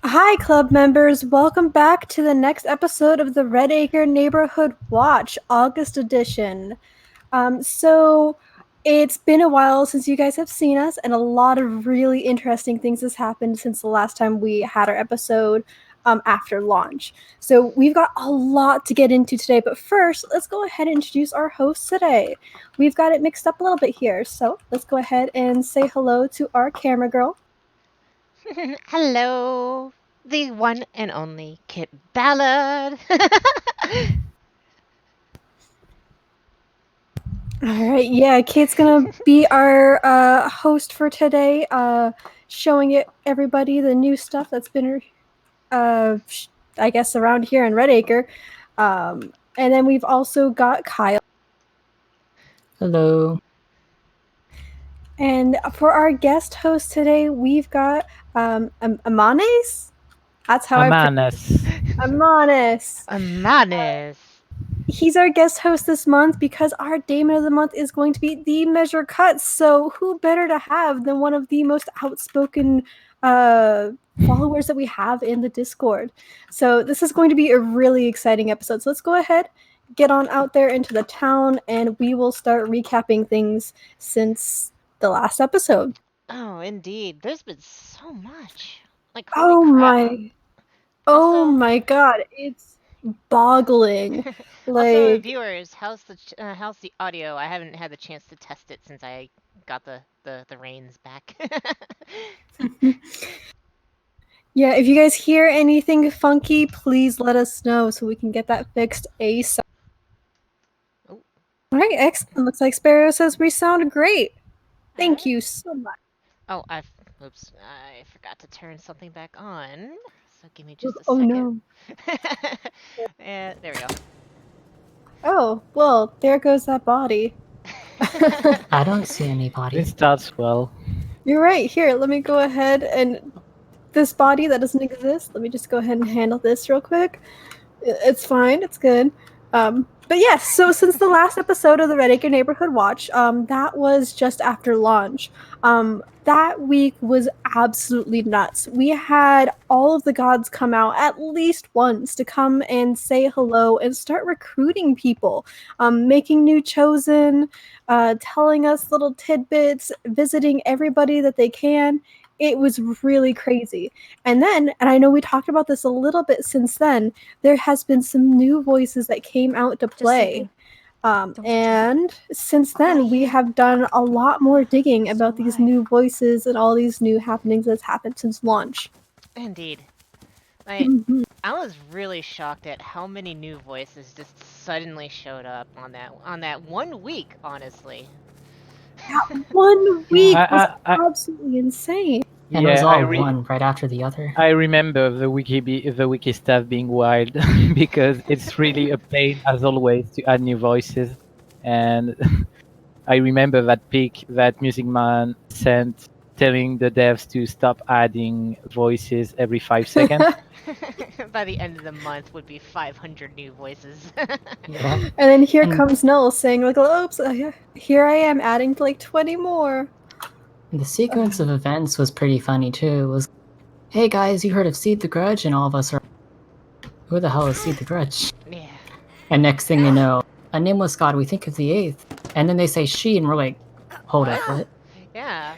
Hi, club members. Welcome back to the next episode of the Red Acre Neighborhood Watch, August edition. So it's been a while since you guys have seen us, and a lot of really interesting things has happened since the last time we had our episode after launch. So we've got a lot to get into today, but first, let's go ahead and introduce our hosts today. We've got it mixed up a little bit here, so let's go ahead and say hello to our camera girl. Hello, the one and only Kit Ballard. All right, yeah, Kate's gonna be our host for today, showing everybody the new stuff that's been, I guess, around here in Red Acre. And then we've also got Kyle. Hello. And for our guest host today, we've got Amanes. That's how Amanes. Amanes. Amanis. He's our guest host this month because our Damon of the Month is going to be the Measure Cuts. So who better to have than one of the most outspoken followers that we have in the Discord. So this is going to be a really exciting episode. So let's go ahead, get on out there into the town, and we will start recapping things since the last episode. Oh, indeed. There's been so much. Like, Oh holy crap. my. Oh Also- my god, it's boggling. Also, Like, viewers, how's the audio? I haven't had the chance to test it since I got the reins back. yeah, if you guys hear anything funky, please let us know so we can get that fixed ASAP. Oh. All right, excellent. Looks like Sparrow says we sound great. Thank you so much. Oh, oops, I forgot to turn something back on. So give me just a Oh second. no. And there we go. Oh, well, there goes that body. I don't see anybody. This starts well. You're right. Here, let me go ahead and this body that doesn't exist, let me just go ahead and handle this real quick. It's fine. It's good. But yes, so since the last episode of the Red Acre Neighborhood Watch, that was just after launch. That week was absolutely nuts. We had all of the gods come out at least once to come and say hello and start recruiting people, making new chosen, telling us little tidbits, visiting everybody that they can. It was really crazy. And then, and I know we talked about this a little bit since then, there has been some new voices that came out to play. And since then, we have done a lot more digging about these new voices and all these new happenings that's happened since launch. Indeed. I was really shocked at how many new voices just suddenly showed up on that 1 week, honestly. That 1 week was I- absolutely insane. And it was all one right after the other. I remember the wiki stuff being wild because it's really a pain as always to add new voices. And I remember that pic that Music Man sent telling the devs to stop adding voices every 5 seconds. By the end of the month would be 500 new voices. Yeah. And then here comes Noel saying, like, oops, here I am adding like 20 more. The sequence of events was pretty funny too. It was, hey guys, you heard of Seed the Grudge? And all of us are, who the hell is Seed the Grudge? Yeah. And next thing you know, a nameless god, we think of the 8th. And then they say she, and we're like, hold up, what? Yeah.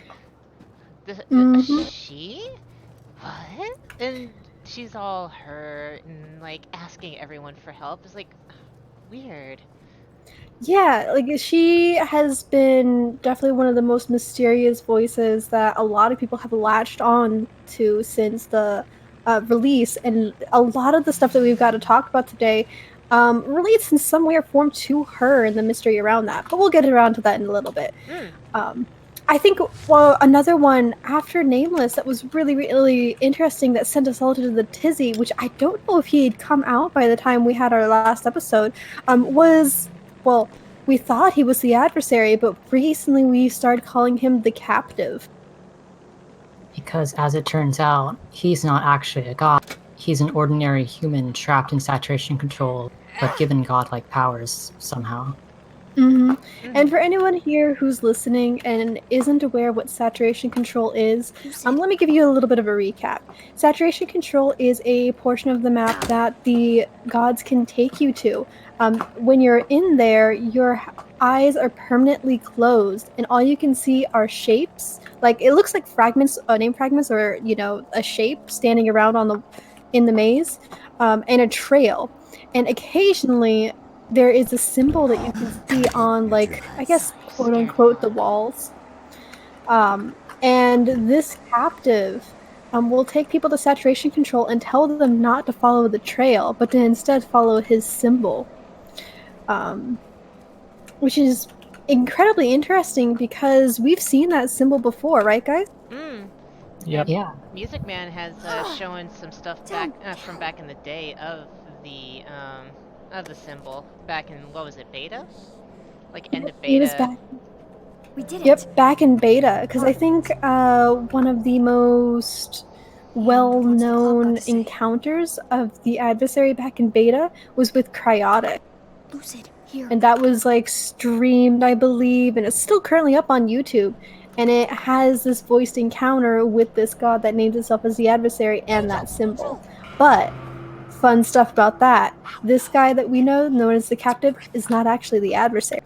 She? What? And she's all hurt and like asking everyone for help. It's like weird. Yeah, like she has been definitely one of the most mysterious voices that a lot of people have latched on to since the release, and a lot of the stuff that we've got to talk about today relates in some way or form to her and the mystery around that. But we'll get around to that in a little bit. I think another one after Nameless that was really, really interesting that sent us all to the tizzy, which I don't know if he had come out by the time we had our last episode, was, well, we thought he was the adversary, but recently we started calling him the captive. Because as it turns out, he's not actually a god. He's an ordinary human trapped in saturation control, but given godlike powers somehow. Mm-hmm. Mhm. And for anyone here who's listening and isn't aware what saturation control is, let me give you a little bit of a recap. Saturation control is a portion of the map that the gods can take you to. When you're in there, your eyes are permanently closed, and all you can see are shapes. Like it looks like fragments, name fragments, or a shape standing around in the maze, and a trail. And occasionally there is a symbol that you can see on, like, I guess, quote unquote, the walls. And this captive will take people to saturation control and tell them not to follow the trail, but to instead follow his symbol. Which is incredibly interesting because we've seen that symbol before, right, guys? Yep. Yeah. Music Man has shown some stuff back from back in the day of the symbol back in, what was it, beta? Like end of It was beta. back. We did it. Yep, back in beta, because I think one of the most well-known encounters of the adversary back in beta was with Cryotic. Lucid, here. And that was like streamed, I believe, and it's still currently up on YouTube. And it has this voiced encounter with this god that names itself as the adversary and that symbol. But fun stuff about that, this guy that we know, known as the captive, is not actually the adversary.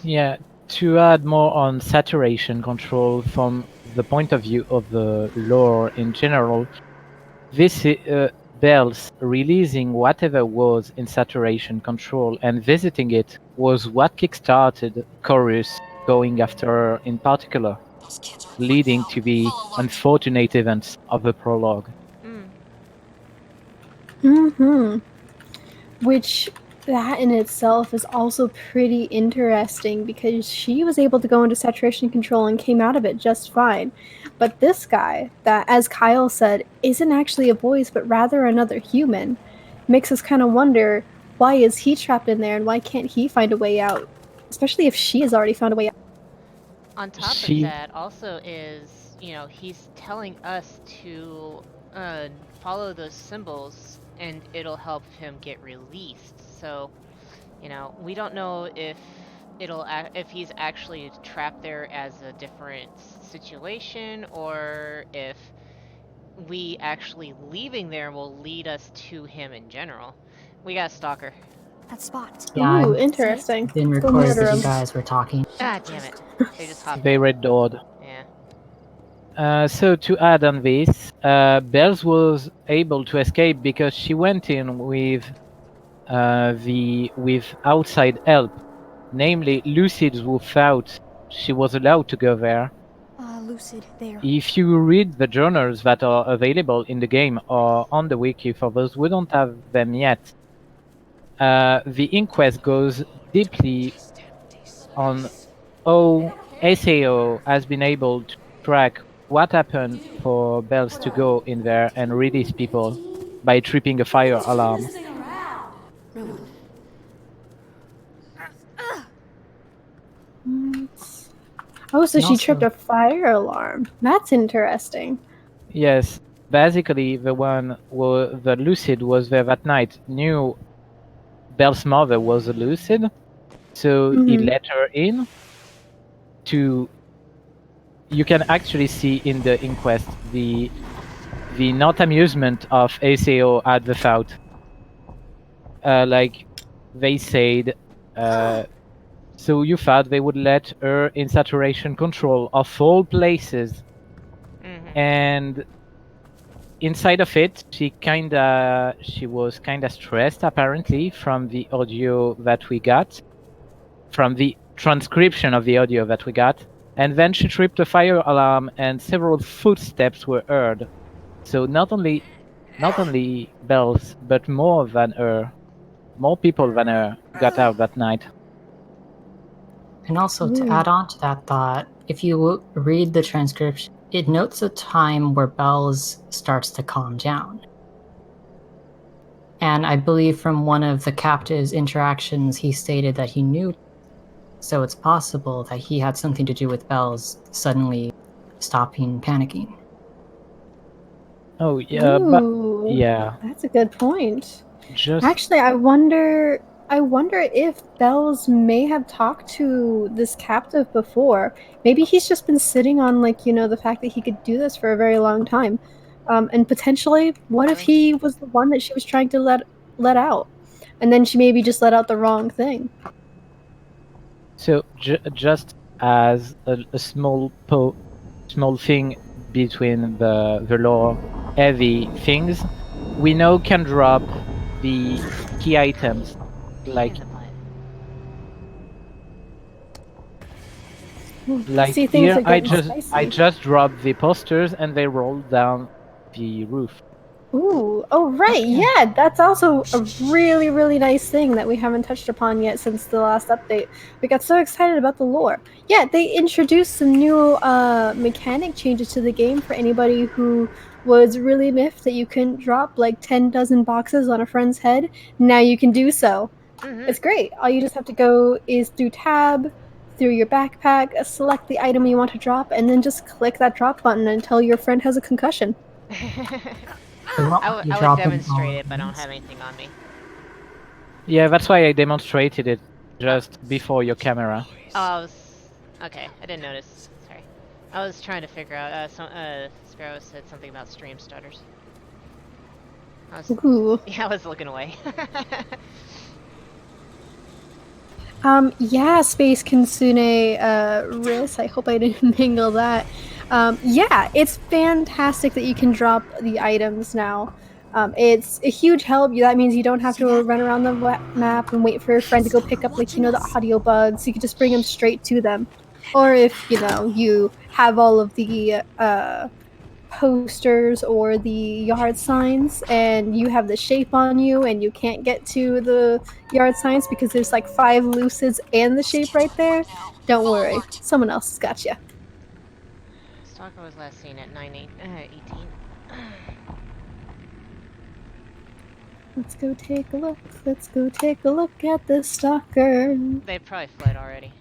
Yeah, to add more on saturation control from the point of view of the lore in general, this Bells releasing whatever was in saturation control and visiting it was what kickstarted Chorus going after her in particular, leading to the unfortunate events of the prologue. Mm-hmm. Which, that in itself is also pretty interesting because she was able to go into saturation control and came out of it just fine. But this guy, that, as Kyle said, isn't actually a voice but rather another human, makes us kind of wonder, why is he trapped in there and why can't he find a way out? Especially if she has already found a way out. On top of that, also is, he's telling us to follow those symbols and it'll help him get released. So, we don't know if if he's actually trapped there as a different situation, or if we actually leaving there will lead us to him in general. We got a stalker. That spot. Yeah, Ooh, interesting. didn't Go record murder that him. you guys were talking. Ah, damn it. They just hopped They in. red doored. Yeah. So to add on this, Bells was able to escape because she went in with outside help, namely Lucid, who thought she was allowed to go there. Lucid, there. If you read the journals that are available in the game or on the wiki for those who don't have them yet, the inquest goes deeply on how SAO has been able to track what happened for Bells to go in there and release people by tripping a fire alarm. Oh, so And she also- tripped a fire alarm. That's interesting. Yes, basically the Lucid was there that night knew Belle's mother was a Lucid, so he let her in. You can actually see in the inquest the not amusement of ACO at the thought. Like they said, so you thought they would let her in saturation control of all places, and inside of it, she was kinda stressed apparently from the audio that we got, from the transcription of the audio that we got, and then she tripped a fire alarm and several footsteps were heard. So not only Bells, but more people than her got out that night. And also, to add on to that thought, if you read the transcription, it notes a time where Bells starts to calm down. And I believe from one of the captive's interactions, he stated that he knew. So it's possible that he had something to do with Bells suddenly stopping panicking. Oh yeah, but yeah, that's a good point. just Actually, I wonder I wonder if Bells may have talked to this captive before. Maybe he's just been sitting on, like, the fact that he could do this for a very long time. And potentially, what if he was the one that she was trying to let out? And then she maybe just let out the wrong thing. So just as a small thing between the lore heavy things, we now can drop the key items like See, things here are getting spicy. I just dropped the posters and they rolled down the roof. Ooh, oh right, yeah, that's also a really, really nice thing that we haven't touched upon yet since the last update. We got so excited about the lore. Yeah, they introduced some new mechanic changes to the game for anybody who was really miffed that you couldn't drop like 10 dozen boxes on a friend's head. Now you can do so. It's great. All you just have to go is through tab, through your backpack, select the item you want to drop, and then just click that drop button until your friend has a concussion. I would demonstrate it, but I don't have anything on me. Yeah, that's why I demonstrated it just before your camera. Oh, okay. I didn't notice. Sorry. I was trying to figure out. Sparrow said something about stream stutters. Ooh. Yeah, I was looking away. Yeah, Space Kitsune Riss. I hope I didn't mingle that. Yeah, it's fantastic that you can drop the items now. It's a huge help. That means you don't have to run around the map and wait for your friend to go pick up, like, the audio bugs. You can just bring them straight to them. Or if, you have all of the posters or the yard signs and you have the shape on you and you can't get to the yard signs because there's like 5 lucids and the shape right there, don't worry, someone else has got you. Stalker was last seen at 9:18. Let's go take a look. Let's go take a look at the stalker. They probably fled already.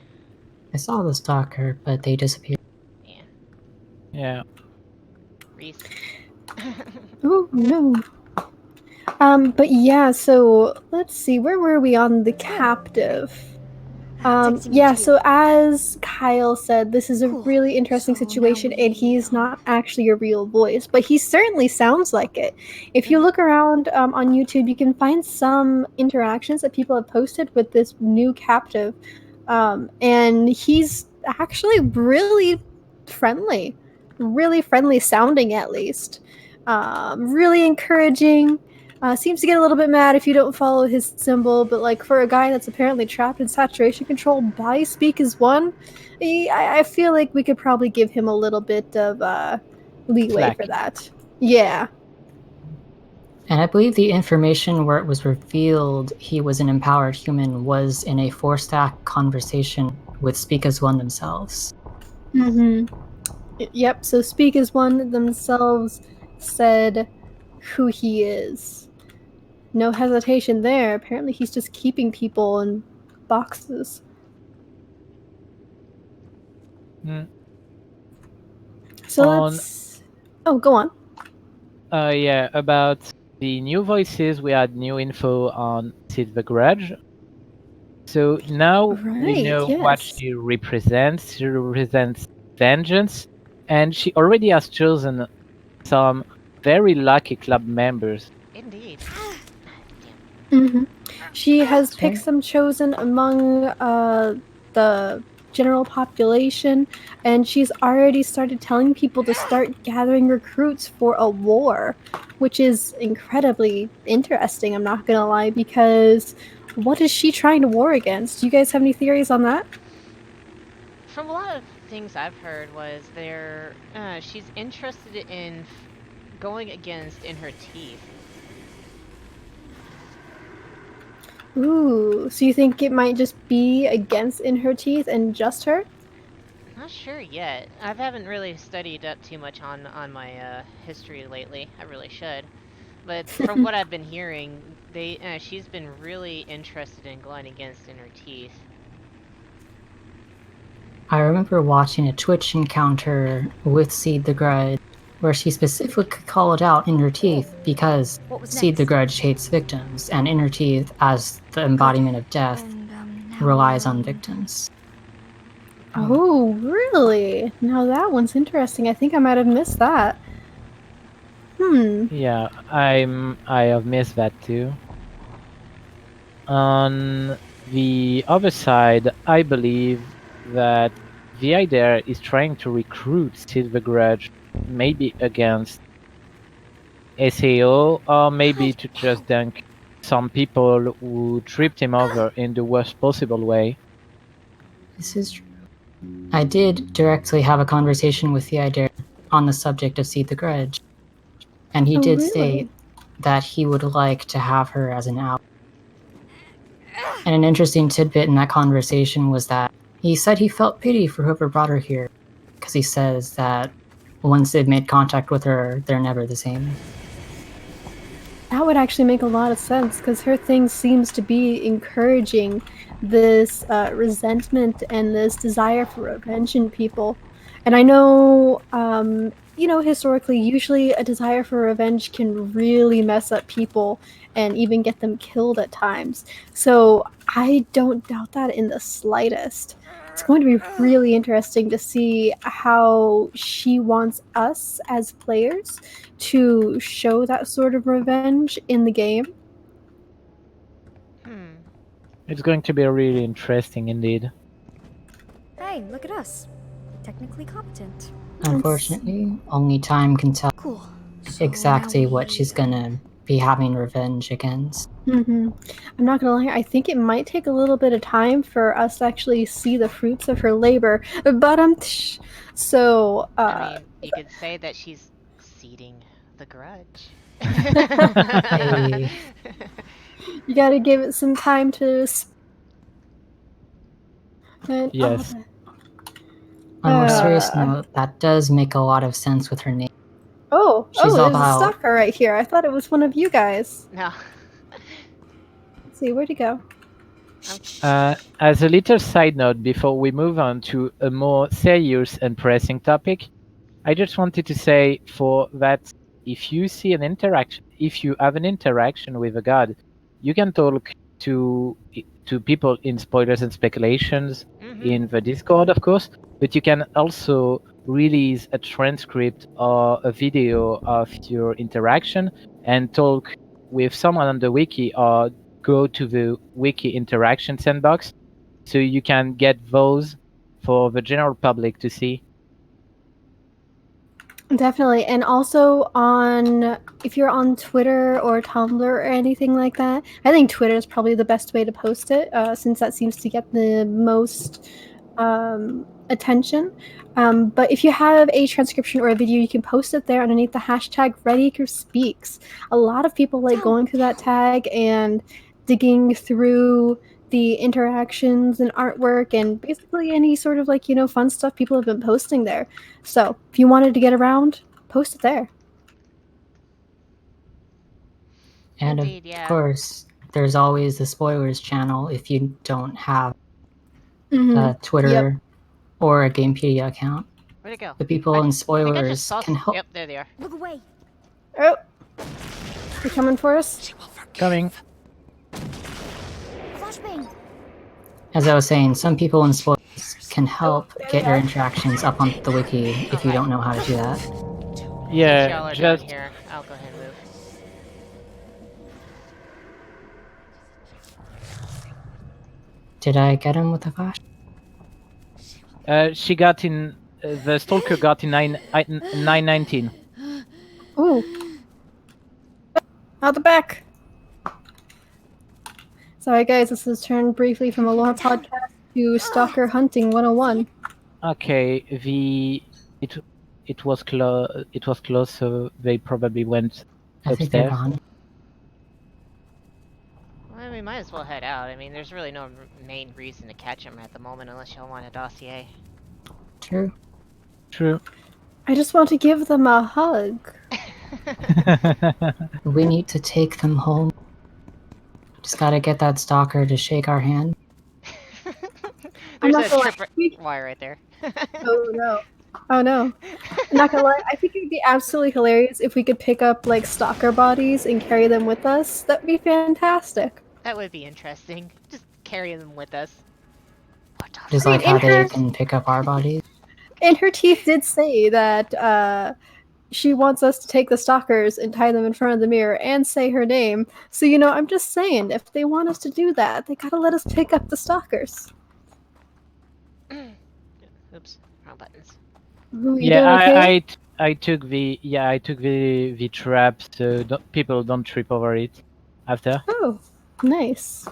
I saw the stalker, but they disappeared. Yeah. Yeah. Reese. Oh no. But yeah, so let's see, where were we on the captive? Yeah, so as Kyle said, this is a really interesting situation, and he's not actually a real voice, but he certainly sounds like it. If you look around on YouTube, you can find some interactions that people have posted with this new captive, and he's actually really friendly sounding, at least. Really encouraging. Seems to get a little bit mad if you don't follow his symbol, but like for a guy that's apparently trapped in saturation control by Speak as One, I feel like we could probably give him a little bit of leeway for that. Yeah. And I believe the information where it was revealed he was an empowered human was in a 4-stack conversation with Speak as One themselves. Mm-hmm. Yep, so Speak as One themselves said who he is. No hesitation there. Apparently he's just keeping people in boxes. So let's... Oh, go on. Yeah, about the new voices, we had new info on Sid the Grudge. So now we know what she represents. She represents vengeance, and she already has chosen some very lucky club members. Indeed. Mm-hmm. She has picked some chosen among the general population, and she's already started telling people to start gathering recruits for a war, which is incredibly interesting, I'm not gonna lie, because what is she trying to war against? Do you guys have any theories on that? From a lot of things I've heard was she's interested in going against In Her Teeth. Ooh, so you think it might just be against In Her Teeth and just her? Not sure yet. I haven't really studied up too much on my history lately. I really should. But from what I've been hearing, she's been really interested in going against In Her Teeth. I remember watching a Twitch encounter with Seed the Grudge where she specifically called out Inner Teeth because What was Seed the next? Grudge hates victims, and Inner Teeth, as the embodiment of death, And, now relies on we're, victims. Oh, really? Now that one's interesting. I think I might have missed that. Yeah, I have missed that too. On the other side, I believe that the idea is trying to recruit Silver Grudge, maybe against SAO, or maybe to just dunk some people who tripped him over in the worst possible way. This is true. I did directly have a conversation with the idea on the subject of Seed the Grudge, and he Oh, did really? state that he would like to have her as an ally. And an interesting tidbit in that conversation was that he said he felt pity for whoever brought her here, because he says that once they've made contact with her, they're never the same. That would actually make a lot of sense because her thing seems to be encouraging this resentment and this desire for revenge in people. And I know, historically, usually a desire for revenge can really mess up people and even get them killed at times. So I don't doubt that in the slightest. It's going to be really interesting to see how she wants us as players to show that sort of revenge in the game. It's going to be really interesting indeed. Hey, look at us. Technically competent. Unfortunately, only time can tell Cool. So exactly now what we- she's gonna be having revenge against. I'm not gonna lie, I think it might take a little bit of time for us to actually see the fruits of her labor. But so I mean, you could say that she's seeding the grudge. Hey. you gotta give it some time to. And, Yes. On a more serious Uh, note, that does make a lot of sense with her name. She's all there's a about- stalker right here. I thought it was one of you guys. No. Let's see, where'd he go? As a little side note, before we move on to a more serious and pressing topic, I just wanted to say for that if you see an interaction, if you have an interaction with a god, you can talk to people in spoilers and speculations in the Discord, of course, but you can also release a transcript or a video of your interaction and talk with someone on the wiki or go to the wiki interaction sandbox so you can get those for the general public to see. Definitely. And also if you're on Twitter or Tumblr or anything like that, I think Twitter is probably the best way to post it, since that seems to get the most attention. But if you have a transcription or a video, you can post it there underneath the hashtag ReadyCrew A lot of people like going through that tag and digging through the interactions and artwork and basically any sort of fun stuff people have been posting there. So if you wanted to get around, post it there. And Indeed, of yeah. course, there's always the spoilers channel if you don't have Mm-hmm. a Twitter or a Gamepedia account. Where'd it go? The people in I think I spoilers just saw can help. Yep, there they are. Look away. Oh, you coming for us? Coming. Flashbang. As I was saying, some people in spoilers can help there get they your are. interactions up on the wiki if you don't know how to do that. Y'all Yeah, are just down here. I'll go ahead and move. Did I get him with the flash? she got in. The stalker got in 919. Ooh. Out the back. Sorry guys, this has turned briefly from a lore podcast to Stalker Hunting 101. Okay, it was close, so they probably went I think they're upstairs. gone. Well, we might as well head out. I mean, there's really no main reason to catch him at the moment unless y'all want a dossier. True. True. I just want to give them a hug. We need to take them home. Just gotta get that stalker to shake our hand. There's not a gonna lie, trip wire right there. Oh no. Oh no. Not gonna lie, I think it'd be absolutely hilarious if we could pick up like stalker bodies and carry them with us. That'd be fantastic. That would be interesting. Just carry them with us. Just I mean, like how in her- they can pick up our bodies. And her teeth did say that she wants us to take the stalkers and tie them in front of the mirror and say her name. So, I'm just saying, if they want us to do that, they gotta let us pick up the stalkers. Oops, wrong buttons. Who, you Yeah, doing okay? I took the trap so people don't trip over it after. Oh, nice.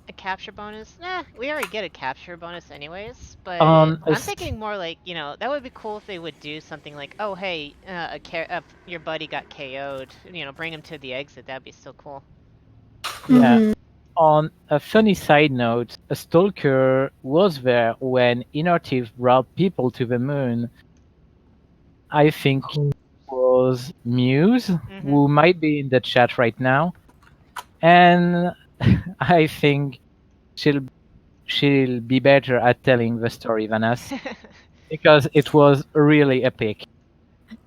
A capture bonus? Nah, we already get a capture bonus anyways, but On a I'm thinking more like, that would be cool if they would do something like, oh hey, your buddy got KO'd, bring him to the exit. That'd be so cool. Yeah. Mhm. On a funny side note, a stalker was there when Inartive brought people to the moon. I think it was Muse, who might be in the chat right now. And I think she'll be better at telling the story than us. Because it was really epic.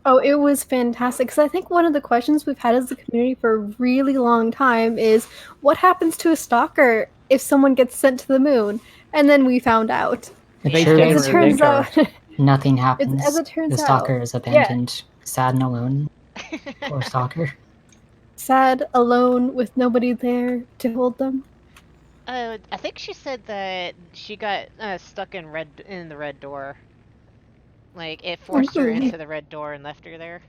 Oh, it was fantastic. Because I think one of the questions we've had as a community for a really long time is what happens to a stalker if someone gets sent to the moon? And then we found out. It They sure stay As is. it turns later. out, Nothing happens. as it turns The out, stalker is abandoned, sad and alone. Poor stalker. sad, alone, with nobody there to hold them. I think she said that she got stuck in the red door. Like, it forced her into the red door and left her there.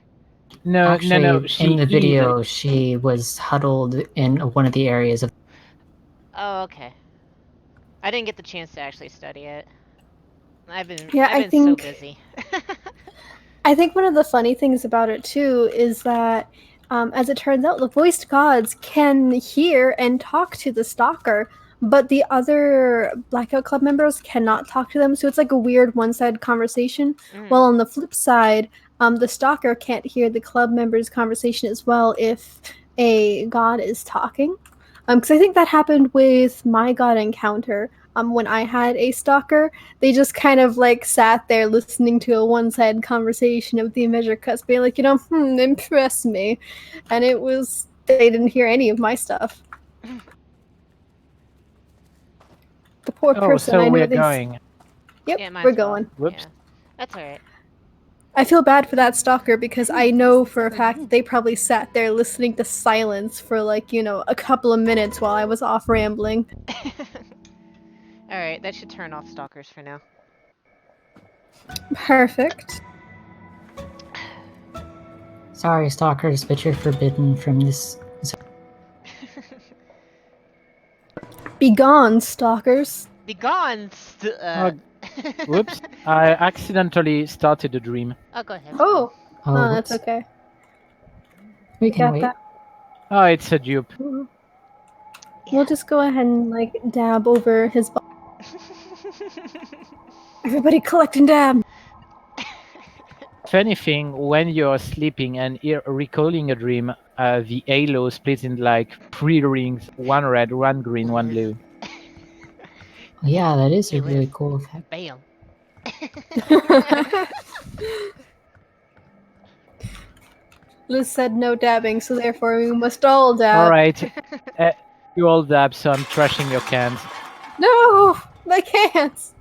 No, Actually, no. She in the video, she was huddled in one of the areas of. Oh, okay. I didn't get the chance to actually study it. I've been so busy. I think one of the funny things about it too is that, as it turns out, the voiced gods can hear and talk to the stalker, but the other Blackout Club members cannot talk to them. So it's like a weird one-sided conversation. While on the flip side, the stalker can't hear the club members' conversation as well if a god is talking. Because I think that happened with my god encounter. When I had a stalker, they just kind of like sat there listening to a one-sided conversation of the measure cuts, being like, impress me. And it was, they didn't hear any of my stuff. The poor person. so I know we're they. going. Yep, Yeah, we're going. Whoops. Yeah. That's alright. I feel bad for that stalker because I know for a fact that they probably sat there listening to silence for like, a couple of minutes while I was off rambling. Alright, that should turn off stalkers for now. Perfect. Sorry, stalkers, but you're forbidden from this. Be gone, stalkers. Be gone! Whoops. I accidentally started a dream. Oh, go ahead. Oh, Oh, that's whoops. okay. We You can got wait. that? Oh, it's a dupe. We'll just go ahead and like dab over his body. Everybody collect and dab. Funny thing, when you're sleeping and recalling a dream, the halo splits in like 3 rings, 1 red, 1 green, 1 blue. Oh, yeah, that is Hey, a really Liz. cool effect. Bam. Liz said no dabbing, so therefore we must all dab. Alright, you all dab, so I'm trashing your cans. No, my cans.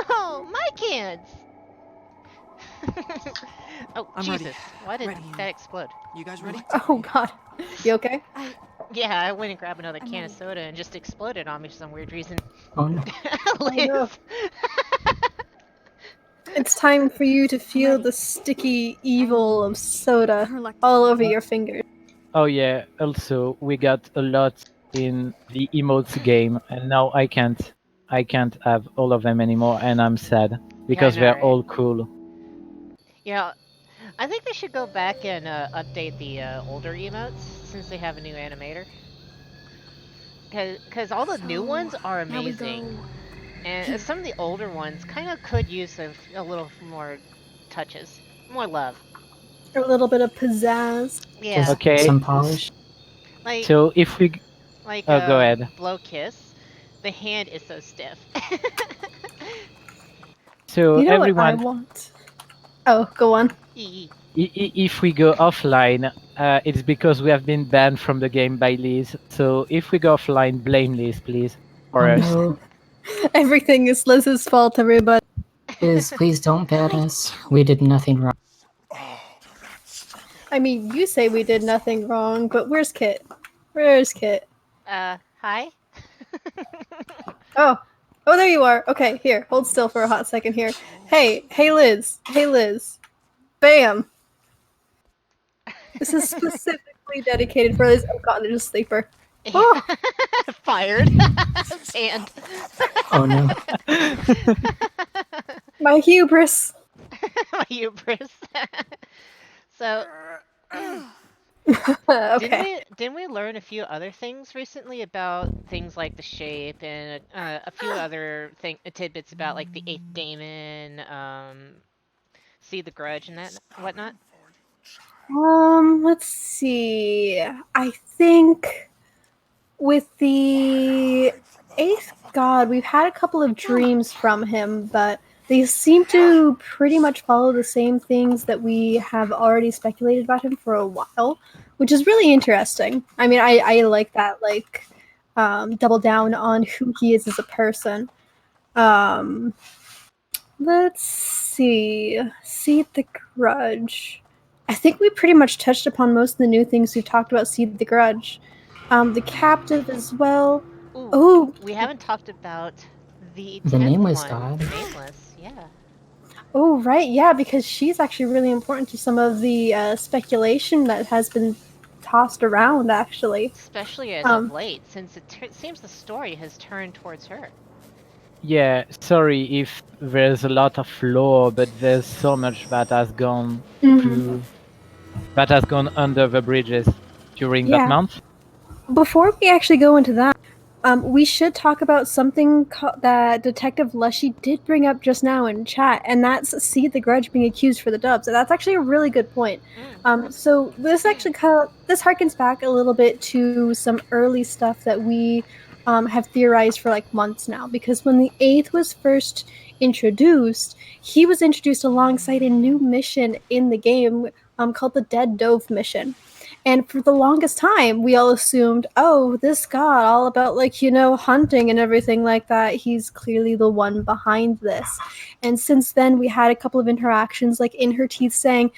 No, my cans. Oh, I'm Jesus. ready. Why did Ready. that explode? You guys ready? Oh God, you okay? Yeah, I went and grabbed another can of soda and just exploded on me for some weird reason. Oh no. Liz. no. It's time for you to feel the sticky evil of soda all over your fingers. Oh yeah, also we got a lot in the emotes game, and now I can't have all of them anymore, and I'm sad because Yeah, I know, they're all cool. Yeah, I think they should go back and update the older emotes since they have a new animator. Because all the new ones are amazing. And some of the older ones kind of could use a little more touches. More love. A little bit of pizzazz. Yeah. Just Okay. some polish. Like, So if we like go ahead. Blow Kiss. The hand is so stiff. So You know everyone, what I want? Oh, go on. if we go offline, it's because we have been banned from the game by Lies. So if we go offline, blame Lies, please, or Oh us. no. Everything is Liz's fault, everybody. Please don't ban us. We did nothing wrong. I mean, you say we did nothing wrong, but where's Kit? Where's Kit? Hi? Oh, there you are. Okay, here, hold still for a hot second here. Hey, Liz. Hey, Liz. Bam. This is specifically dedicated for Liz. Oh god, there's a sleeper. Oh. Fired. Banned. Oh no. My hubris. My hubris. So, Okay. didn't we learn a few other things recently about things like the shape and a few other tidbits about like the eighth daemon, see the grudge and that whatnot? Let's see. I think with the eighth god, we've had a couple of dreams from him, but they seem to pretty much follow the same things that we have already speculated about him for a while, which is really interesting. I mean, I like that, like, double down on who he is as a person. Let's see. Seed the Grudge. I think we pretty much touched upon most of the new things we've talked about Seed the Grudge. The Captive as well. Ooh, we haven't talked about the Nameless one, god. the Nameless, yeah. Oh, right, yeah, because she's actually really important to some of the speculation that has been tossed around, actually. Especially as of late, since it seems the story has turned towards her. Yeah, sorry if there's a lot of lore, but there's so much that has gone through, that has gone under the bridges during that month. Before we actually go into that, we should talk about something that Detective Lushy did bring up just now in chat, and that's Seed the Grudge being accused for the dubs. And that's actually a really good point. So this actually this harkens back a little bit to some early stuff that we have theorized for like months now. Because when the 8th was first introduced, he was introduced alongside a new mission in the game called the Dead Dove mission. And for the longest time, we all assumed, oh, this god, all about, like, you know, hunting and everything like that, he's clearly the one behind this. And since then, we had a couple of interactions, like In Her Teeth saying,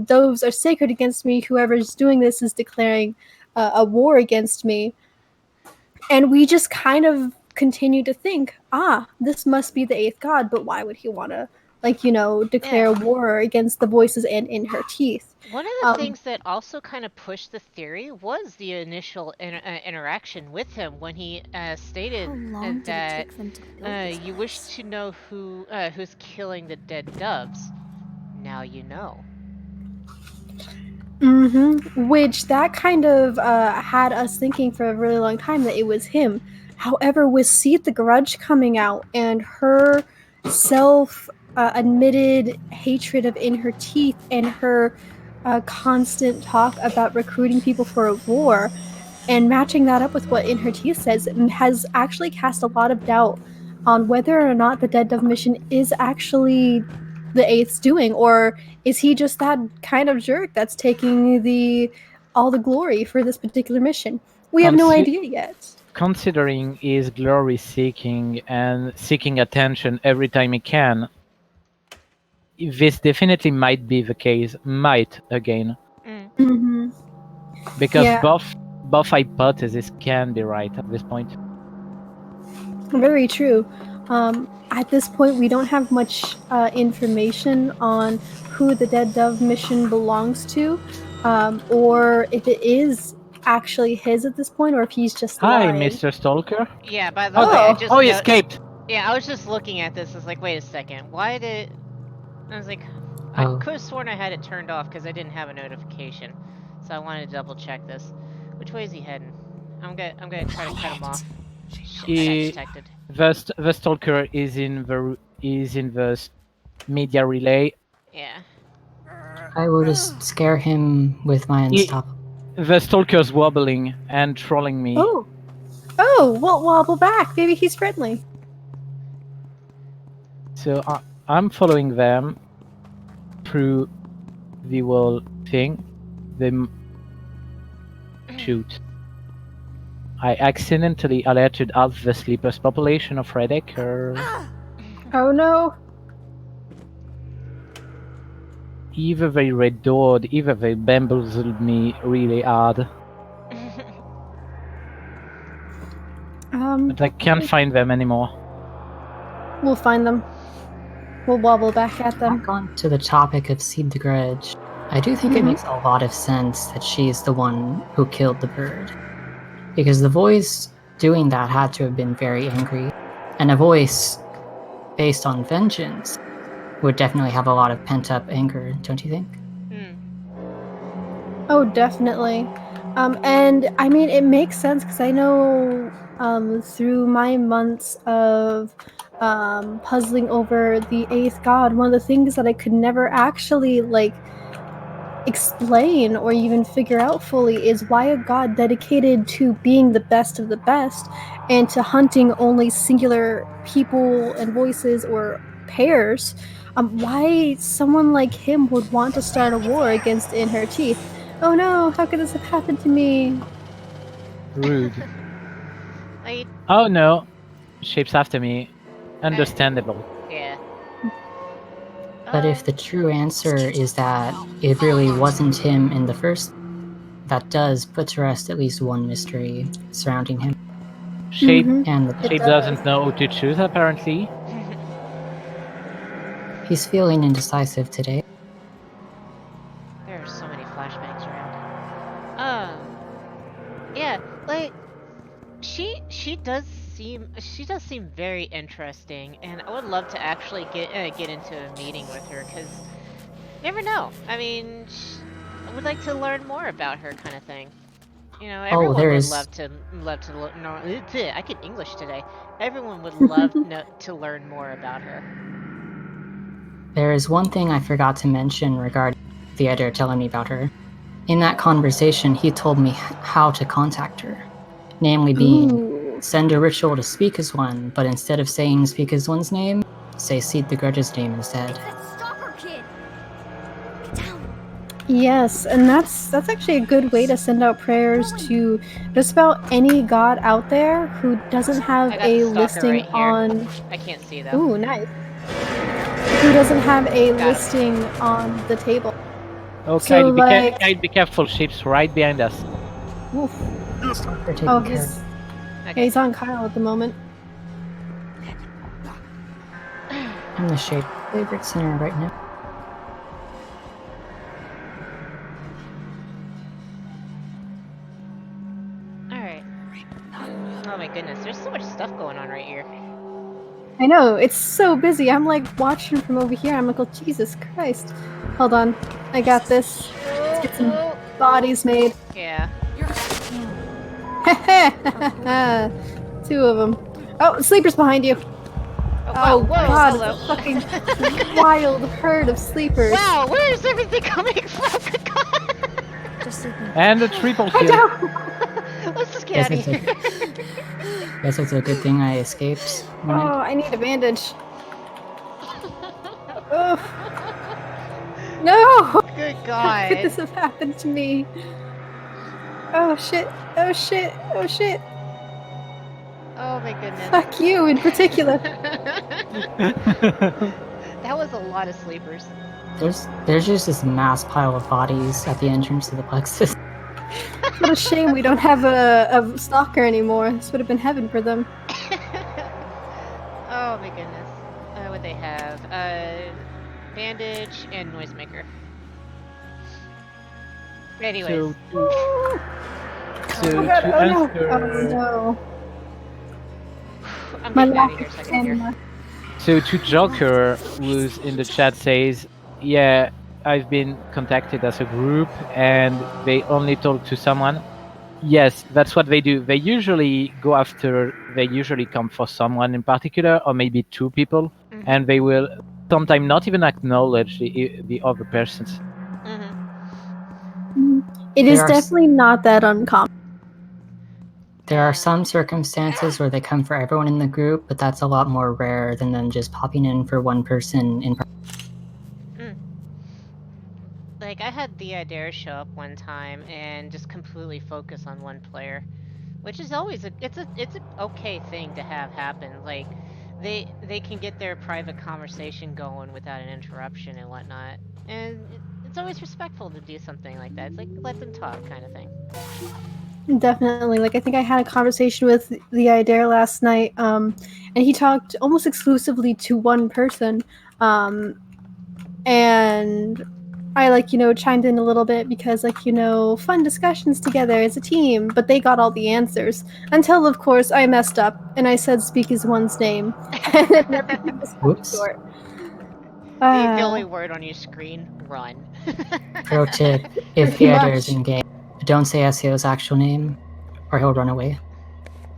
doves are sacred against me, whoever's doing this is declaring a war against me. And we just kind of continue to think, this must be the 8th god, but why would he want to, like, you know, declare war against the voices and In Her Teeth? One of the things that also kind of pushed the theory was the initial interaction with him when he stated that you wish to know who's killing the dead doves. Now you know. Which that kind of had us thinking for a really long time that it was him. However, with Seed the Grudge coming out and her self-admitted hatred of In Her Teeth and her constant talk about recruiting people for a war, and matching that up with what In Her Teeth says, has actually cast a lot of doubt on whether or not the Dead Dove mission is actually the 8th's doing, or is he just that kind of jerk that's taking all the glory for this particular mission? We have no idea yet. Considering his glory seeking and seeking attention every time he can, this definitely might be the case. Might again. Because both hypotheses can be right at this point. Very true. At this point, we don't have much information on who the Dead Dove mission belongs to, or if it is actually his at this point, or if he's just lying. Hi, Mr. Stalker. Yeah, by the way, I just he escaped. Yeah, I was just looking at this. I was like, wait a second. Why did... I was like, I could have sworn I had it turned off because I didn't have a notification. So I wanted to double check this. Which way is he heading? I'm gonna try to cut him off. Shit, I got detected. The Stalker is in the media relay. Yeah. I will just scare him with my unstoppable. The Stalker's wobbling and trolling me. Oh, well, wobble back. Maybe he's friendly. So I'm following them through the whole thing. Shoot. I accidentally alerted half the sleepers population of Red Acre. Oh no. Either they red doored, either they bamboozled me really hard. But I can't find them anymore. We'll find them. We'll wobble back at them. Back on to the topic of Seed the Grudge. I do think it makes a lot of sense that she's the one who killed the bird. Because the voice doing that had to have been very angry. And a voice based on vengeance would definitely have a lot of pent-up anger, don't you think? Oh, definitely. And I mean, it makes sense because I know through my months of puzzling over the 8th god, one of the things that I could never actually explain or even figure out fully is why a god dedicated to being the best of the best and to hunting only singular people and voices or pairs, why someone like him would want to start a war against In Her Teeth. Oh no, how could this have happened to me? Rude. Oh no. Shapes after me. Understandable. Yeah. But if the true answer is that it really wasn't him in the first, that does put to rest at least one mystery surrounding him. Shape, And Shape doesn't know who to choose, apparently. he's feeling indecisive today. There are so many flashbangs around. Yeah, like she does seem very interesting, and I would love to actually get into a meeting with her, because never know. I mean, I would like to learn more about her, kind of thing. You know, everyone would love to know. I can English today. Everyone would love to learn more about her. There is one thing I forgot to mention regarding the editor telling me about her. In that conversation, he told me how to contact her. Namely being, send a ritual to Speak as One, but instead of saying Speak as One's name, say Seed the Grudge's name instead. That stalker kid! Get down! Yes, and that's actually a good way to send out prayers to just about any god out there who doesn't have a listing right on... I can't see though. Ooh, nice. Who doesn't have a listing on the table. Oh, So, Kyle, be careful. Shape's right behind us. Oof. Oh, he's on Kyle at the moment. I'm the Shape favorite center right now. Alright. Oh my goodness, there's so much stuff going on right here. I know, it's so busy. I'm like watching from over here. I'm like, oh, Jesus Christ. Hold on. I got this. Let's get some bodies made. Yeah. Two of them. Oh, sleepers behind you. Oh, whoa, God, hello. it's a fucking wild herd of sleepers. Wow, where is everything coming from? Just sleeping. And a triple kill. Let's just get out of here. Guess it's a good thing I escaped. Oh, I need a bandage. Oh. No! Good How God. could this have happened to me? Oh shit, oh shit, oh shit. Oh my goodness. Fuck you in particular. That was a lot of sleepers. There's just this mass pile of bodies at the entrance to the plexus. What a shame we don't have a stalker anymore. This would have been heaven for them. Oh my goodness. What they have? Bandage and noisemaker. Anyways. So Oh to answer. Oh no. I'm My getting out of lack here of so I can hear. stamina. So to Joker, who's in the chat, says, yeah, I've been contacted as a group and they only talk to someone. Yes, that's what they do. They usually come for someone in particular, or maybe two people, and they will sometimes not even acknowledge the other persons. It is definitely not that uncommon. There are some circumstances where they come for everyone in the group, but that's a lot more rare than them just popping in for one person in. Like, I had the Adair show up one time and just completely focus on one player, which is always it's an okay thing to have happen. Like, they can get their private conversation going without an interruption and whatnot, and it's always respectful to do something like that. It's like, let them talk, kind of thing. Definitely. Like, I think I had a conversation with the Adair last night, and he talked almost exclusively to one person, and I, like, chimed in a little bit because, like, fun discussions together as a team, but they got all the answers. Until, of course, I messed up, and I said speak as one's name, and then everything was cut short. The only word on your screen, run. Pro tip, if the editor is in game, don't say SEO's actual name, or he'll run away.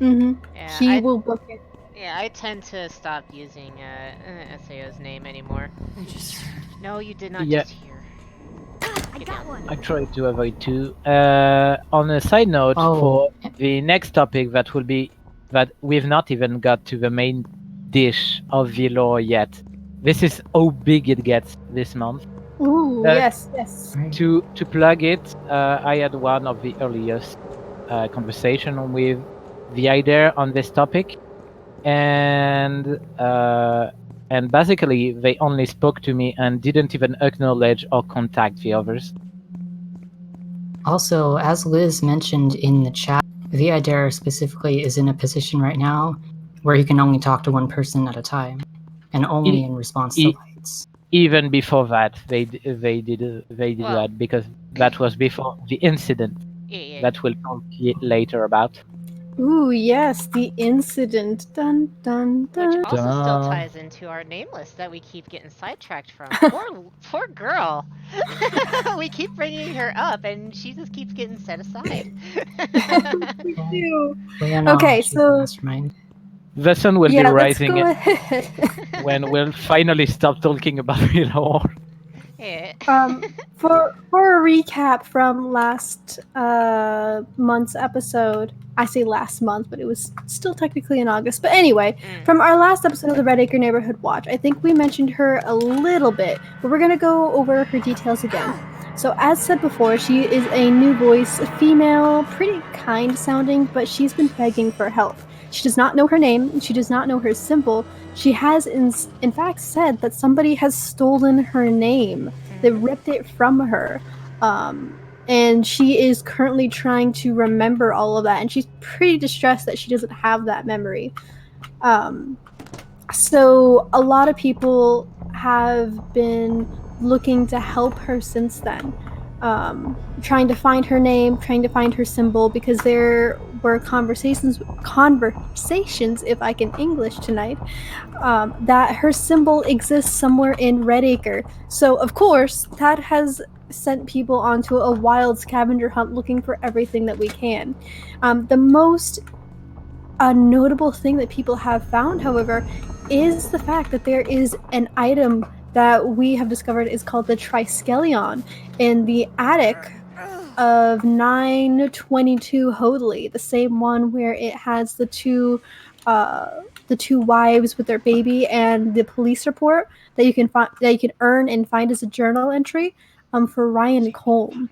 Yeah, he will book it. Yeah, I tend to stop using SAO's name anymore. No, you did not just hear. I got one. I try to avoid too. On a side note, for the next topic, that we've not even got to the main dish of Galore yet. This is how big it gets this month. Ooh, yes. To plug it, I had one of the earliest conversation with the idea on this topic, and basically they only spoke to me and didn't even acknowledge or contact the others. Also, as Liz mentioned in the chat, the idea specifically is in a position right now where he can only talk to one person at a time, and only in response to lights. Even before that, they did that because that was before the incident that we'll talk later about. Ooh, yes, the incident. Dun dun dun. Which also still ties into our name list that we keep getting sidetracked from. Poor girl. We keep bringing her up, and she just keeps getting set aside. Okay, so the sun will be rising let's go ahead. when we'll finally stop talking about Galore. Yeah. For a recap from last month's episode, I say last month, but it was still technically in August. But anyway, from our last episode of the Red Acre Neighborhood Watch, I think we mentioned her a little bit, but we're going to go over her details again. So as said before, she is a new voice, a female, pretty kind sounding, but she's been begging for help. She does not know her name, she does not know her symbol. She has in fact said that somebody has stolen her name. They ripped it from her. And she is currently trying to remember all of that, and she's pretty distressed that she doesn't have that memory. So a lot of people have been looking to help her since then, trying to find her name, trying to find her symbol, because there were conversations, if I can English tonight, that her symbol exists somewhere in Red Acre. So of course that has sent people onto a wild scavenger hunt looking for everything that we can. The most notable thing that people have found, however, is the fact that there is an item that we have discovered is called the Triskelion in the attic of 922 Hoadly, the same one where it has the two wives with their baby and the police report that you can earn and find as a journal entry for Ryan Colm.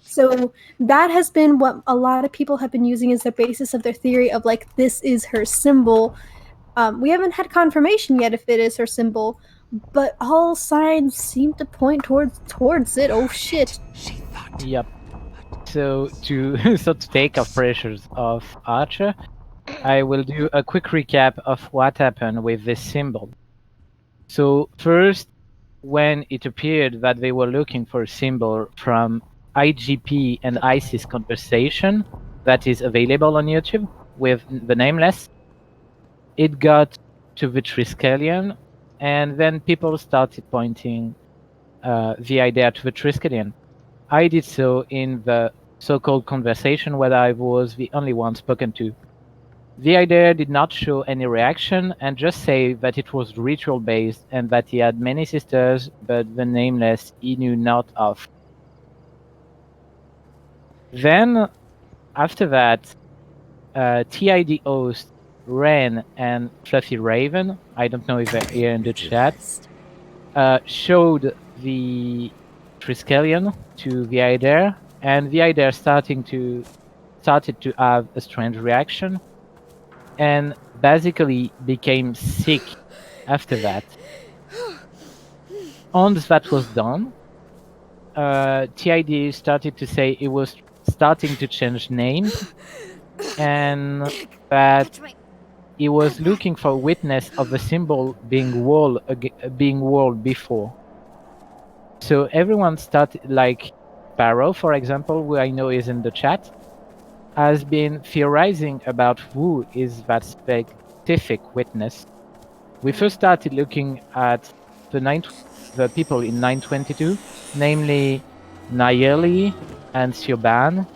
So that has been what a lot of people have been using as the basis of their theory of, like, this is her symbol. We haven't had confirmation yet if it is her symbol, but all signs seem to point towards it. Oh shit. Yep. So to take off pressures off Archer, I will do a quick recap of what happened with this symbol. So first, when it appeared that they were looking for a symbol from IGP and ISIS conversation that is available on YouTube with the nameless, it got to the Triskelion, and then people started pointing the idea to the Triskelion. I did so in the so-called conversation where I was the only one spoken to. The idea did not show any reaction and just say that it was ritual-based and that he had many sisters, but the nameless he knew not of. Then, after that, TID host Ren and Fluffy Raven, I don't know if they're here in the chat, showed the Triskelion to the Aider, and the Aider started to have a strange reaction, and basically became sick after that. Once that was done, TID started to say it was starting to change names, and that he was looking for witness of a symbol being walled before. So everyone started, like Barrow, for example, who I know is in the chat, has been theorizing about who is that specific witness. We first started looking at the people in 922, namely Nayeli and Siobhan,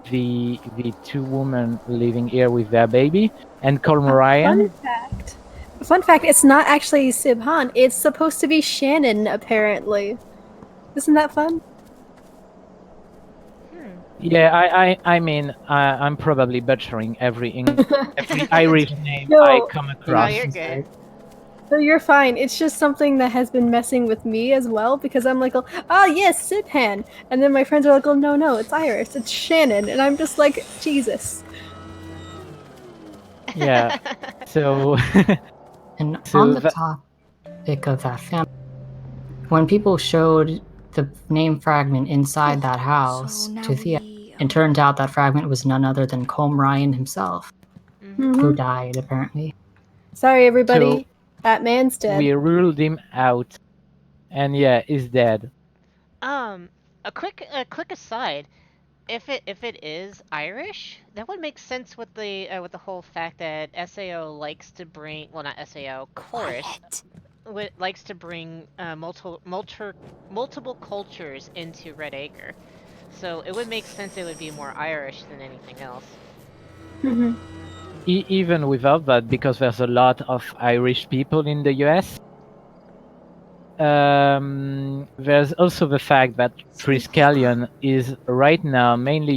the two women living here with their baby, and Colmarian. Fun fact, it's not actually Sibhan. It's supposed to be Shannon, apparently. Isn't that fun? Yeah, I mean, I'm probably butchering every Irish name No. I come across. No, you're good. No, you're fine. It's just something that has been messing with me as well, because I'm like, oh yes, Sibhan. And then my friends are like, oh no, it's Iris, it's Shannon. And I'm just like, Jesus. Yeah, so... And So on the that- topic of that family, when people showed the name fragment inside that house to Thea, it turned out that fragment was none other than Colm Ryan himself, who died, apparently. Sorry, everybody. So that man's dead. we ruled him out, and yeah, he's dead. A quick aside. If it is Irish, that would make sense with the whole fact that SAO likes to bring, well, not SAO, Chorus likes to bring multiple cultures into Red Acre. So it would make sense it would be more Irish than anything else. Even without that, because there's a lot of Irish people in the US. There's also the fact that Triskelion is right now mainly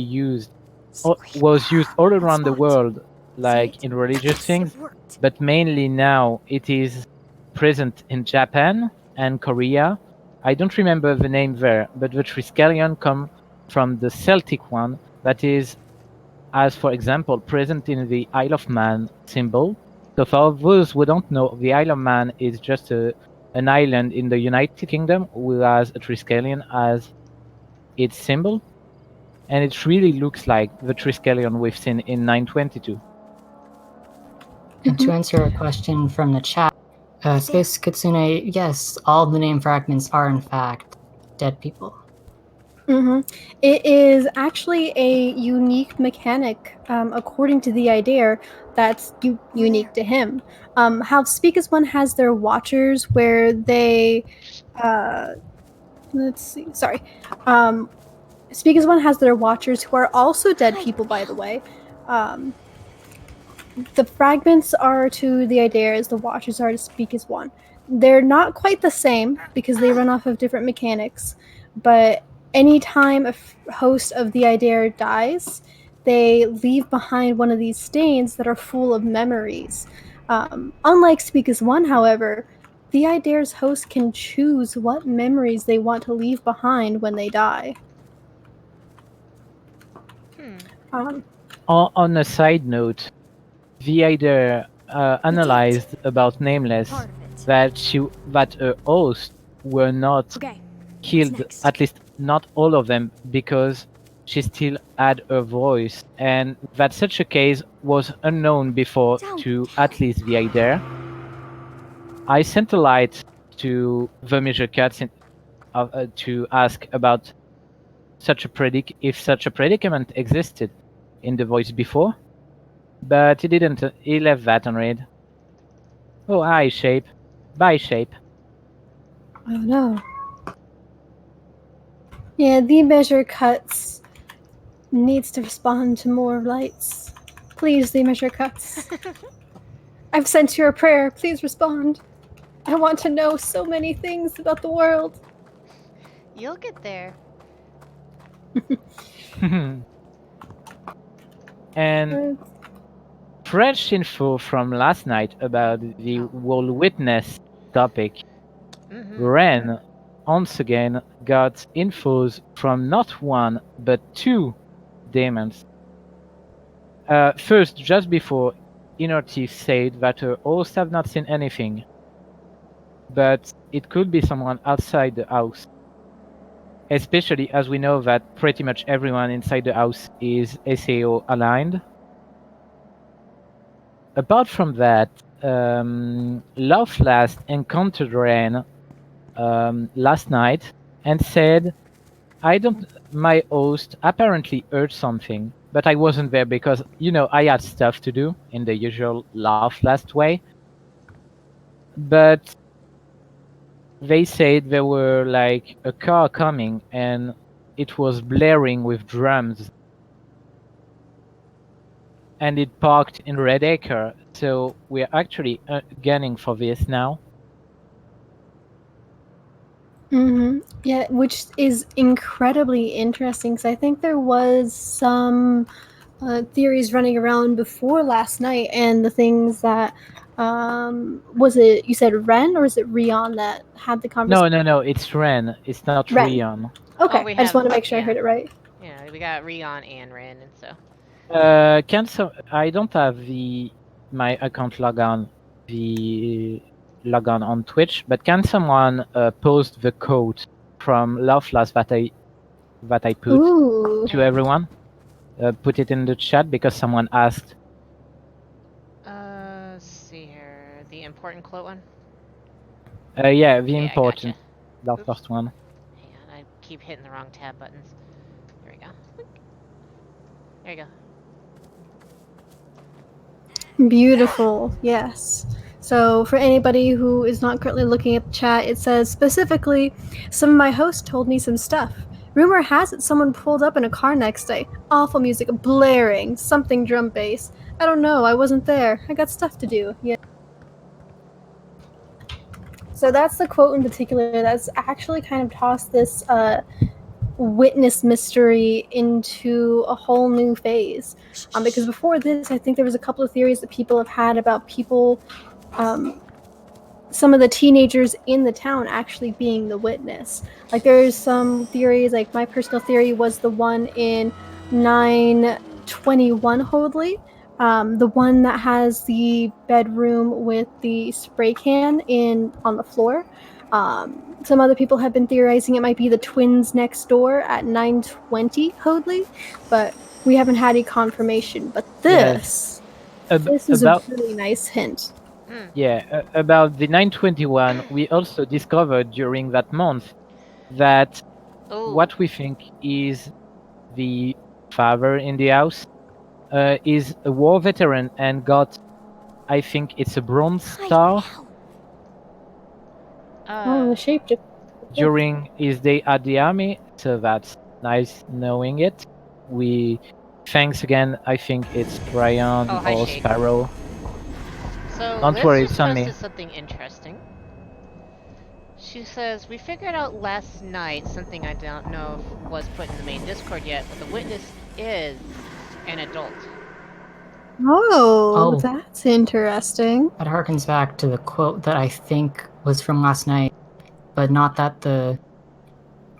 was used all around the world, like in religious things, but mainly now it is present in Japan and Korea. I don't remember the name there, but the Triskelion come from the Celtic one that is, as for example, present in the Isle of Man symbol. So for those who don't know, the Isle of Man is just an island in the United Kingdom who has a Triskelion as its symbol. And it really looks like the Triskelion we've seen in 922. And to answer a question from the chat, Space Kitsune, yes, all the name fragments are in fact dead people. It is actually a unique mechanic, according to the idea, that's unique to him. How Speak as One has their watchers, where they, let's see, sorry. Speak as One has their watchers, who are also dead people, by the way. The fragments are to the idea as the watchers are to Speak as One. They're not quite the same, because they run off of different mechanics, but anytime a host of the idea dies, they leave behind one of these stains that are full of memories. Unlike Speak as One, however, the idea's host can choose what memories they want to leave behind when they die. On a side note, the idea analyzed about Nameless that her hosts were not killed, at least not all of them, because she still had her voice, and that such a case was unknown before to at least the idea. I sent a light to the Measure Cuts to ask about if such a predicament existed in the voice before, but he didn't. He left that unread. Oh, hi, Shape. Bye, Shape. Oh no. Yeah, the Measure Cuts needs to respond to more lights. Please, the Measure Cuts. I've sent you a prayer. Please respond. I want to know so many things about the world. You'll get there. And fresh info from last night about the whole witness topic. Ren, once again, got infos from not one, but two demons. First, just before, Inner Chief said that her hosts have not seen anything. But it could be someone outside the house. Especially as we know that pretty much everyone inside the house is SAO aligned. Apart from that, Last encountered Ren last night and said, my host apparently heard something, but I wasn't there because, I had stuff to do in the usual Last way. But they said there were like a car coming and it was blaring with drums. And it parked in Red Acre, so we're actually gunning for this now. Yeah, which is incredibly interesting because I think there was some theories running around before last night, and the things that was it? You said Ren or is it Rion that had the conversation? No, it's Ren. It's not Ren. Rion. Okay, I just want to make sure I heard it right. Yeah, we got Rion and Ren, and so. I don't have my account logon on Twitch, but can someone post the code from Last that I put to everyone? Put it in the chat because someone asked. Let's see here. The important quote one? Yeah, the important. The first one. Hang on, I keep hitting the wrong tab buttons. There we go. There you go. Beautiful, yes. So for anybody who is not currently looking at the chat, it says specifically, some of my hosts told me some stuff. Rumor has it someone pulled up in a car next day. Awful music, blaring, something drum bass. I don't know, I wasn't there. I got stuff to do. Yeah. So that's the quote in particular that's actually kind of tossed this witness mystery into a whole new phase. Because before this, I think there was a couple of theories that people have had about people, some of the teenagers in the town actually being the witness. Like there's some theories, like my personal theory was the one in 921 Hoadly, the one that has the bedroom with the spray can on the floor. Some other people have been theorizing it might be the twins next door at 920 Hoadly, but we haven't had any confirmation. But this is a really nice hint. Yeah, about the 921, we also discovered during that month that what we think is the father in the house is a war veteran and got, I think it's a Bronze Star. The shape during his day at the army, so that's nice knowing it. Thanks again, I think it's Ryan or Sparrow. So don't worry, it's on me. Posted something interesting. She says, we figured out last night something I don't know if was put in the main Discord yet, but the witness is an adult. Oh, that's interesting. That harkens back to the quote that I think was from last night, but not that the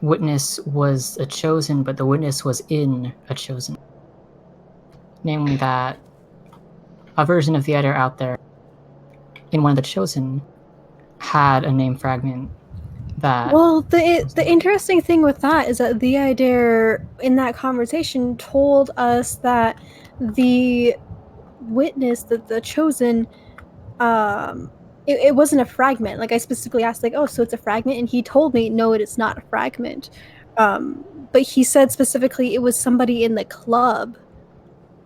witness was a chosen, but the witness was in a chosen. Namely that a version of the Eder out there in one of the chosen had a name fragment that... Well, the interesting thing with that is that the Eder in that conversation told us that the witness, the chosen, it wasn't a fragment. Like I specifically asked, like, oh, so it's a fragment, and he told me no, it is not a fragment. But he said specifically it was somebody in the club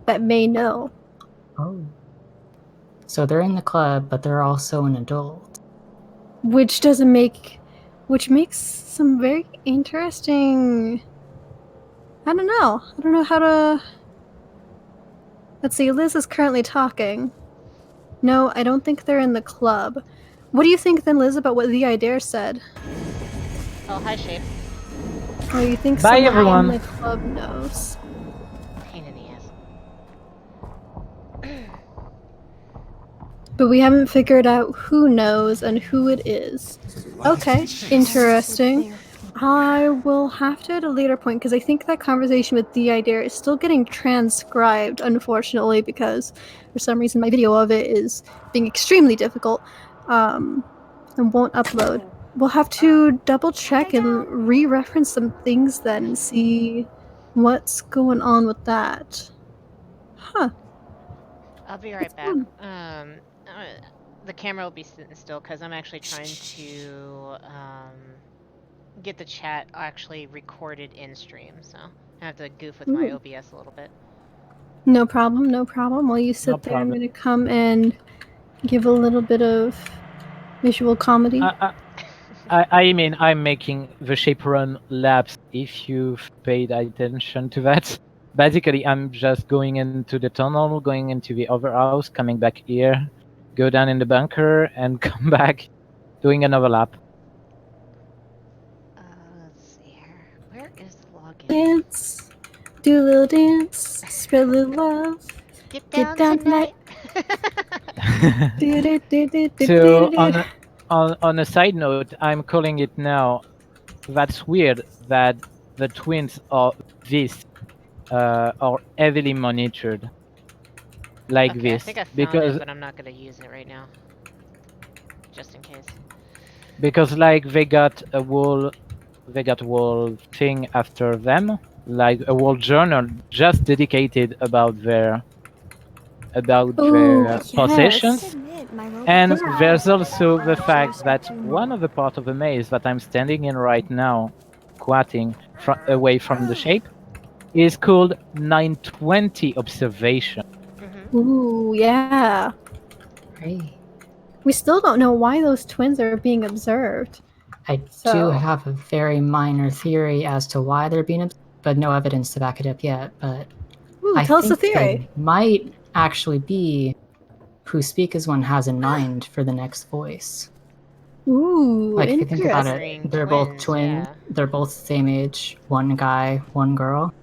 that may know. Oh, so they're in the club, but they're also an adult, which makes some very interesting. I don't know how to. Let's see, Liz is currently talking. No, I don't think they're in the club. What do you think then, Liz, about what the Eder said? Oh, hi, Shape. Oh, you think Bye, someone everyone. in the club knows? Pain in the ass. But we haven't figured out who knows and who it is. Okay, interesting. I will have to at a later point because I think that conversation with the idea is still getting transcribed, unfortunately, because for some reason my video of it is being extremely difficult and won't upload. We'll have to double check and re-reference some things then and see what's going on with that. Huh. I'll be right back. The camera will be sitting still because I'm actually trying to get the chat actually recorded in stream, so I have to goof with my OBS a little bit. No problem, no problem. While you sit there, I'm going to come and give a little bit of visual comedy. I mean, I'm making the shape run laps if you've paid attention to that. Basically, I'm just going into the tunnel, going into the other house, coming back here, go down in the bunker, and come back, doing another lap. Let's see here. Where is the login? Dance, do a little dance, spread a little love. Get down tonight. So on a side note, I'm calling it now. That's weird that the twins are heavily monitored like Okay, this. I think I found because it, but I'm not gonna use it right now. Just in case. Because like they got a whole thing after them, like a whole journal just dedicated about their possessions. And there's also the fact that one of the part of the maze that I'm standing in right now, squatting away from the shape, is called 920 observation. Ooh, yeah. Hey. We still don't know why those twins are being observed. I do have a very minor theory as to why they're being observed, but no evidence to back it up yet. But I tell us the think theory. they might actually be who Speak as One has in mind for the next voice. Ooh, like if you think about interesting. it, they're both twins. Yeah. They're both the same age. One guy, one girl.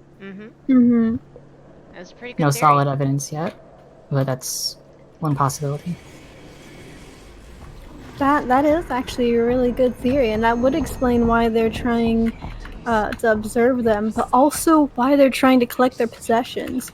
That's pretty good. No theory. solid evidence yet, but that's one possibility. That is actually a really good theory, and that would explain why they're trying to observe them, but also why they're trying to collect their possessions.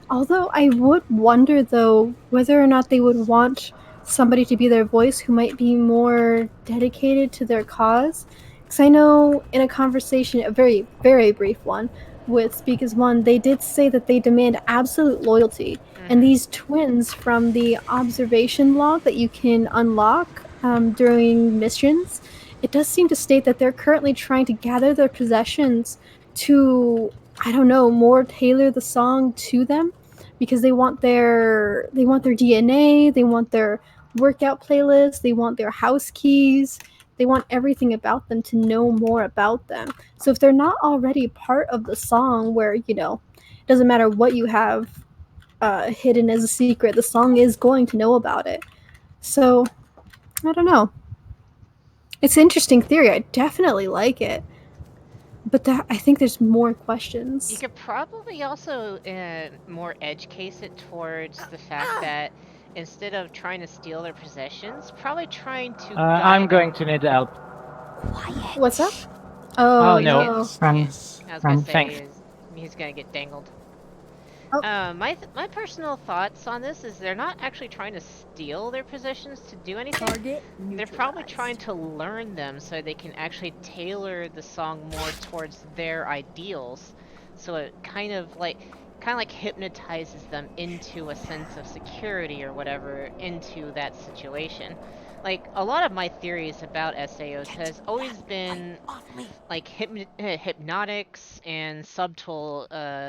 Although I would wonder, though, whether or not they would want somebody to be their voice who might be more dedicated to their cause. Because I know in a conversation, a very, very brief one, with Speak as One, they did say that they demand absolute loyalty. And these twins from the observation log that you can unlock during missions, it does seem to state that they're currently trying to gather their possessions to, I don't know, more tailor the song to them, because they want their DNA, they want their workout playlist, they want their house keys, they want everything about them to know more about them. So if they're not already part of the song, where, you know, it doesn't matter what you have hidden as a secret, the song is going to know about it. So I don't know. It's an interesting theory. I definitely like it. But I think there's more questions. You could probably also more edge case it towards the fact that instead of trying to steal their possessions, probably trying to I'm going to need help. Quiet. What's up? Oh, no. no. I was gonna say Thanks. he's gonna get dangled. Oh. My personal thoughts on this is they're not actually trying to steal their possessions to do anything. They're probably trying to learn them so they can actually tailor the song more towards their ideals. So it kind of like hypnotizes them into a sense of security or whatever into that situation. Like, a lot of my theories about SAOs has always been like hypnotics and subtle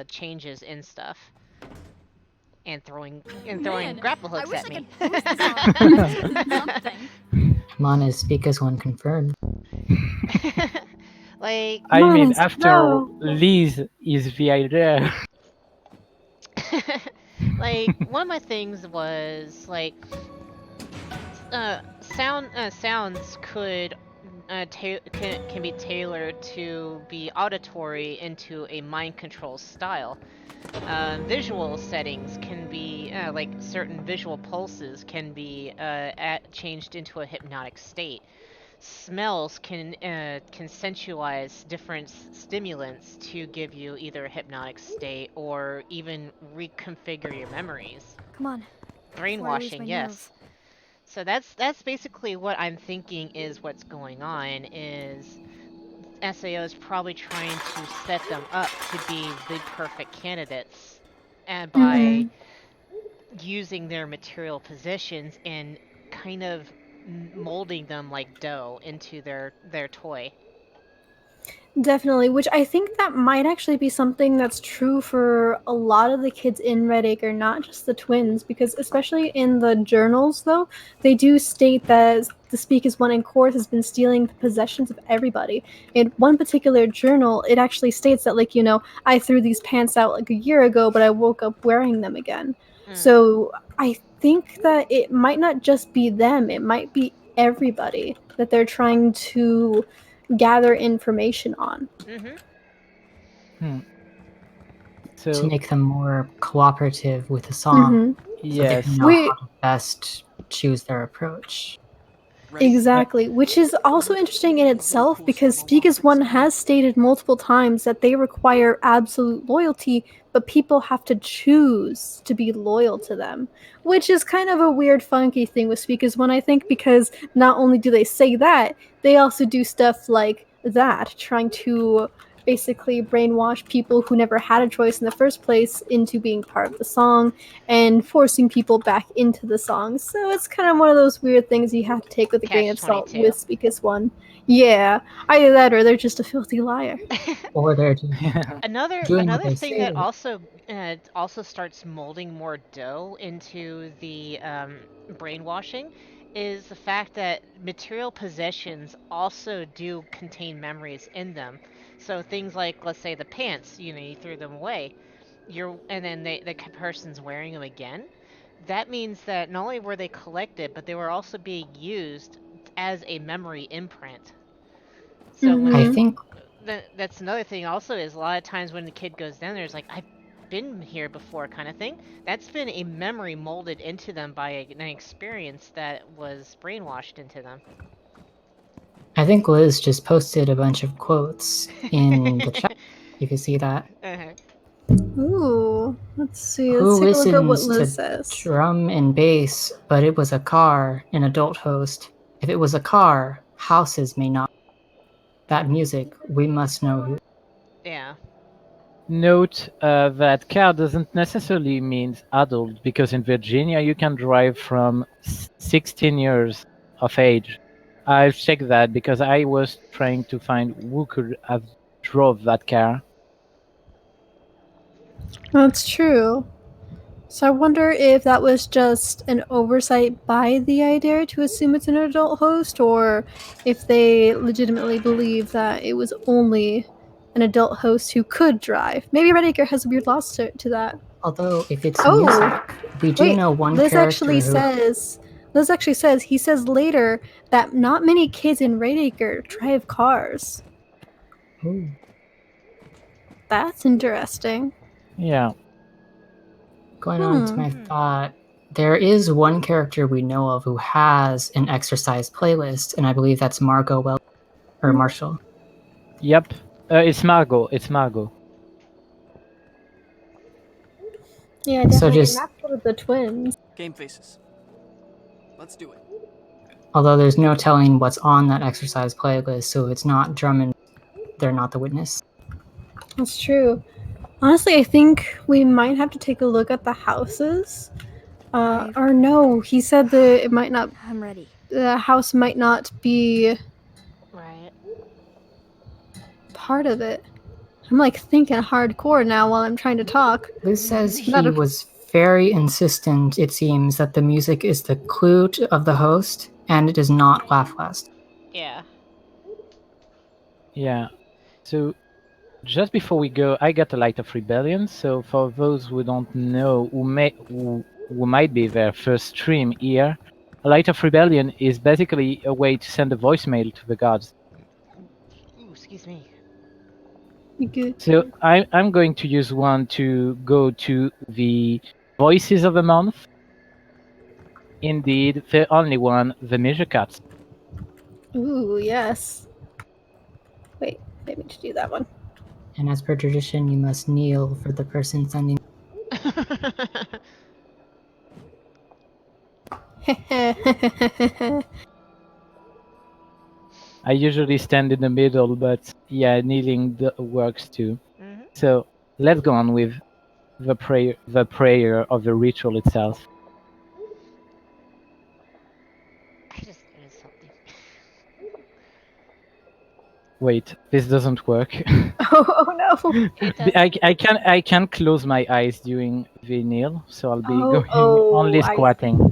changes in stuff. And throwing grapple hooks at me. Come on, is Speak as One confirmed? Like, I mean, after Lies is the idea. like, one of my things was like sounds could can be tailored to be auditory into a mind control style. Visual settings can be like certain visual pulses can be changed into a hypnotic state. Smells can sensualize different stimulants to give you either a hypnotic state or even reconfigure your memories. Come on. Before I lose my Brainwashing, yes. nerve. So that's basically what I'm thinking is what's going on is SAO is probably trying to set them up to be the perfect candidates and by using their material positions and kind of molding them like dough into their toy. Definitely, which I think that might actually be something that's true for a lot of the kids in Red Acre, not just the twins, because especially in the journals, though, they do state that the Speak as One in court has been stealing the possessions of everybody. In one particular journal, it actually states that, like, I threw these pants out like a year ago, but I woke up wearing them again. So I think that it might not just be them, it might be everybody that they're trying to gather information on. To So make them more cooperative with the song, so they yes, can know how to best choose their approach. Exactly, which is also interesting in itself because Speak as One has stated multiple times that they require absolute loyalty, but people have to choose to be loyal to them, which is kind of a weird, funky thing with Speak as One, I think, because not only do they say that, they also do stuff like that, trying to basically brainwash people who never had a choice in the first place into being part of the song and forcing people back into the song. So it's kind of one of those weird things you have to take with a grain of salt with Speak as One. Yeah, either that or they're just a filthy liar. Or they're just another thing that also starts molding more dough into the brainwashing is the fact that material possessions also do contain memories in them. So things like, let's say, the pants, you threw them away, and then the person's wearing them again. That means that not only were they collected, but they were also being used as a memory imprint. So when I think that's another thing also is a lot of times when the kid goes down there, it's like, I've been here before kind of thing. That's been a memory molded into them by an experience that was brainwashed into them. I think Liz just posted a bunch of quotes in the chat. You can see that. Ooh, let's see. Who Let's take a look at what listens Liz to says. drum and bass, but it was a car, an adult host. If it was a car, houses may not. That music, we must know who. Yeah. Note that car doesn't necessarily mean adult, because in Virginia you can drive from 16 years of age. I've checked that because I was trying to find who could have drove that car. That's true. So I wonder if that was just an oversight by the idea to assume it's an adult host, or if they legitimately believe that it was only an adult host who could drive. Maybe Red Acre has weird laws to that. Although, if it's music, we do know one Liz character actually says, he says later that not many kids in Red Acre drive cars. Ooh. That's interesting. Yeah. Going on to my thought, there is one character we know of who has an exercise playlist, and I believe that's Marshall. Yep. It's Margot. Yeah, definitely. So just, and that's one of the twins. Game faces. Let's do it. although there's no telling what's on that exercise playlist, so if it's not Drummond, they're not the witness. That's true. Honestly, I think we might have to take a look at the houses. Or no, he said that it might not. I'm ready. The house might not be Right. part of it. I'm like thinking hardcore now while I'm trying to talk. Liz says he was very insistent, it seems, that the music is the clue of the host, and it is not Laugh Last. Yeah. Yeah. So just before we go, I got a Light of Rebellion. So for those who don't know, who might be their first stream here, a Light of Rebellion is basically a way to send a voicemail to the gods. Excuse me. You good? So I'm going to use one to go to the voices of the month. Indeed, the only one, the measure cuts. Ooh, yes. Wait, I didn't mean to do that one. And as per tradition, you must kneel for the person sending. I usually stand in the middle, but yeah, kneeling works too. Mhm. So let's go on with the prayer of the ritual itself. I just noticed something. Wait, this doesn't work. Oh no. It does. I can close my eyes during the kneel, so I'll be going only I squatting.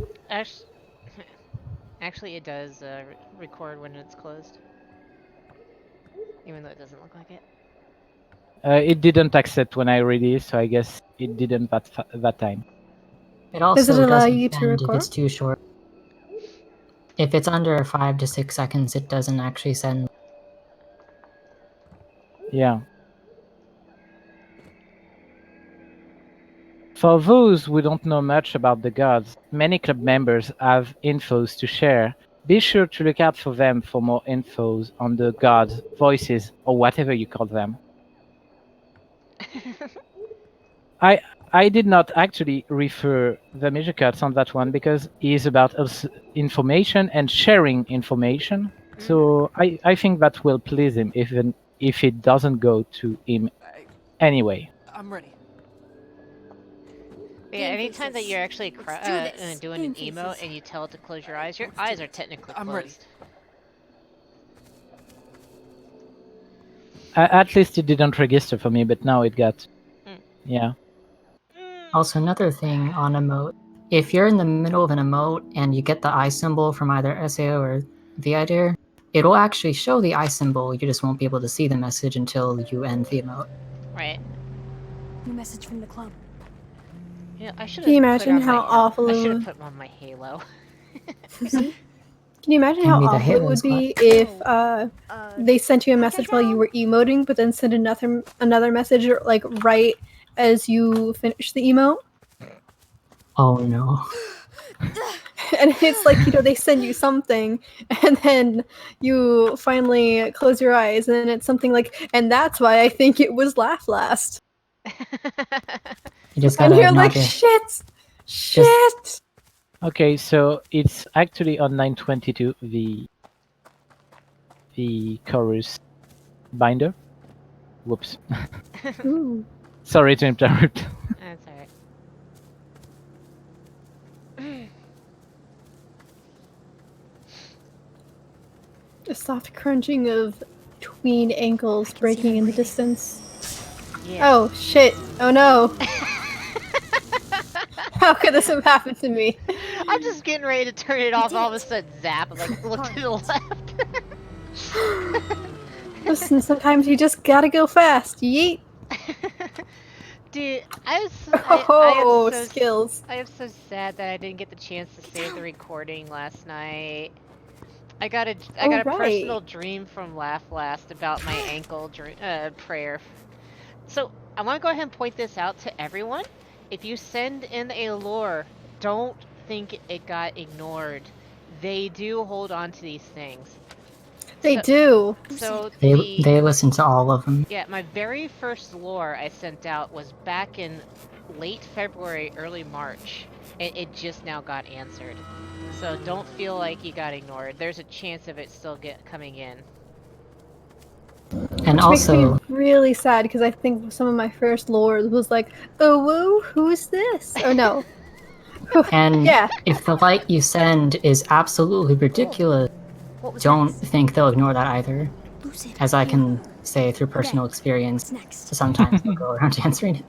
Actually, it does record when it's closed. Even though it doesn't look like it. It didn't accept when I read it, so I guess it didn't that time. It also Does it allow doesn't you to send if record? it's too short. If it's under 5 to 6 seconds, it doesn't actually send. Yeah. For those who don't know much about the gods, many club members have infos to share. Be sure to look out for them for more infos on the gods, voices, or whatever you call them. I did not actually refer the major cuts on that one because it is about information and sharing information. So I think that will please him, even if it doesn't go to him anyway. I'm ready. Yeah, Game anytime that faces. you're actually Let's do this. doing Game an emote faces. and you tell it to close your eyes are technically I'm ready. closed. At least it didn't register for me, but now it got. Yeah. Also, another thing on emote. If you're in the middle of an emote and you get the eye symbol from either SAO or VIDAIR, it'll actually show the eye symbol, you just won't be able to see the message until you end the emote. Right. New message from the club. Yeah, I should Can you have imagine how awful I it should have would? put on my halo. Can you imagine Can how be the awful it Halo would squad. be if they sent you a message while you were emoting, but then sent another message like right as you finish the emote? Oh no. And it's like, they send you something, and then you finally close your eyes, and it's something like, and that's why I think it was Laugh Last. You just And gotta you're like, nod your- shit! Okay, so it's actually on 922 the chorus binder. Whoops. Ooh. Sorry to interrupt. That's alright. A soft crunching of tween ankles breaking in the distance. Yeah. Oh, shit. Oh no. How could this have happened to me? I'm just getting ready to turn it off, all of a sudden zap, and like look to the left. Listen, sometimes you just gotta go fast. Yeet. Dude, Oh, skills. I am so sad that I didn't get the chance to save the recording last night. I got a right. personal dream from Laugh Last about my ankle prayer. So I want to go ahead and point this out to everyone. If you send in a lore, don't think it got ignored. They do hold on to these things. They do. So They listen to all of them. yeah, my very first lore I sent out was back in late February, early March. It just now got answered. So don't feel like you got ignored. There's a chance of it still coming in. And Which also, makes me really sad because I think some of my first lore was like, oh, whoa, who's this? Oh no. and Yeah. if the light you send is absolutely ridiculous, don't think they'll ignore that either. As I can say through personal experience, Next. so sometimes they'll go around answering it.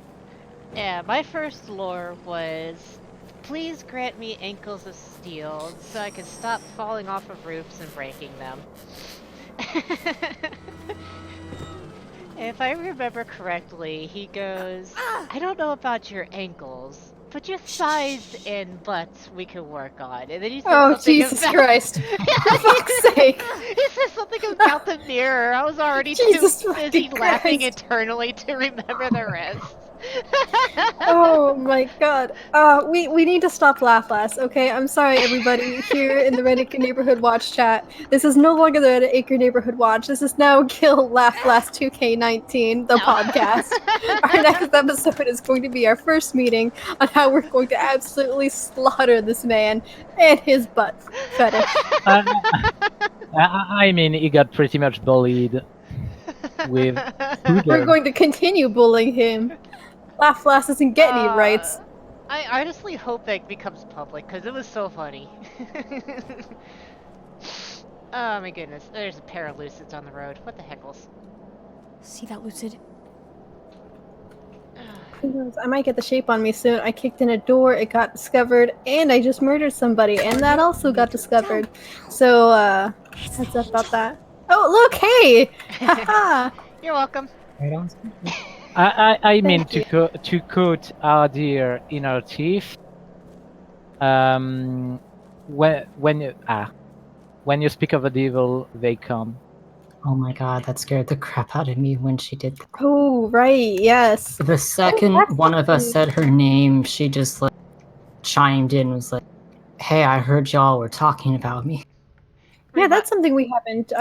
Yeah, my first lore was, please grant me ankles of steel so I can stop falling off of roofs and breaking them. If I remember correctly, he goes, I don't know about your ankles, But your size and butts we can work on. And then you said Oh, something Jesus about... Christ. For fuck's sake. He said something about the mirror. I was already Jesus too busy fucking laughing Christ. internally to remember the rest. Oh my god. We need to stop Laugh Last, okay? I'm sorry, everybody here in the Red Acre Neighborhood Watch chat. This is no longer the Red Acre Neighborhood Watch. This is now Kill Laugh Last 2K19, the podcast. Our next episode is going to be our first meeting on how we're going to absolutely slaughter this man and his butt fetish. I mean, he got pretty much bullied with We're Spoder. going to continue bullying him. Laugh Last doesn't get any rights. I honestly hope that becomes public because it was so funny. Oh my goodness, there's a pair of Lucids on the road. What the heckles? See that, Lucid? Who knows? I might get the shape on me soon. I kicked in a door, it got discovered, and I just murdered somebody, and that also got discovered. So, heads up about that. Oh, look, hey! Haha! You're welcome. Right on. I mean, Thank to quote our dear inner chief, when you speak of the devil, they come. Oh my god, that scared the crap out of me when she did that. Oh, right, yes. The second that's one of us something. said her name, she just like chimed in and was like, hey, I heard y'all were talking about me. Yeah, that's something we haven't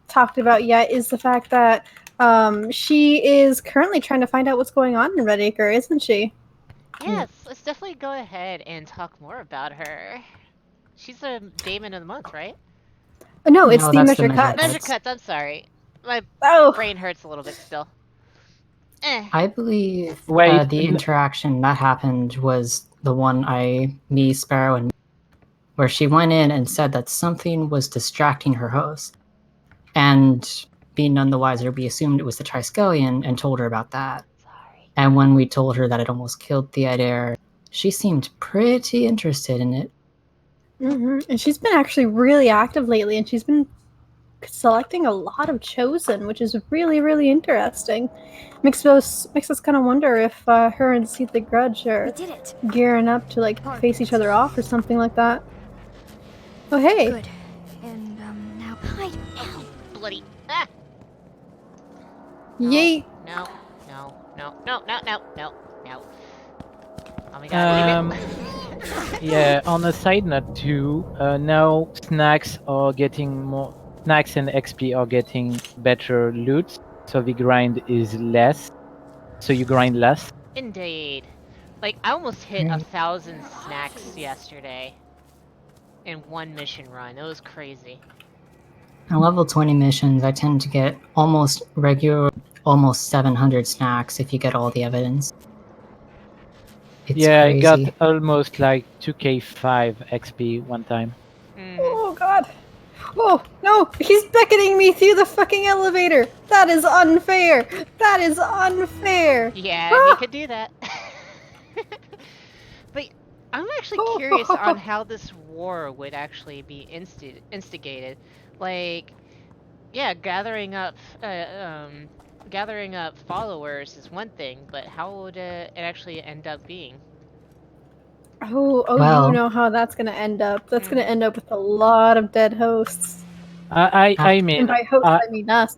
talked about yet, is the fact that she is currently trying to find out what's going on in Red Acre, isn't she? Yes, let's definitely go ahead and talk more about her. She's a Damon of the Month, right? No, it's No, the that's the Measure Measure Cut. Cut. Measure cuts, I'm sorry. My Oh, brain hurts a little bit still. I believe Wait, the interaction that happened was the one me, Sparrow, and where she went in and said that something was distracting her host. And being none the wiser, we assumed it was the Triskelion and told her about that. Sorry. And when we told her that it almost killed the Adair, she seemed pretty interested in it. And she's been actually really active lately, and she's been selecting a lot of Chosen, which is really, really interesting. Makes us kind of wonder if her and See the Grudge We are did it. gearing up to like face each other off or something like that. Oh hey, Good. And now hide. Ow. Bloody. Ah! yeet! No. Oh my god, leave it. Yeah, on a side note too, now snacks and XP are getting better loot, so the grind is less, so you grind less. Indeed. Like, I almost hit Right. 1,000 snacks yesterday in one mission run. It was crazy. On level 20 missions, I tend to get almost 700 snacks if you get all the evidence. It's Yeah, crazy. I got almost like 2k5 XP one time. Oh god! Oh no! He's beckoning me through the fucking elevator. That is unfair. That is unfair. Yeah, Ah! he could do that. But I'm actually curious on how this war would actually be instigated. Like, yeah, gathering up followers is one thing, but how would it actually end up being? Well- you know how that's gonna end up. That's gonna end up with a lot of dead hosts. I And mean, by hosts, I mean us.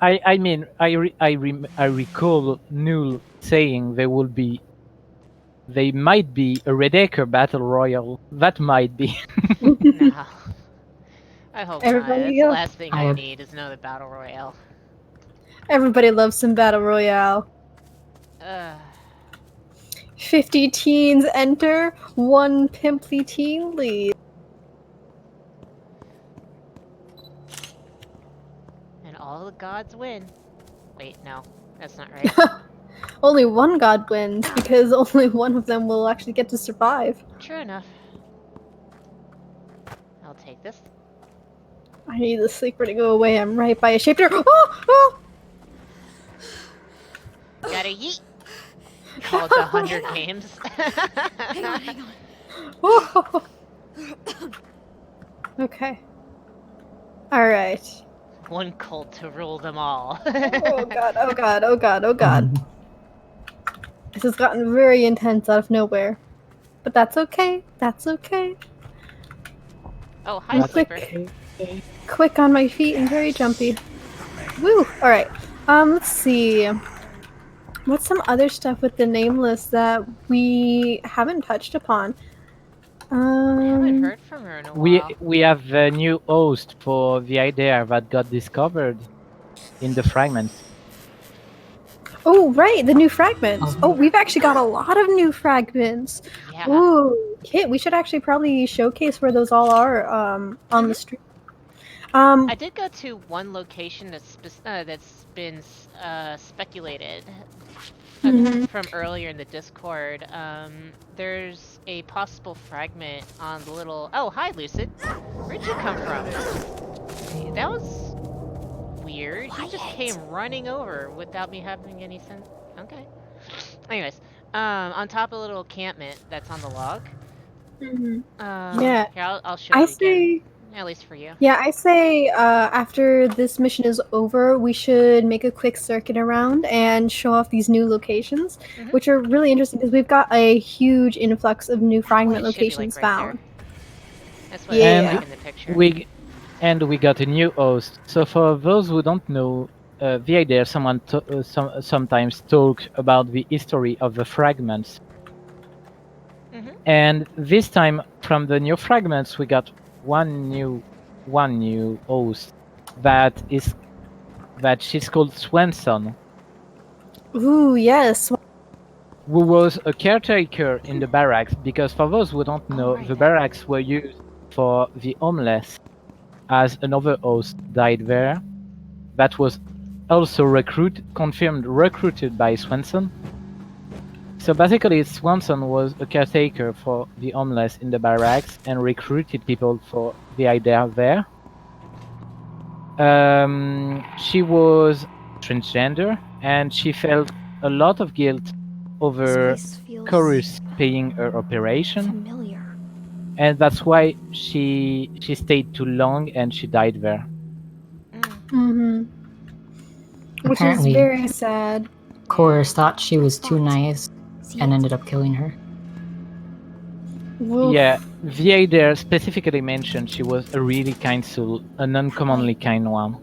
I recall Null saying they might be a Red Acre battle royal. That might be. No. I hope not. Everybody That's go. the last thing I I- need is another battle royale. Everybody loves some battle royale. 50 teens enter, 1 pimply teen leaves. And all the gods win. Wait, no. That's not right. Only one god wins, because only one of them will actually get to survive. True enough. I'll take this. I need the sleeper to go away. I'm right by a shaped. Oh! Gotta yeet! Called 100 names. Hang on. Oh! Okay. Alright. One cult to rule them all. Oh god, oh god, oh god, oh god. This has gotten very intense out of nowhere. But that's okay. That's okay. Oh, hi, I'm Sleeper. quick on my feet and very jumpy. Woo! Alright. Let's see. What's some other stuff with the nameless that we haven't touched upon? I haven't heard from her in a while. We have a new host for the idea that got discovered in the fragments. Oh, right, the new fragments. Oh, we've actually got a lot of new fragments. Yeah. Ooh, Kit, we should actually probably showcase where those all are on the street. I did go to one location that's been speculated from earlier in the Discord. There's a possible fragment on the little... Oh, hi, Lucid. Where'd you come from? That was weird. You just came running over without me having any sense. Okay. Anyways, on top of a little encampment that's on the log. Yeah. Here, I'll show you again. At least for you. Yeah, I say after this mission is over, we should make a quick circuit around and show off these new locations, which are really interesting because we've got a huge influx of new fragment locations found. That's what I like in the picture. We got a new host. So for those who don't know, the idea sometimes talk about the history of the fragments. And this time, from the new fragments, we got one new host that she's called Swanson. Ooh, yes. Who was a caretaker in the barracks, because for those who don't know, the barracks were used for the homeless, as another host died there. That was also confirmed recruited by Swanson. So basically, Swanson was a caretaker for the homeless in the barracks and recruited people for the idea there. She was transgender and she felt a lot of guilt over Chorus paying her operation. Familiar. And that's why she stayed too long and she died there. Which is very sad. Chorus thought she was too nice and ended up killing her. Woof. Yeah, the idea specifically mentioned she was a really kind soul, an uncommonly kind one.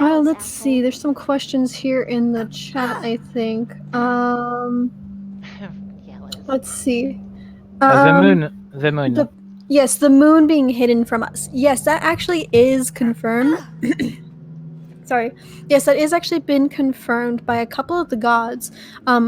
Let's see. There's some questions here in the chat, I think. Let's see. The moon. Yes, the moon being hidden from us. Yes, that actually is confirmed. Sorry. Yes, that is actually been confirmed by a couple of the gods.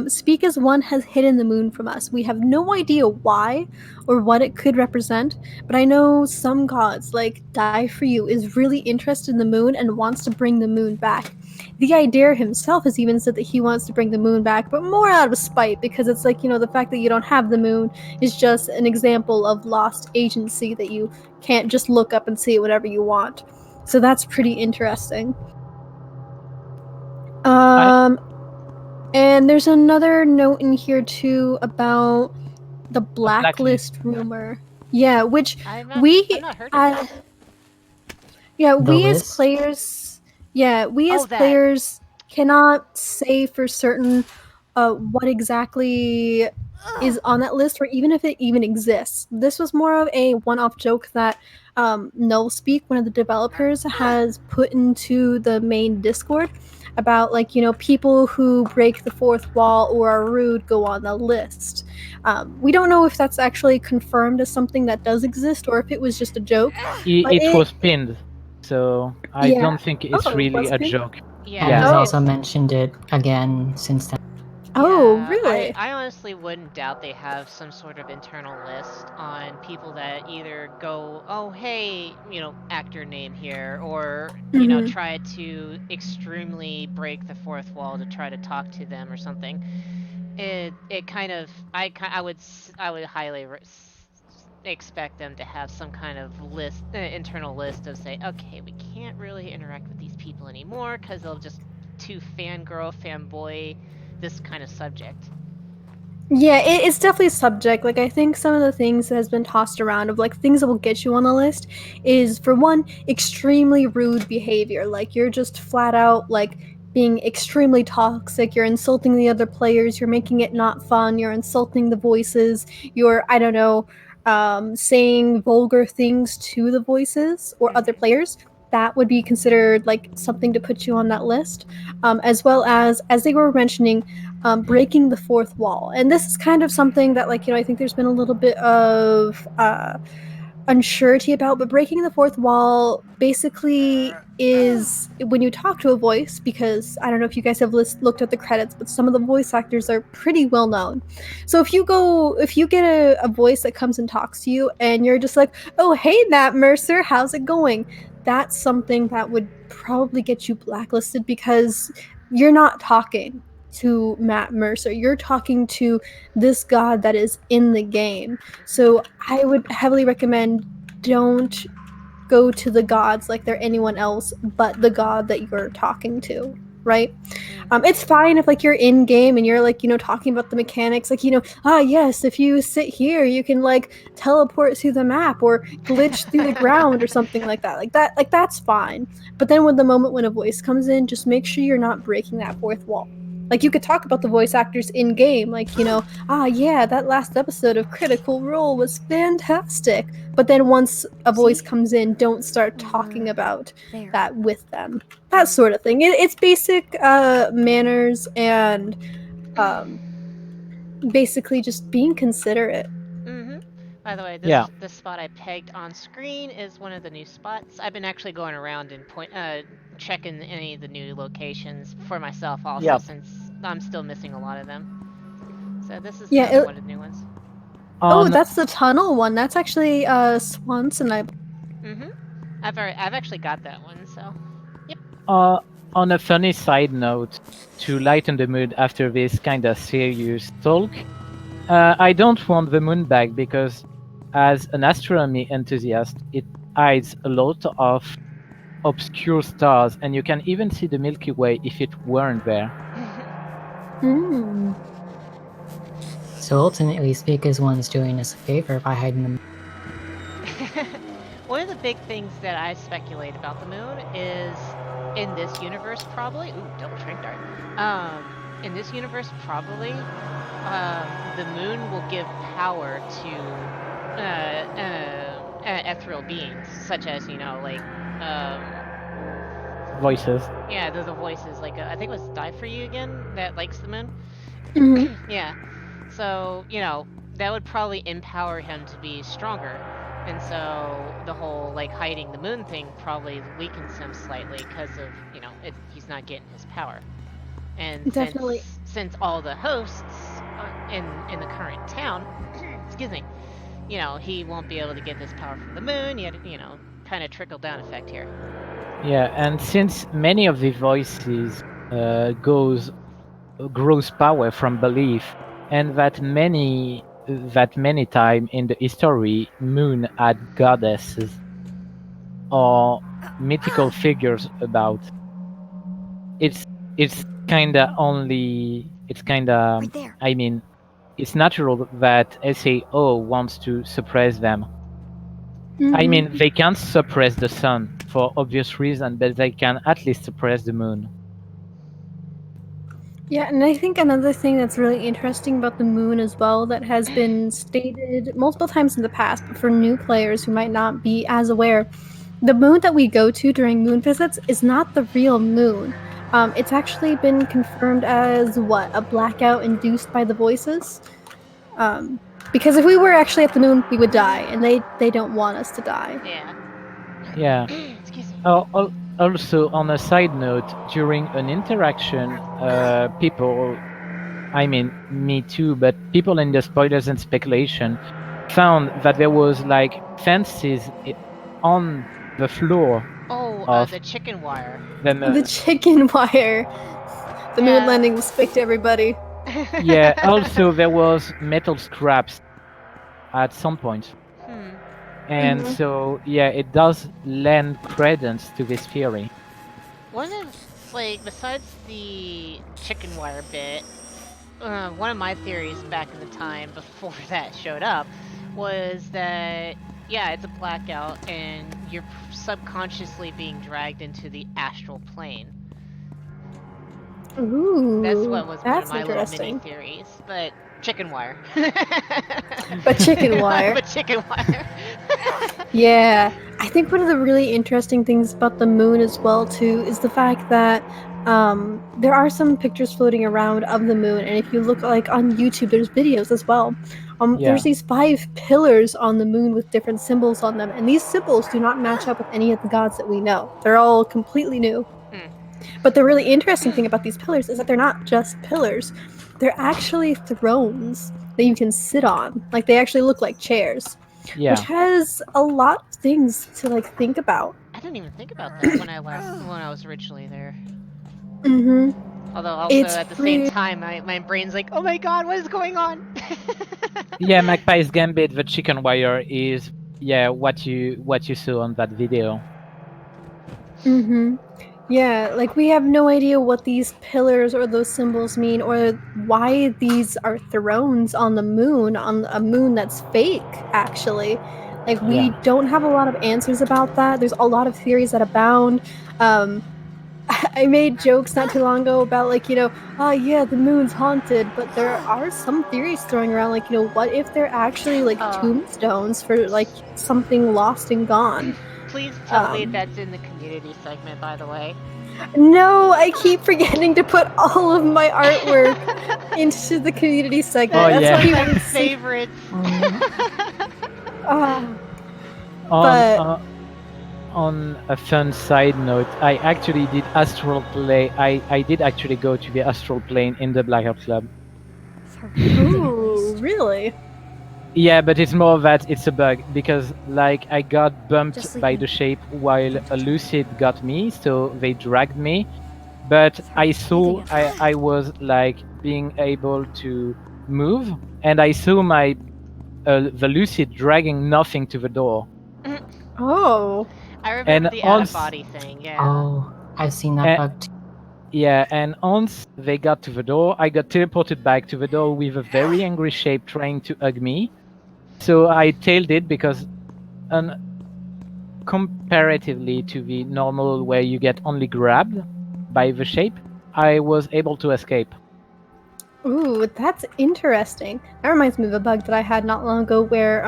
Speak as One has hidden the moon from us. We have no idea why or what it could represent, but I know some gods, like Die For You, is really interested in the moon and wants to bring the moon back. The idea himself has even said that he wants to bring the moon back, but more out of spite, because it's like, the fact that you don't have the moon is just an example of lost agency, that you can't just look up and see whatever you want. So that's pretty interesting. And there's another note in here too about the blacklist rumor. Yeah, which I've not heard of that. We as players cannot say for certain what exactly is on that list, or even if it even exists. This was more of a one-off joke that Nullspeak, one of the developers, has put into the main Discord about, like, people who break the fourth wall or are rude go on the list. We don't know if that's actually confirmed as something that does exist or if it was just a joke. It was pinned, so I don't think it's really a joke. Yeah. And he's also mentioned it again since then. Oh, Yeah, really? I honestly wouldn't doubt they have some sort of internal list on people that either go, oh, hey, actor name here, or, try to extremely break the fourth wall to try to talk to them or something. It kind of, I would highly expect them to have some kind of list, internal list of say, okay, we can't really interact with these people anymore because they'll just too fanboy this kind of subject. Yeah, it's definitely a subject. Like, I think some of the things that has been tossed around of, like, things that will get you on the list is, for one, extremely rude behavior. Like, you're just flat out, like, being extremely toxic. You're insulting the other players. You're making it not fun. You're insulting the voices. You're, I don't know, saying vulgar things to the voices or other players. That would be considered like something to put you on that list. As well as they were mentioning, breaking the fourth wall. And this is kind of something that, like, I think there's been a little bit of unsurety about, but breaking the fourth wall basically is when you talk to a voice, because I don't know if you guys have looked at the credits, but some of the voice actors are pretty well known. So if you get a voice that comes and talks to you and you're just like, oh, hey, Matt Mercer, how's it going? That's something that would probably get you blacklisted, because you're not talking to Matt Mercer. You're talking to this god that is in the game. So I would heavily recommend, don't go to the gods like they're anyone else but the god that you're talking to, right? It's fine if like you're in game and you're like, talking about the mechanics, like, yes, if you sit here, you can like teleport through the map or glitch through the ground or something like that. Like that's fine. But then when a voice comes in, just make sure you're not breaking that fourth wall. Like, you could talk about the voice actors in game, like, yeah, that last episode of Critical Role was fantastic. But then once a voice comes in, don't start talking about that with them. That sort of thing. It's basic manners and basically just being considerate. By the way, this spot I pegged on screen is one of the new spots. I've been actually going around and checking any of the new locations for myself also, since I'm still missing a lot of them. So this is one of the new ones. Oh, that's the tunnel one. That's actually Swanson. I've actually got that one, so yep. On a funny side note, to lighten the mood after this kind of serious talk, I don't want the moon back because, as an astronomy enthusiast, it hides a lot of obscure stars, and you can even see the Milky Way if it weren't there. So ultimately, Speak is one's doing us a favor by hiding them. One of the big things that I speculate about the moon is, in this universe probably, double shrink dart. In this universe probably, the moon will give power to ethereal beings, such as, voices. Yeah, the voices, like, I think it was Die For You again, that likes the moon. Yeah. So, that would probably empower him to be stronger. And so the whole, like, hiding the moon thing probably weakens him slightly because of, he's not getting his power. And definitely, since all the hosts in the current town, excuse me, he won't be able to get this power from the moon, yet, kind of trickle-down effect here. Yeah, and since many of the voices grows power from belief, and that many time in the history, moon had goddesses or mythical figures about. It's kinda I mean, it's natural that SAO wants to suppress them. I mean, they can't suppress the sun for obvious reasons, but they can at least suppress the moon. Yeah, and I think another thing that's really interesting about the moon as well, that has been stated multiple times in the past, but for new players who might not be as aware, the moon that we go to during moon visits is not the real moon. It's actually been confirmed as a blackout induced by the voices. Because if we were actually at the moon, we would die, and they don't want us to die. Yeah. Excuse me. Also, on a side note, during an interaction, people, I mean, me too, but people in the spoilers and speculation found that there was like fences on the floor. The chicken wire. The chicken wire. The moon landing was fake to everybody. Yeah, also there was metal scraps at some point. And so, yeah, it does lend credence to this theory. One of, besides the chicken wire bit, one of my theories back in the time before that showed up was that, it's a blackout and you're subconsciously being dragged into the astral plane. Ooh, That's what was one of that's my little mini interesting. theories, but chicken wire. But chicken wire. But chicken wire. Yeah, I think one of the really interesting things about the moon as well too is the fact that there are some pictures floating around of the moon, and if you look like on YouTube, there's videos as well. There's Yeah. these 5 pillars on the moon with different symbols on them, and these symbols do not match up with any of the gods that we know. They're all completely new. But the really interesting thing about these pillars is that they're not just pillars; they're actually thrones that you can sit on. Like they actually look like chairs. Yeah. Which has a lot of things to like think about. I didn't even think about that when I was originally there. Mm-hmm. Although also It's at the same time, my brain's like, oh my god, what is going on? Yeah, Magpie's Gambit, the chicken wire is what you saw on that video. Mm-hmm. Yeah, like we have no idea what these pillars or those symbols mean, or why these are thrones on the moon, on a moon that's fake, actually. Like we don't have a lot of answers about that. There's a lot of theories that abound. I made jokes not too long ago about like, yeah, the moon's haunted, but there are some theories throwing around like, what if they're actually like tombstones for like something lost and gone? Please tell me that's in the community segment, by the way. No, I keep forgetting to put all of my artwork into the community segment. That's That's one why of my favorites. On a fun side note, I actually did astral play. I did actually go to the astral plane in the Blackout Club. Ooh, really? Yeah, but it's more that it's a bug because like I got bumped by the shape while a lucid got me, so they dragged me. But I saw I was like being able to move, and I saw my the lucid dragging nothing to the door. Oh. I remember the out-of-body thing, yeah. Oh, I've seen that bug too. Yeah, and once they got to the door, I got teleported back to the door with a very angry shape trying to hug me. So I tailed it because comparatively to the normal where you get only grabbed by the shape, I was able to escape. Ooh, that's interesting. That reminds me of a bug that I had not long ago where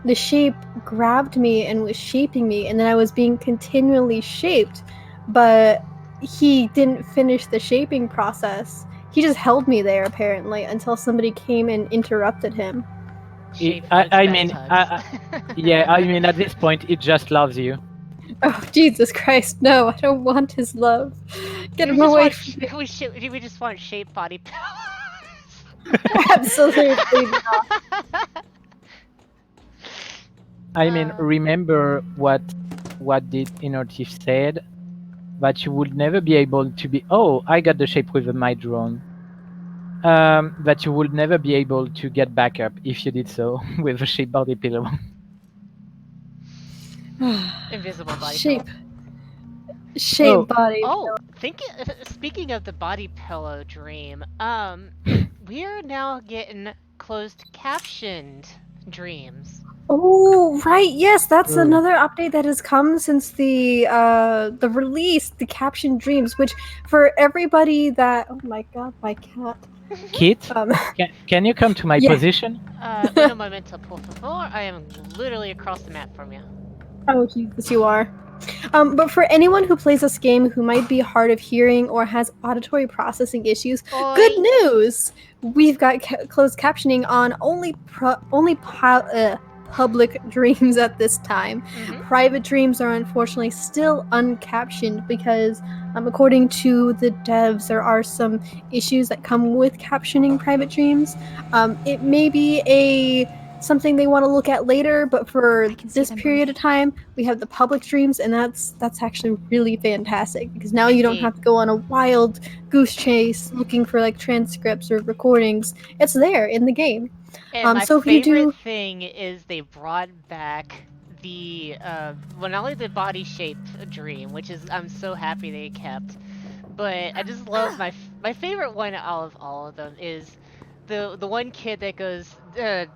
the shape grabbed me and was shaping me, and then I was being continually shaped, but he didn't finish the shaping process. He just held me there apparently until somebody came and interrupted him. I mean, at this point, it just loves you. Oh, Jesus Christ, no, I don't want his love. Get him away from me. We just want shape body pillows. Absolutely not. I mean, remember what did Inner Thief said? That you would never be able to be... Oh, I got the shape with my drone. That you would never be able to get back up if you did so with a shape body pillow. Invisible body shape. pillow. Shape body. Oh, speaking of the body pillow dream, we're now getting closed captioned dreams. Oh, right. Yes, that's another update that has come since the release, the caption dreams, which for everybody that... Oh my god, my cat. Kit, can you come to my position? Un momento, por favor. I am literally across the map from you. Oh, Jesus, you are. But for anyone who plays this game who might be hard of hearing or has auditory processing issues, good news! We've got closed captioning on only public dreams at this time. Private dreams are unfortunately still uncaptioned because, according to the devs, there are some issues that come with captioning private dreams. It may be something they want to look at later, but for this period of time, we have the public dreams, and that's actually really fantastic because now you don't have to go on a wild goose chase looking for like transcripts or recordings. It's there in the game. And my favorite thing is they brought back the not only the body shape dream, which is I'm so happy they kept, but I just love my favorite one out of all of them is the one kid that goes,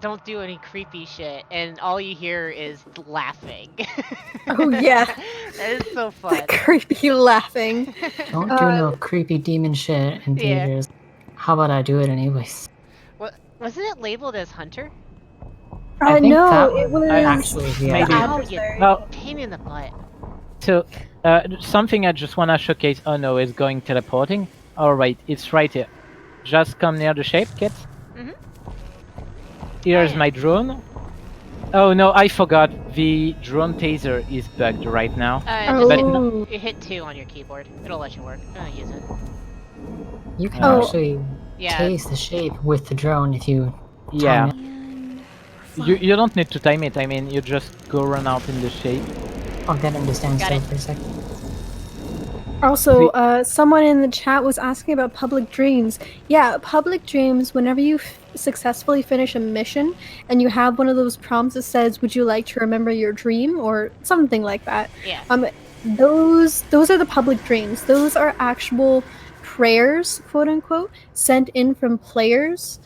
"Don't do any creepy shit," and all you hear is laughing. Oh, yeah. That is so The fun. creepy laughing. Don't do no creepy demon shit in Yeah. theaters. How about I do it anyways? What wasn't it labeled as Hunter? I think No, that it was actually, yeah. maybe- Oh, you Adversary. Well, pain in the butt. so something I just wanna showcase. Oh no, it's going teleporting. All right, it's right here. Just come near the shape, kids. Mhm. Here's yeah. my drone. Oh no, I forgot. The drone taser is bugged right now. Just Oh. hit 2 on your keyboard. It'll let you work. Use it. You can Oh. actually Yeah. tase the shape with the drone if you Yeah. time it. You don't need to time it. I mean, you just go run out in the shape. I'll get him to stand Got still it. for a second. Also, someone in the chat was asking about public dreams. Yeah, public dreams, whenever you successfully finish a mission and you have one of those prompts that says, "Would you like to remember your dream?" or something like that. Yeah. Those are the public dreams. Those are actual prayers, quote unquote, sent in from players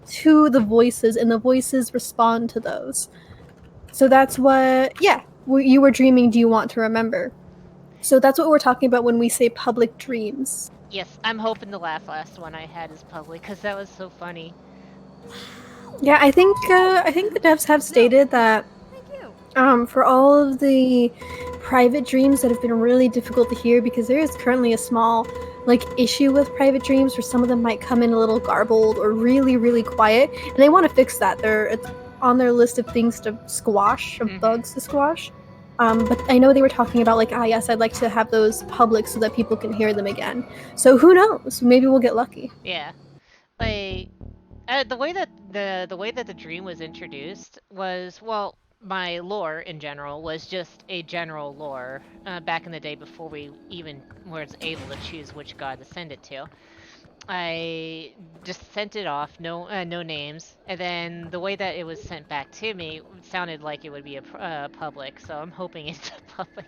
to the voices, and the voices respond to those. So that's what, you were dreaming, do you want to remember? So that's what we're talking about when we say public dreams. Yes, I'm hoping the last one I had is public because that was so funny. Yeah, I think the devs have stated that Thank you. for all of the private dreams that have been really difficult to hear, because there is currently a small issue with private dreams where some of them might come in a little garbled or really, really quiet, and they want to fix that. It's on their list of things to squash, of bugs to squash. But I know they were talking about yes, I'd like to have those public so that people can hear them again. So who knows? Maybe we'll get lucky. Yeah, the way that the dream was introduced was, well, my lore in general was just a general lore back in the day before we even were able to choose which god to send it to. I just sent it off, no names, and then the way that it was sent back to me sounded like it would be a public, so I'm hoping it's a public.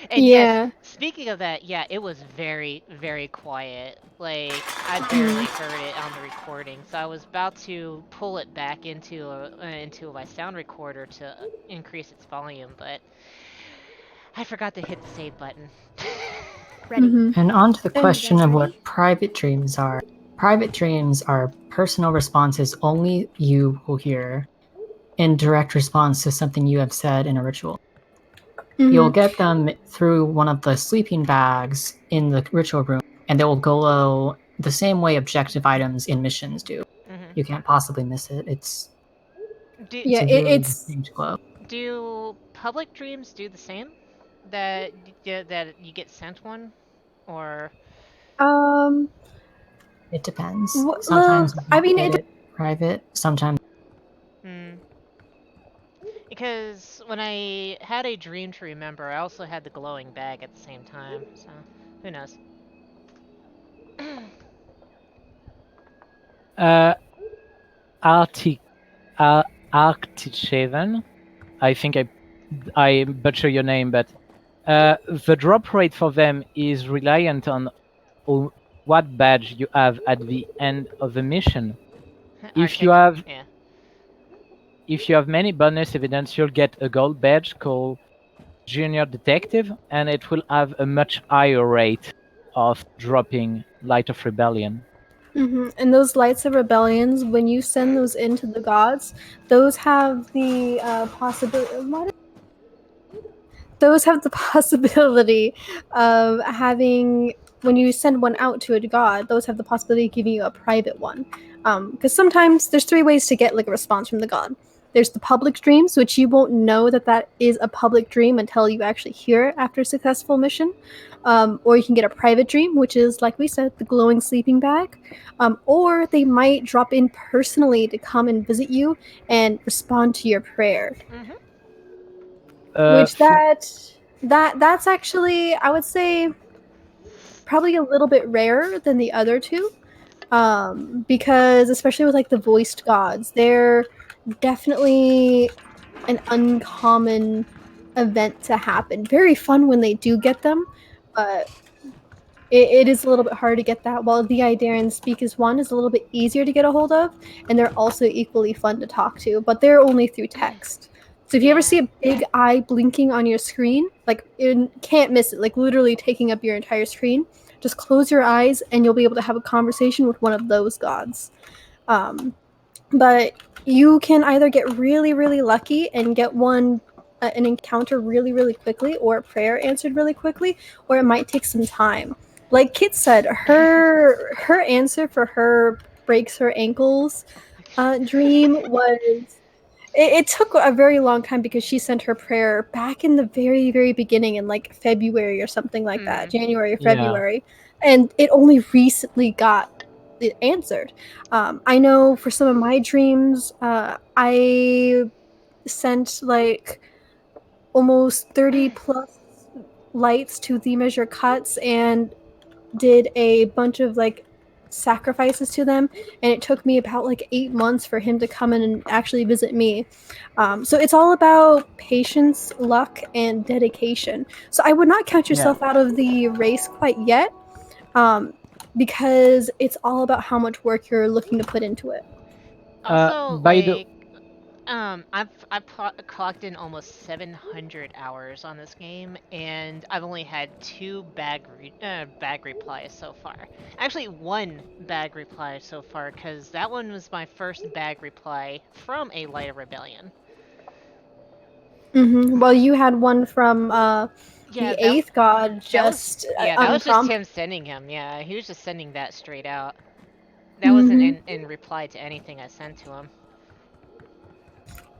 And yes, speaking of that, yeah, it was very, very quiet. I barely heard it on the recording, so I was about to pull it back into my sound recorder to increase its volume, but I forgot to hit the save button. Ready. And on to the you question guys of ready? what private dreams are. Private dreams are personal responses only you will hear in direct response to something you have said in a ritual. You'll get them through one of the sleeping bags in the ritual room, and they will glow the same way objective items in missions do. You can't possibly miss it. It's a really distinct glow. Do public dreams do the same? That you get sent one, or It depends. Well, Sometimes I mean, get it private. Sometimes. Because when I had a dream to remember, I also had the glowing bag at the same time. So who knows? Arctic7. I think I butcher your name, but the drop rate for them is reliant on what badge you have at the end of the mission. If you have many bonus evidence, you'll get a gold badge called Junior Detective, and it will have a much higher rate of dropping Light of Rebellion. And those Lights of Rebellions, when you send those into the gods, those have the possibility. Those have the possibility of having, when you send one out to a god, those have the possibility of giving you a private one. Because sometimes there's 3 ways to get a response from the god. There's the public dreams, which you won't know that is a public dream until you actually hear it after a successful mission. Or you can get a private dream, which is, like we said, the glowing sleeping bag. Or they might drop in personally to come and visit you and respond to your prayer. Which that's actually, I would say, probably a little bit rarer than the other 2. Because especially with the voiced gods, they're definitely an uncommon event to happen. Very fun when they do get them, but it is a little bit hard to get that, while the idea and Speak as One is a little bit easier to get a hold of, and they're also equally fun to talk to, but they're only through text. So if you ever see a big eye blinking on your screen, like, you can't miss it, like literally taking up your entire screen, just close your eyes and you'll be able to have a conversation with one of those gods. But you can either get really, really lucky and get an encounter really, really quickly, or a prayer answered really quickly, or it might take some time. Like Kit said, her answer for her breaks her ankles dream was it took a very long time because she sent her prayer back in the very, very beginning in like February or something like that, January or February, and it only recently got it answered. I know for some of my dreams, I sent like almost 30 plus lights to the measure cuts and did a bunch of like sacrifices to them, and it took me about like 8 months for him to come in and actually visit me. So it's all about patience, luck, and dedication. So I would not count yourself out of the race quite yet, because it's all about how much work you're looking to put into it. Also, by the like, I've clocked in almost 700 hours on this game, and I've only had 2 bag replies so far. Actually, 1 bag reply so far, because that one was my first bag reply from a Light of Rebellion. Well, you had one from Yeah, the Eighth God that was just unprompted. him sending him. Yeah, he was just sending that straight out. That wasn't in reply to anything I sent to him.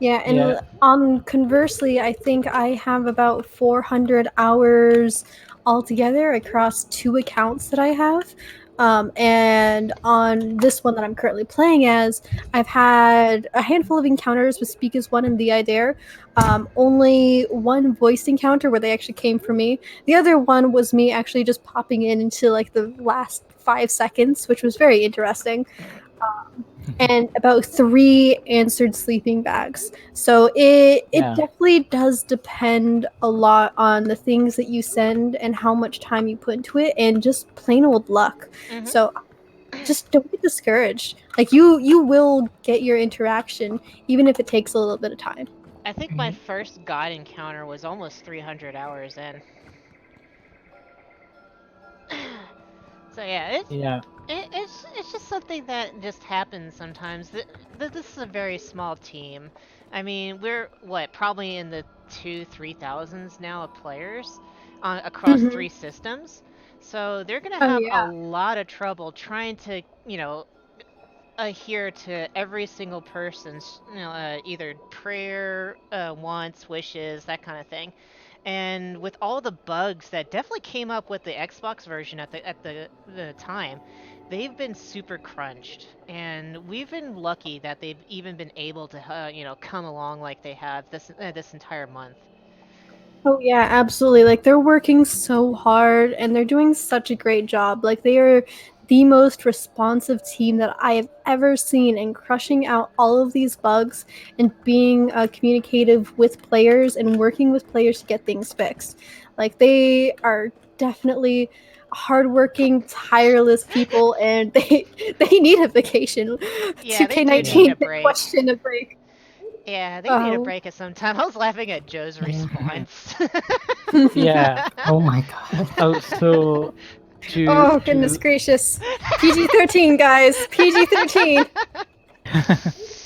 Yeah, and on conversely, I think I have about 400 hours altogether across 2 accounts that I have. And on this one that I'm currently playing as, I've had a handful of encounters with Speak as One and The I Dare. Only 1 voiced encounter where they actually came for me. The other one was me actually just popping in into like the last 5 seconds, which was very interesting. And about 3 answered sleeping bags. So it definitely does depend a lot on the things that you send and how much time you put into it, and just plain old luck. So just don't get discouraged. Like you will get your interaction even if it takes a little bit of time. I think my first god encounter was almost 300 hours in. So yeah, it's just something that just happens sometimes. This is a very small team. I mean, we're probably in the 2,000-3,000s now of players across 3 systems. So they're gonna have a lot of trouble trying to, adhere to every single person's, either prayer, wants, wishes, that kind of thing. And with all the bugs that definitely came up with the Xbox version at the time, they've been super crunched, and we've been lucky that they've even been able to come along like they have this entire month. Oh yeah, absolutely. Like they're working so hard and they're doing such a great job. Like they are the most responsive team that I have ever seen in crushing out all of these bugs and being communicative with players and working with players to get things fixed. Like they are definitely hardworking, tireless people, and they need a vacation. Yeah, they do need a 2K19 break. question a break. Yeah, they need a break at some time. I was laughing at Joe's response. Yeah. Oh my god. Also, Oh goodness gracious! PG-13, guys. PG-13.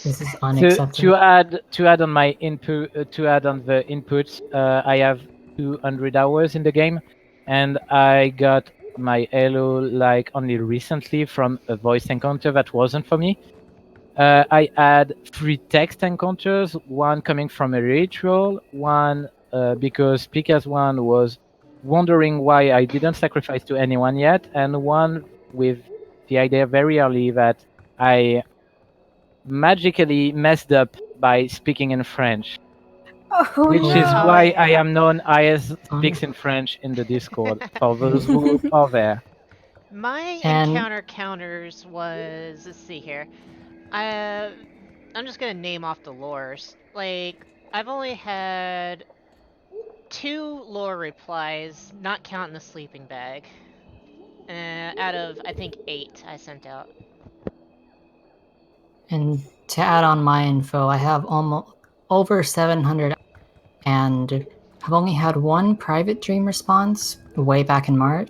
This is unacceptable. To add on my input, to add on the inputs, I have 200 hours in the game, and I got my Halo like only recently from a voice encounter that wasn't for me. I had 3 text encounters, one coming from a ritual, one because Speak as One was wondering why I didn't sacrifice to anyone yet, and one with the idea very early that I magically messed up by speaking in French. Oh, which no. is why I am known as Speaks in French in the Discord, for those who are there. My encounter counters was, let's see here. I'm just gonna name off the lores. Like, I've only had 2 lore replies, not counting the sleeping bag. Out of, I think, 8 I sent out. And to add on my info, I have almost over 700 and I've only had one private dream response way back in March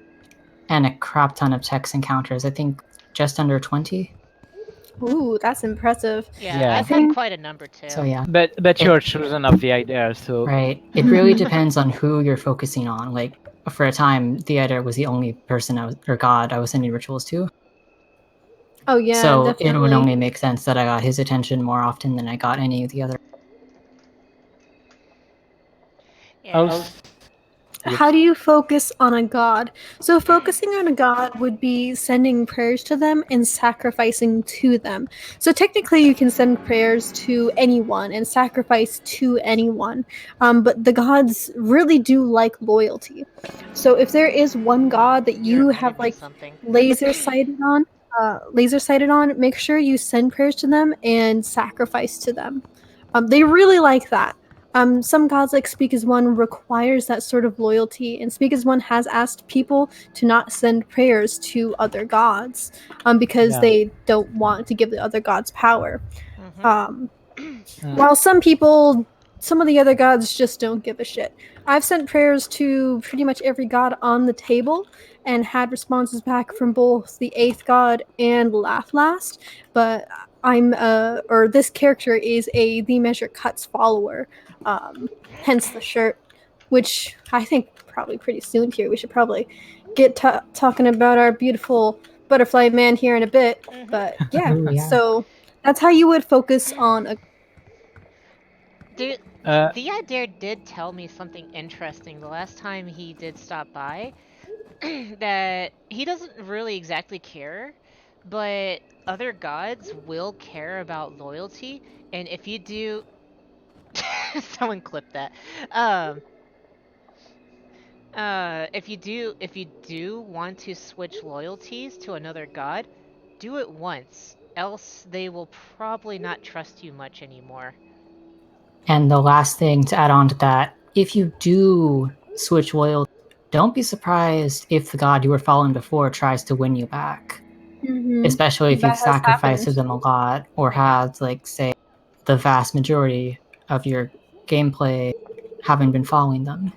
and a crap ton of text encounters. I think just under 20. Ooh, that's impressive. Yeah, I've had quite a number too. So yeah. But you're chosen of the idea, so right. It really depends on who you're focusing on. Like for a time, the editor was the only person or god I was sending rituals to. Oh yeah, so definitely. It would only make sense that I got his attention more often than I got any of the other. Yeah. How do you focus on a god? So focusing on a god would be sending prayers to them and sacrificing to them. So technically you can send prayers to anyone and sacrifice to anyone. But the gods really do like loyalty. So if there is one god that you have like laser sighted on, make sure you send prayers to them and sacrifice to them. They really like that. Some gods like Speak as One requires that sort of loyalty, and Speak as One has asked people to not send prayers to other gods because they don't want to give the other gods power. While some of the other gods just don't give a shit. I've sent prayers to pretty much every god on the table and had responses back from both the 8th god and Laugh Last, but this character is a The Measure Cuts follower, hence the shirt, which I think probably pretty soon here we should probably get talking about our beautiful butterfly man here in a bit. But so that's how you would focus on a. Dude, the idea did tell me something interesting the last time he did stop by. That he doesn't really exactly care, but other gods will care about loyalty, and if you do someone clip that. If you do want to switch loyalties to another god, do it once, else they will probably not trust you much anymore. And the last thing to add on to that, if you do switch loyalty, don't be surprised if the god you were following before tries to win you back. Especially if you've sacrificed to them a lot or had, like, say, the vast majority of your gameplay having been following them.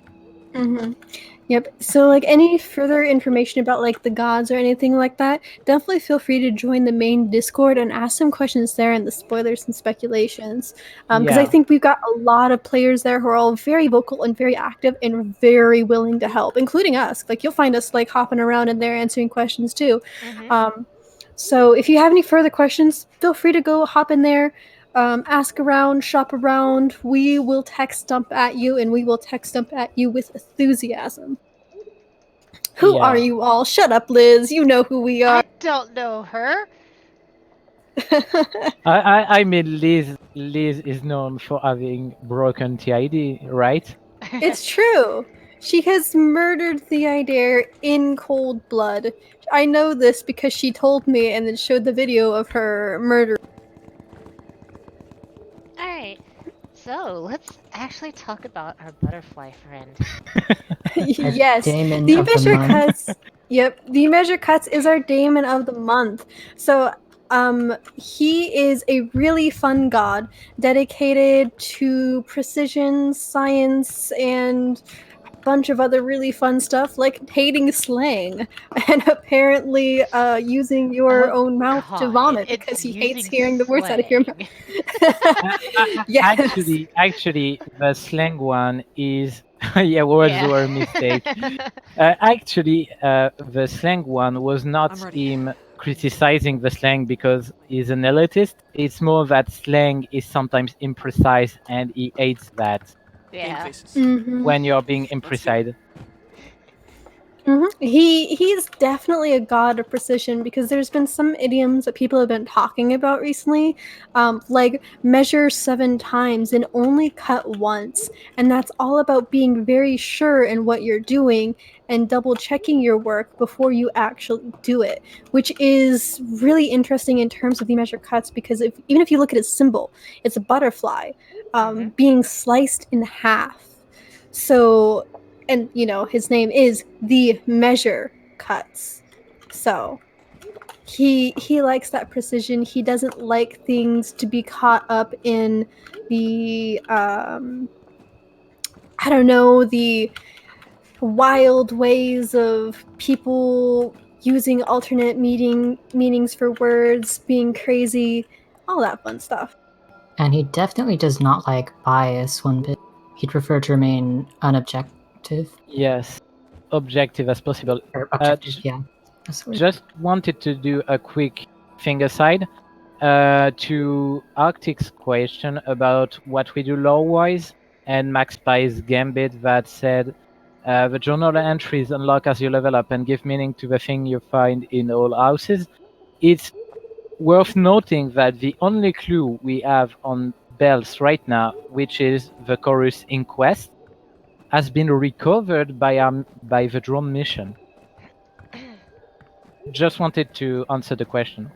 Yep. So, like, any further information about, like, the gods or anything like that, definitely feel free to join the main Discord and ask some questions there in the spoilers and speculations. Because I think we've got a lot of players there who are all very vocal and very active and very willing to help, including us. Like, you'll find us, like, hopping around in there answering questions, too. So, if you have any further questions, feel free to go hop in there. Ask around, shop around. We will text dump at you, and we will text dump at you with enthusiasm. Who are you all? Shut up, Liz. You know who we are. I don't know her. I mean, Liz is known for having broken TID, right? It's true. She has murdered the idea in cold blood. I know this because she told me and then showed the video of her murder. Alright, so let's actually talk about our butterfly friend. Yes, the Measure Cuts. Yep, the Measure Cuts is our Daemon of the month. So, he is a really fun god dedicated to precision, science, and bunch of other really fun stuff like hating slang and apparently using your own mouth to vomit because he hates hearing the words out of your mouth. Actually, the slang one is words were a mistake. Actually, the slang one was not him criticizing the slang because he's an elitist. It's more that slang is sometimes imprecise and he hates that. Yeah. When you're being imprecise. He's definitely a god of precision because there's been some idioms that people have been talking about recently, like measure 7 times and only cut once, and that's all about being very sure in what you're doing and double checking your work before you actually do it, which is really interesting in terms of the measure cuts because even if you look at its symbol, it's a butterfly being sliced in half. So, and you know, his name is The Measure Cuts. So he likes that precision. He doesn't like things to be caught up in the I don't know, the wild ways of people using alternate meanings for words, being crazy, all that fun stuff. And he definitely does not like bias one bit. He'd prefer to remain unobjective. Yes, objective as possible. Or objective, yeah. That's the word. Just wanted to do a quick thing aside to Arctic's question about what we do law-wise, and Max Pie's gambit that said the journal entries unlock as you level up and give meaning to the thing you find in all houses. It's worth noting that the only clue we have on bells right now, which is the chorus Inquest, has been recovered by the drone mission. Just wanted to answer the question.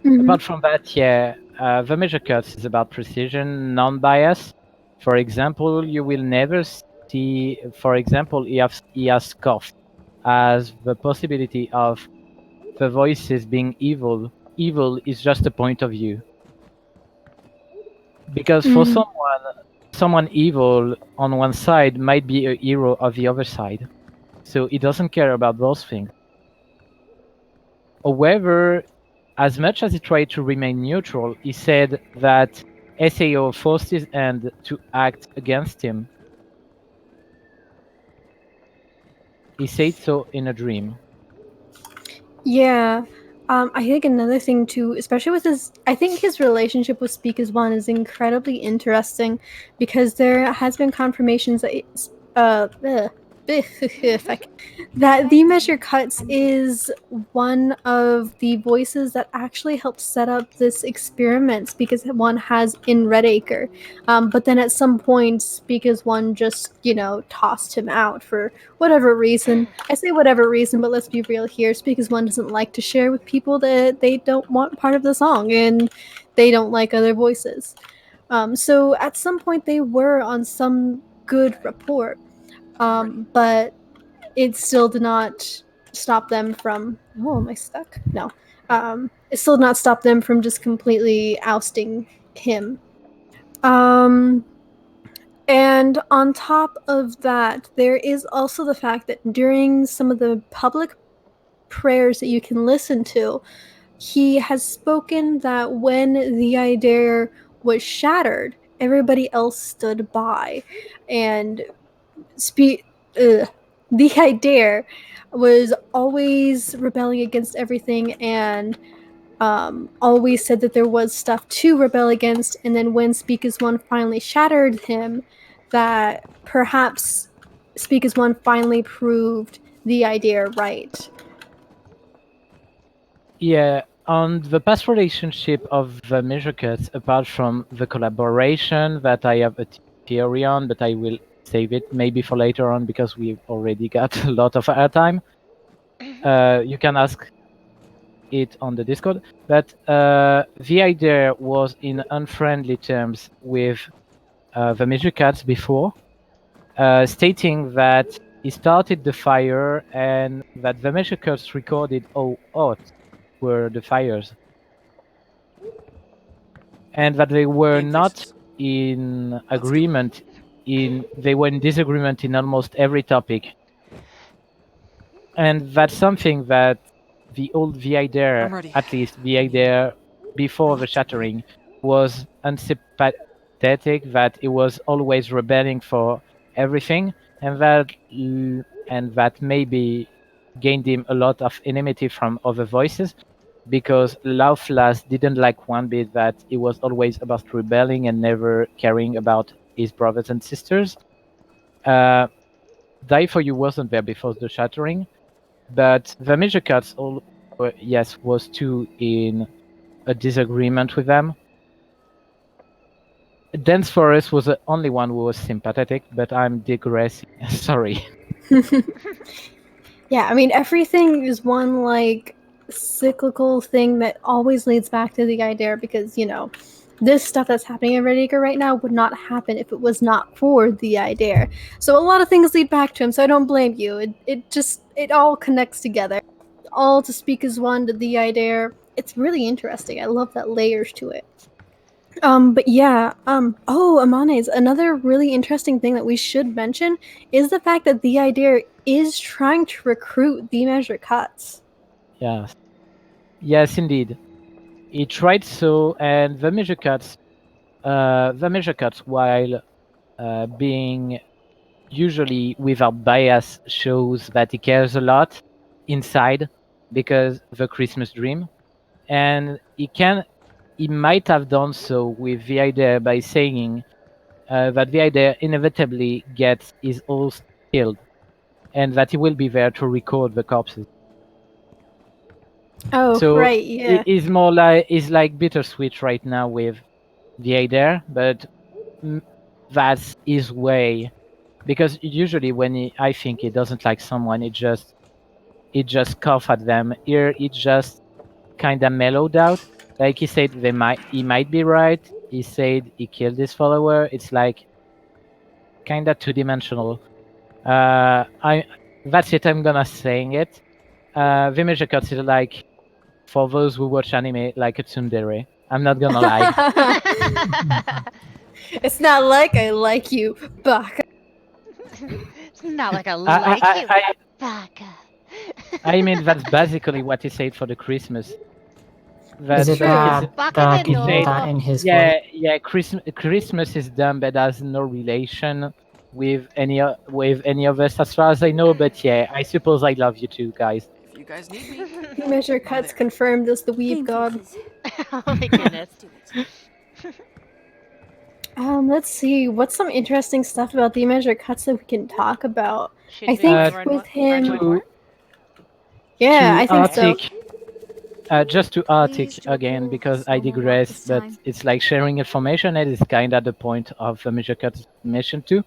Apart from that, yeah, the measure cuts is about precision, non-bias. For example, you will never see, for example, he has coughed as the possibility of the voices being evil. Evil is just a point of view. Because for someone evil on one side might be a hero of the other side. So he doesn't care about those things. However, as much as he tried to remain neutral, he said that SAO forced his hand to act against him. He said so in a dream. Yeah. I think another thing too, especially with I think his relationship with Speak as One is incredibly interesting because there has been confirmations that that the Measure Cuts is one of the voices that actually helped set up this experiment Speak as One has in Redacre. But then at some point, Speak as One just, tossed him out for whatever reason. I say whatever reason, but let's be real here. Speak as One doesn't like to share with people that they don't want part of the song and they don't like other voices. So at some point they were on some good rapport. But it still did not stop them from. Oh, am I stuck? No. It still did not stop them from just completely ousting him. And on top of that, there is also the fact that during some of the public prayers that you can listen to, he has spoken that when the idea was shattered, everybody else stood by, and the idea was always rebelling against everything and always said that there was stuff to rebel against, and then when Speak as One finally shattered him, that perhaps Speak as One finally proved the idea right. Yeah, on the past relationship of the measure cuts, apart from the collaboration that I have a theory on, but I will save it maybe for later on because we've already got a lot of airtime. You can ask it on the Discord. But the idea was in unfriendly terms with the measure cuts before, stating that he started the fire and that the measure cuts recorded how hot were the fires, and that they were not in agreement. They were in disagreement in almost every topic, and that's something that the old VIDAIR, at least VIDAIR before the shattering, was unsympathetic. That it was always rebelling for everything, and that maybe gained him a lot of enmity from other voices, because Lauflas didn't like one bit that he was always about rebelling and never caring about his brothers and sisters. Die For You wasn't there before the shattering, but the Measure Cuts was too in a disagreement with them. Dance Forest was the only one who was sympathetic, but I'm digressing. Sorry. Yeah, I mean, everything is one, cyclical thing that always leads back to the idea because, this stuff that's happening in Redacre right now would not happen if it was not for the idea. So a lot of things lead back to him, so I don't blame you. It all connects together. all to speak as one to the idea. It's really interesting. I love that layers to it. But yeah, Amanes, another really interesting thing that we should mention is the fact that the idea is trying to recruit the Measure Cuts. Yes. Yes, indeed. He tried so, and the Measure Cuts, while being usually without bias, shows that he cares a lot inside because the Christmas dream, and he might have done so with the idea by saying that the idea inevitably gets his host killed, and that he will be there to record the corpses. Oh, So right, yeah. it's like bittersweet right now with the idea, but that's his way. Because usually when I think he doesn't like someone, it just cough at them. Here it just kind of mellowed out. Like he said, he might be right. He said he killed his follower. It's like kind of two-dimensional. That's it. I'm gonna saying it. The Measure Cuts is like, for those who watch anime, like a tsundere. I'm not gonna lie. It's not like I like you, Baka. It's not like I like you, Baka. I mean, that's basically what he said for the Christmas. Is it that Baka he de said no. that in his Yeah, yeah. Christmas is dumb, but has no relation with any of us, as far as I know. But yeah, I suppose I love you too, guys. If you guys need me, The Measure Cuts there. confirmed as the weeb Game god. faces. Oh my goodness. Do it. Let's see. What's some interesting stuff about the Measure Cuts that we can talk about? Should I we think run with one him. more? Yeah, I think so. Just to Arctic These again, because reports I will work digress, this but time. it's like sharing information. It is kind of the point of the Measure Cut mission too.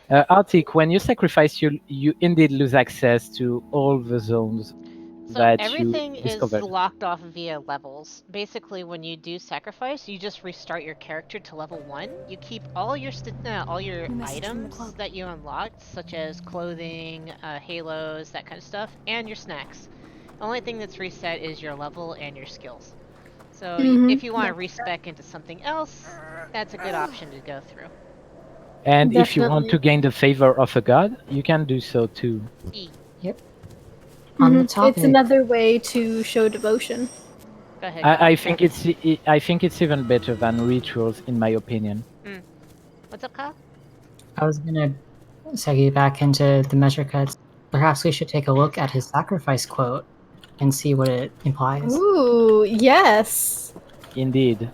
Arctic, when you sacrifice, you indeed lose access to all the zones So that everything you is discovered. locked off via levels. Basically, when you do sacrifice, you just restart your character to level 1. You keep all your New message from the items club. that you unlocked, such as clothing, halos, that kind of stuff, and your snacks. The only thing that's reset is your level and your skills. So if you want to respec into something else, that's a good option to go through. And if you want Definitely. to gain the favor of a god, you can do so too. E. On the It's topic, another way to show devotion. Go ahead. I think it's even better than rituals, in my opinion. What's up, Kyle? I was gonna segue back into the Measure Cuts. Perhaps we should take a look at his sacrifice quote and see what it implies. Ooh, yes. Indeed.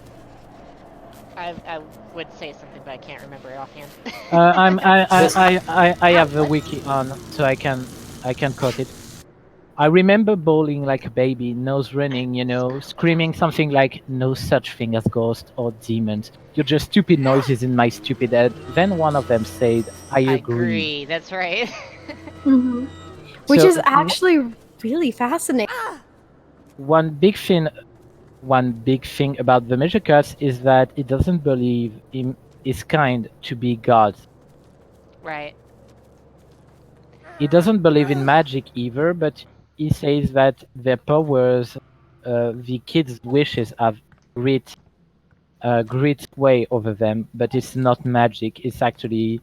I would say something, but I can't remember it offhand. I have the wiki on, so I can quote it. I remember bawling like a baby, nose running, screaming something like "No such thing as ghosts or demons. You're just stupid noises in my stupid head." Then one of them said, "I agree." That's right. Which So, is actually really fascinating. One big thing about the Measure Cuts is that it doesn't believe in is kind to be God. Right. He doesn't believe in magic either, but he says that their powers, the kids' wishes have great sway over them, but it's not magic. It's actually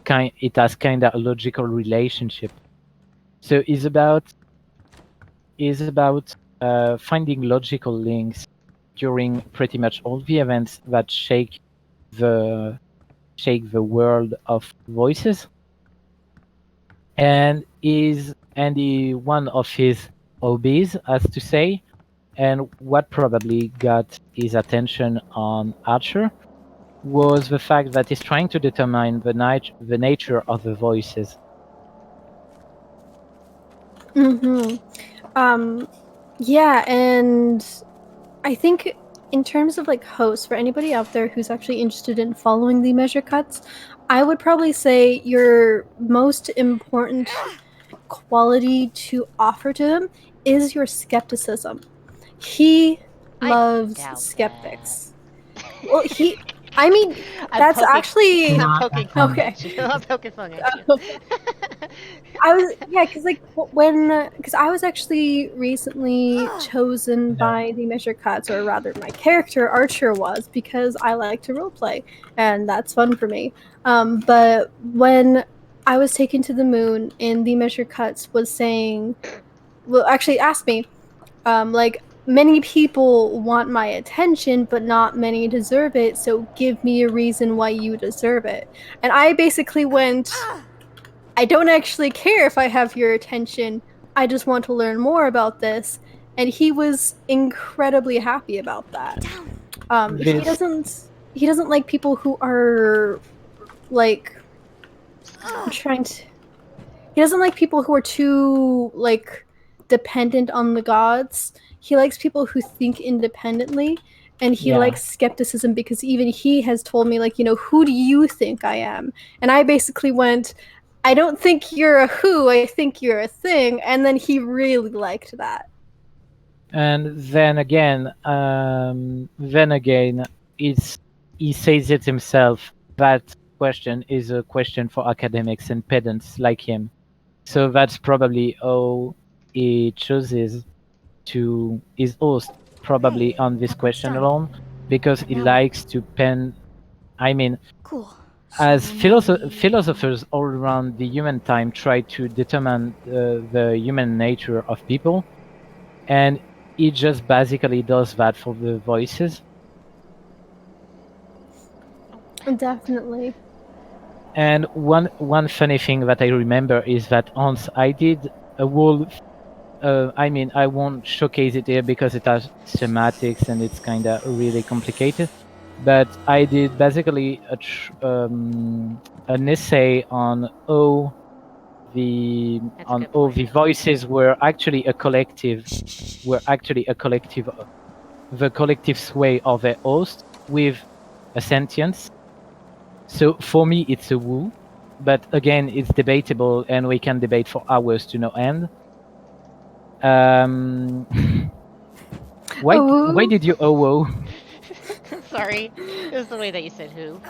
it has kind of a logical relationship. So it's about finding logical links during pretty much all the events that shake the world of voices, and one of his hobbies, as to say, and what probably got his attention on Archer was the fact that he's trying to determine the nature of the voices. Yeah, and I think in terms of like hosts, for anybody out there who's actually interested in following the Measure Cuts, I would probably say your most important quality to offer to him is your skepticism. He loves skeptics. Well, I mean, that's actually... I'm poking fun Okay. at you. I'm poking fun at you. I was, yeah, because like because I was actually recently chosen by the Measure Cuts, or rather my character Archer was, because I like to roleplay, and that's fun for me. But when I was taken to the moon, and the Measure Cuts was saying, well, actually asked me, like, many people want my attention, but not many deserve it, so give me a reason why you deserve it. And I basically went, I don't actually care if I have your attention. I just want to learn more about this. And he was incredibly happy about that. He doesn't like people who are like trying to he doesn't like people who are too like dependent on the gods. He likes people who think independently, and he likes skepticism, because even he has told me, like, who do you think I am? And I basically went, I don't think you're a who, I think you're a thing. And then he really liked that. And then again, he says it himself. That question is a question for academics and pedants like him. So that's probably how he chooses to his host, probably on this question alone, because he likes to pen. I mean, Cool. as philosophers all around the human time try to determine the human nature of people, and he just basically does that for the voices. Definitely. And one funny thing that I remember is that once I did a whole I won't showcase it here because it has schematics and it's kind of really complicated, but I did basically an essay on how the voices were actually a collective, the collective sway of their host with a sentience. So for me, it's a woo, but again, it's debatable, and we can debate for hours to no end. Why did you whoa? Sorry, it was the way that you said who.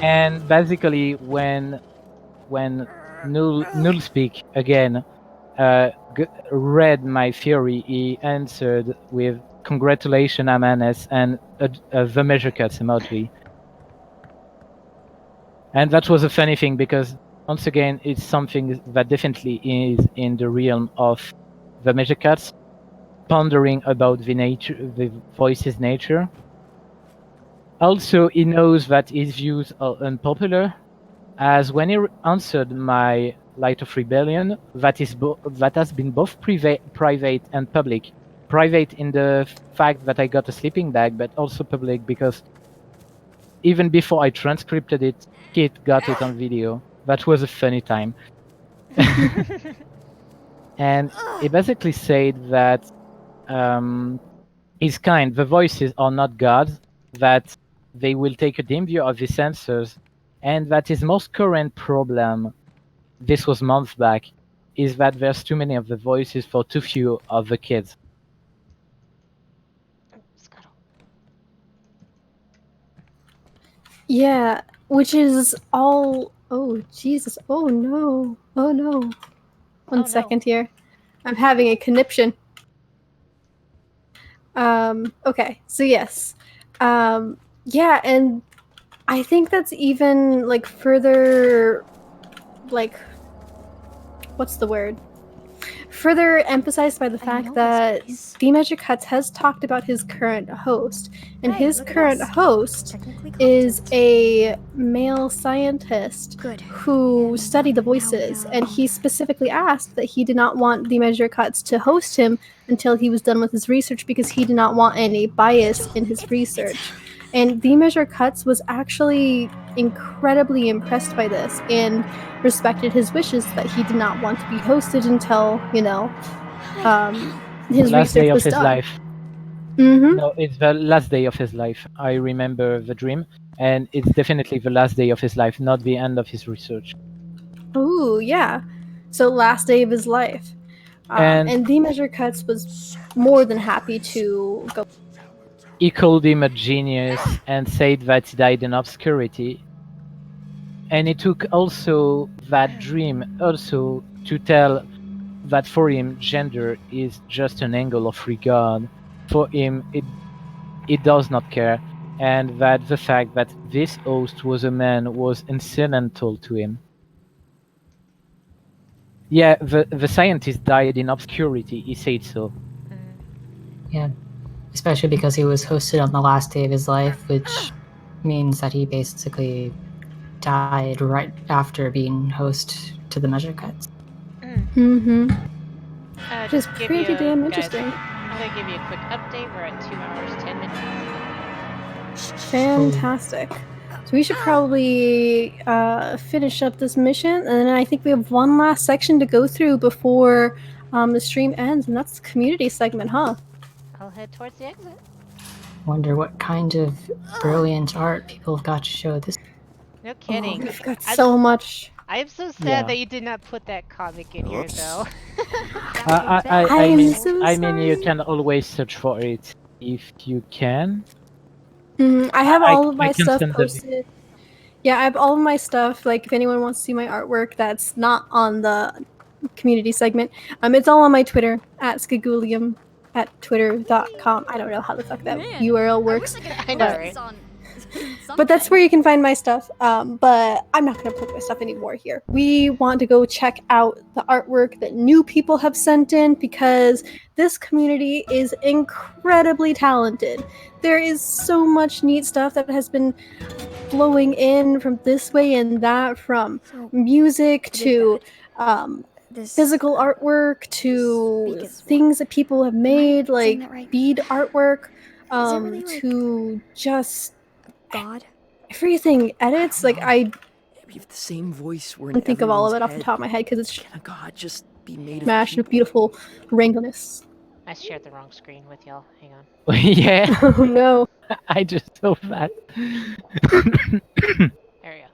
And basically, when Null speak again read my theory, he answered with "Congratulations, Amanes," and the measure cuts emoji. And that was a funny thing, because once again, it's something that definitely is in the realm of the measure cuts, pondering about the voice's nature. Also, he knows that his views are unpopular, as when he answered my Light of Rebellion, that has been both private and public. Private in the fact that I got a sleeping bag, but also public because even before I transcripted it, Kit got it on video. That was a funny time. And he basically said that his kind, the voices are not gods, that they will take a dim view of his sensors, and that his most current problem, this was months back, is that there's too many of the voices for too few of the kids. Yeah, which is all... Oh, Jesus. Oh, no. Oh, no. One second here. I'm having a conniption. Okay, so yes. Yeah, and I think that's even, like, further, like, what's the word? Further emphasized by the fact that the Magic Cuts has talked about his current host, and his current host is a male scientist who studied the voices, and he specifically asked that he did not want the Measure Cuts to host him until he was done with his research, because he did not want any bias in his research. And the Measure Cuts was actually incredibly impressed by this and respected his wishes that he did not want to be hosted until, his last day research of was his done. life. Mm-hmm. No, it's the last day of his life. I remember the dream, and it's definitely the last day of his life, not the end of his research. Ooh, yeah. So last day of his life. And the Measure Cuts was more than happy to go. He called him a genius and said that he died in obscurity. And he took also that dream also to tell that for him gender is just an angle of regard. For him it does not care, and that the fact that this host was a man was incidental to him. Yeah, the scientist died in obscurity, he said so. Yeah, especially because he was hosted on the last day of his life, which means that he basically died right after being host to the Measure Cuts. Mm-hmm. Just Which is pretty damn interesting. I'm going to give you a quick update. We're at 2 hours, 10 minutes. Fantastic. So we should probably finish up this mission, and then I think we have one last section to go through before the stream ends, and that's the community segment, huh? I'll head towards the exit. Wonder what kind of brilliant art people have got to show this. No kidding. Oh, we've got so much. I am so sad that you did not put that comic in here, though. I mean, you can always search for it if you can. I have all of my stuff posted. Yeah, I have all of my stuff. Like, if anyone wants to see my artwork that's not on the community segment, it's all on my Twitter, at Skagulium, at twitter.com. I don't know how the fuck that URL works. I know, right? But that's where you can find my stuff. But I'm not going to put my stuff anymore here. We want to go check out the artwork that new people have sent in, because this community is incredibly talented. There is so much neat stuff that has been flowing in from this way and that, from music to physical artwork to things that people have made, like bead artwork, to just God, everything edits. Like, I If the same voice were in can't think of all of it everyone's off the top of my head because it's Can a god just be made of smashed with people? beautiful wrangleness. I shared the wrong screen with y'all. Hang on. Yeah, Oh no. I just saw that. There we go.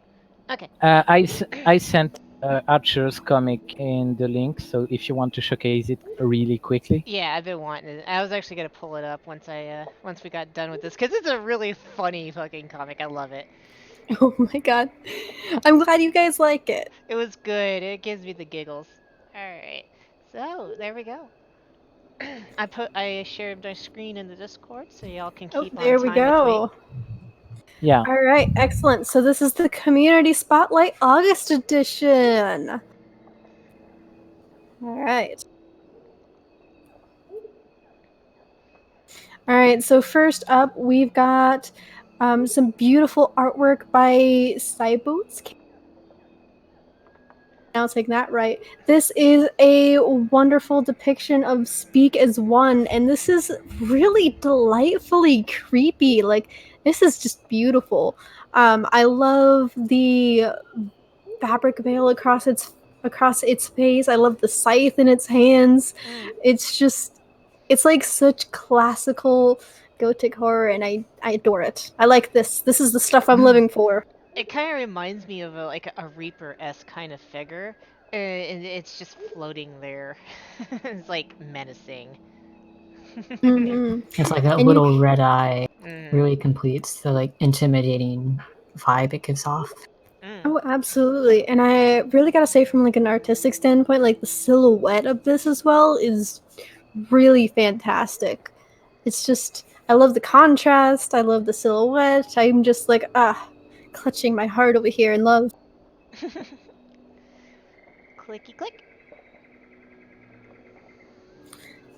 Okay. I sent Archer's comic in the link, so if you want to showcase it really quickly. Yeah, I've been wanting it. I was actually gonna pull it up once we got done with this, because it's a really funny fucking comic. I love it. Oh my god. I'm glad you guys like it. It was good. It gives me the giggles. Alright. So, there we go. I shared my screen in the Discord, so y'all can keep on There time we go. with Yeah. All right, excellent. So this is the Community Spotlight August edition. All right. All right, so first up, we've got some beautiful artwork by CyborCake. Now taking that right. This is a wonderful depiction of Speak as One, and this is really delightfully creepy. Like, this is just beautiful. I love the fabric veil across its face. I love the scythe in its hands. It's like such classical gothic horror, and I adore it. I like this. This is the stuff I'm living for. It kind of reminds me of a Reaper-esque kind of figure, and it's just floating there. It's like menacing. Mm-hmm. It's like that little red eye really completes the like intimidating vibe it gives off. Oh, absolutely. And I really gotta say, from like an artistic standpoint, like the silhouette of this as well is really fantastic. It's just, I love the contrast, I love the silhouette. I'm just like, clutching my heart over here in love. Clicky click.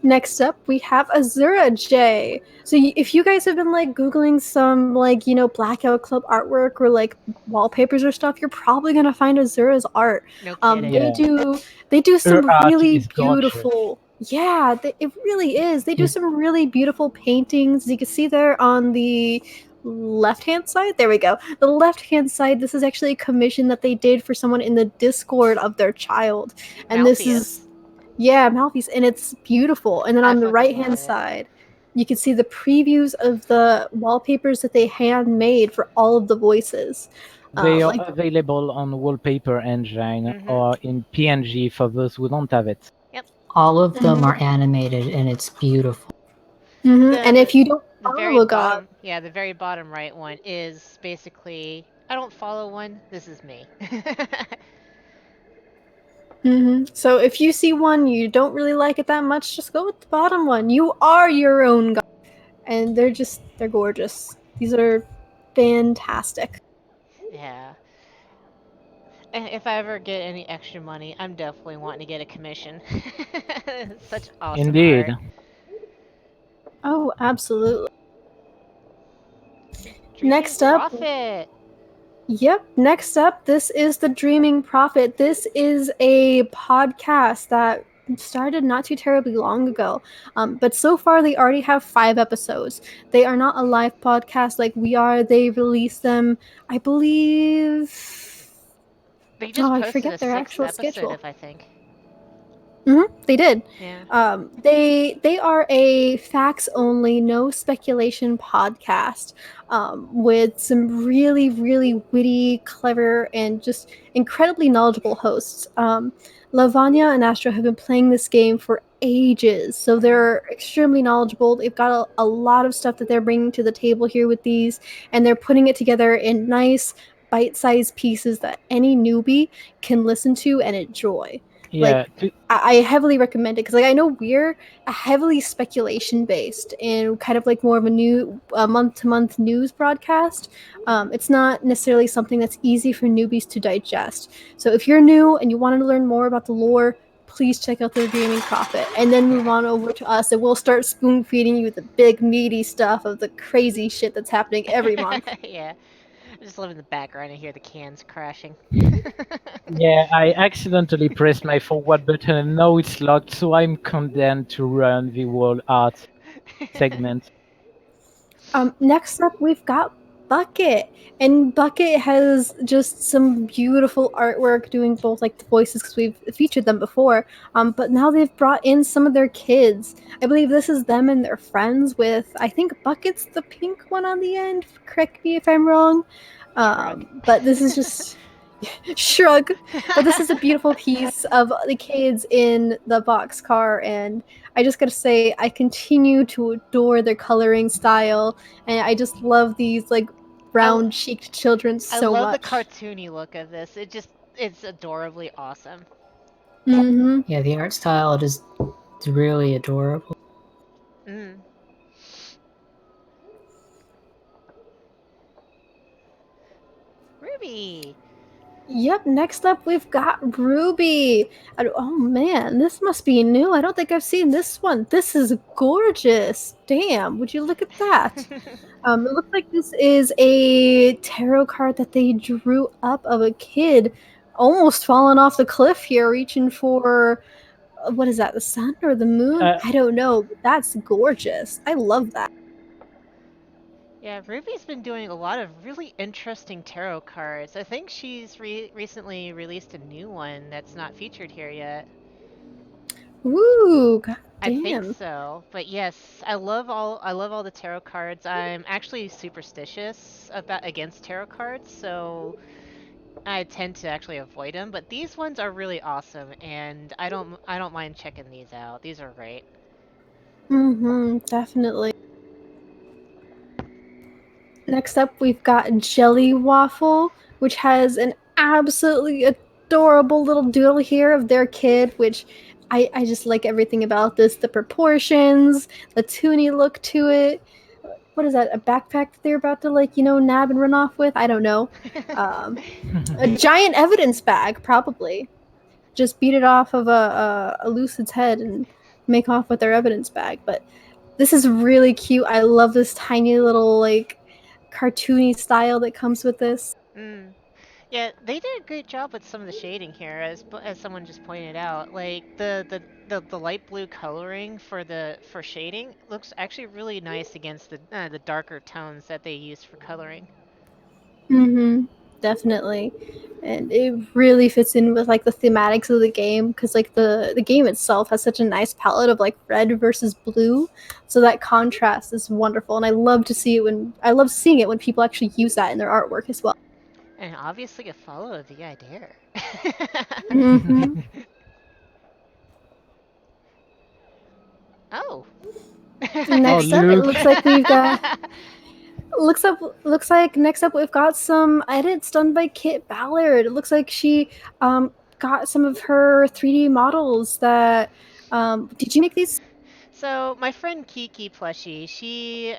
Next up, we have Azurajae. So if you guys have been like Googling some like, Blackout Club artwork or like wallpapers or stuff, you're probably gonna find Azura's art. No kidding. They do some really beautiful. Gorgeous. Yeah, it really is. They do some really beautiful paintings. You can see there on the left-hand side. There we go. The left-hand side, this is actually a commission that they did for someone in the Discord of their child. And this is Malfeas, and it's beautiful. And then on the right-hand side, you can see the previews of the wallpapers that they handmade for all of the voices. They are available on Wallpaper Engine or in PNG for those who don't have it. Yep. All of them are animated, and it's beautiful. And if you don't the very follow God, bottom, yeah, the very bottom right one is basically, I don't follow one. This is me. So if you see one you don't really like it that much, just go with the bottom one. You are your own God, and they're gorgeous. These are fantastic. Yeah. If I ever get any extra money, I'm definitely wanting to get a commission. Such awesome Indeed. art. Oh, absolutely. Dreaming Next up, Prophet. Yep. Next up, this is the Dreaming Prophet. This is a podcast that started not too terribly long ago. But so far, they already have 5 episodes. They are not a live podcast like we are. They release them, I believe. They just I posted forget a their 6th actual episode schedule. of, I think. They did. Yeah. They are a facts only, no speculation podcast with some really, really witty, clever, and just incredibly knowledgeable hosts. Lavanya and Astro have been playing this game for ages, so they're extremely knowledgeable. They've got a lot of stuff that they're bringing to the table here with these, and they're putting it together in nice, bite-sized pieces that any newbie can listen to and enjoy. Yeah. I heavily recommend it because I know we're a heavily speculation based and kind of like more of a month to month news broadcast. It's not necessarily something that's easy for newbies to digest. So if you're new and you want to learn more about the lore, please check out the Dreaming Prophet and then move on over to us and we'll start spoon feeding you the big meaty stuff of the crazy shit that's happening every month. Yeah. I just live in the background and hear the cans crashing. Yeah, I accidentally pressed my forward button and now it's locked, so I'm condemned to run the whole art segment. Next up, we've got Bucket, and Bucket has just some beautiful artwork doing both like the voices because we've featured them before. But now they've brought in some of their kids. I believe this is them and their friends. With I think Bucket's the pink one on the end. Correct me if I'm wrong. But this is just shrug. But this is a beautiful piece of the kids in the boxcar, and I just gotta say, I continue to adore their coloring style, and I just love these like round-cheeked children so I love much. the cartoony look of this. It's adorably awesome. Yeah, the art style is really adorable. Ruby. Yep, next up we've got Ruby. Oh man, this must be new. I don't think I've seen this one. This is gorgeous. Damn, would you look at that? It looks like this is a tarot card that they drew up of a kid almost falling off the cliff here, reaching for what is that, the sun or the moon? I don't know, but that's gorgeous. I love that. Yeah, Ruby's been doing a lot of really interesting tarot cards. I think she's recently released a new one that's not featured here yet. Ooh, god I think damn. so. But yes, I love all the tarot cards. I'm actually superstitious against tarot cards, so I tend to actually avoid them, but these ones are really awesome and I don't mind checking these out. These are great. Definitely. Next up, we've got Jelly Waffle, which has an absolutely adorable little doodle here of their kid, which I just like everything about this. The proportions, the toony look to it. What is that, a backpack that they're about to, like, nab and run off with? I don't know. A giant evidence bag, probably. Just beat it off of a lucid's head and make off with their evidence bag. But this is really cute. I love this tiny little, like, cartoony style that comes with this. Yeah, they did a great job with some of the shading here, as someone just pointed out. Like the light blue coloring for shading looks actually really nice against the darker tones that they used for coloring. Definitely. And it really fits in with like the thematics of the game because like the game itself has such a nice palette of like red versus blue, so that contrast is wonderful, and I love seeing it when people actually use that in their artwork as well. And obviously a follow the idea. Oh. Next up, it look. looks like we've got. Looks like next up we've got some edits done by Kit Ballard. It looks like she got some of her 3D models that. Did you make these? So my friend Kiki Plushie, she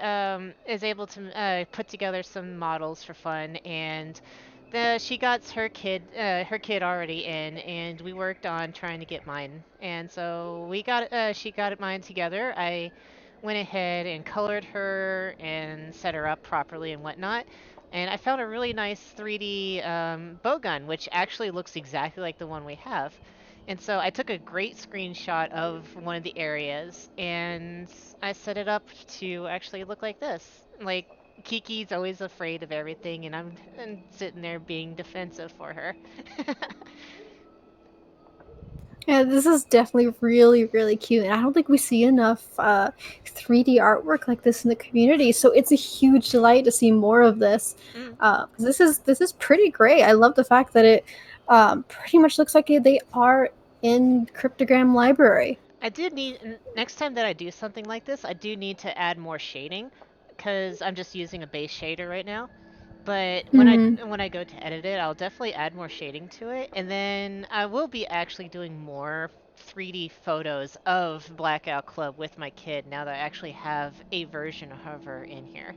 is able to put together some models for fun, and she got her kid already in, and we worked on trying to get mine. And so she got mine together. I went ahead and colored her and set her up properly and whatnot. And I found a really nice 3D bow gun, which actually looks exactly like the one we have. And so I took a great screenshot of one of the areas and I set it up to actually look like this. Like, Kiki's always afraid of everything, and I'm sitting there being defensive for her. Yeah, this is definitely really, really cute. And I don't think we see enough 3D artwork like this in the community. So it's a huge delight to see more of this. This is pretty great. I love the fact that it pretty much looks like they are in Cryptogram Library. I do need, next time that I do something like this, I do need to add more shading, because I'm just using a base shader right now. But when I go to edit it, I'll definitely add more shading to it, and then I will be actually doing more 3D photos of Blackout Club with my kid now that I actually have a version of her in here.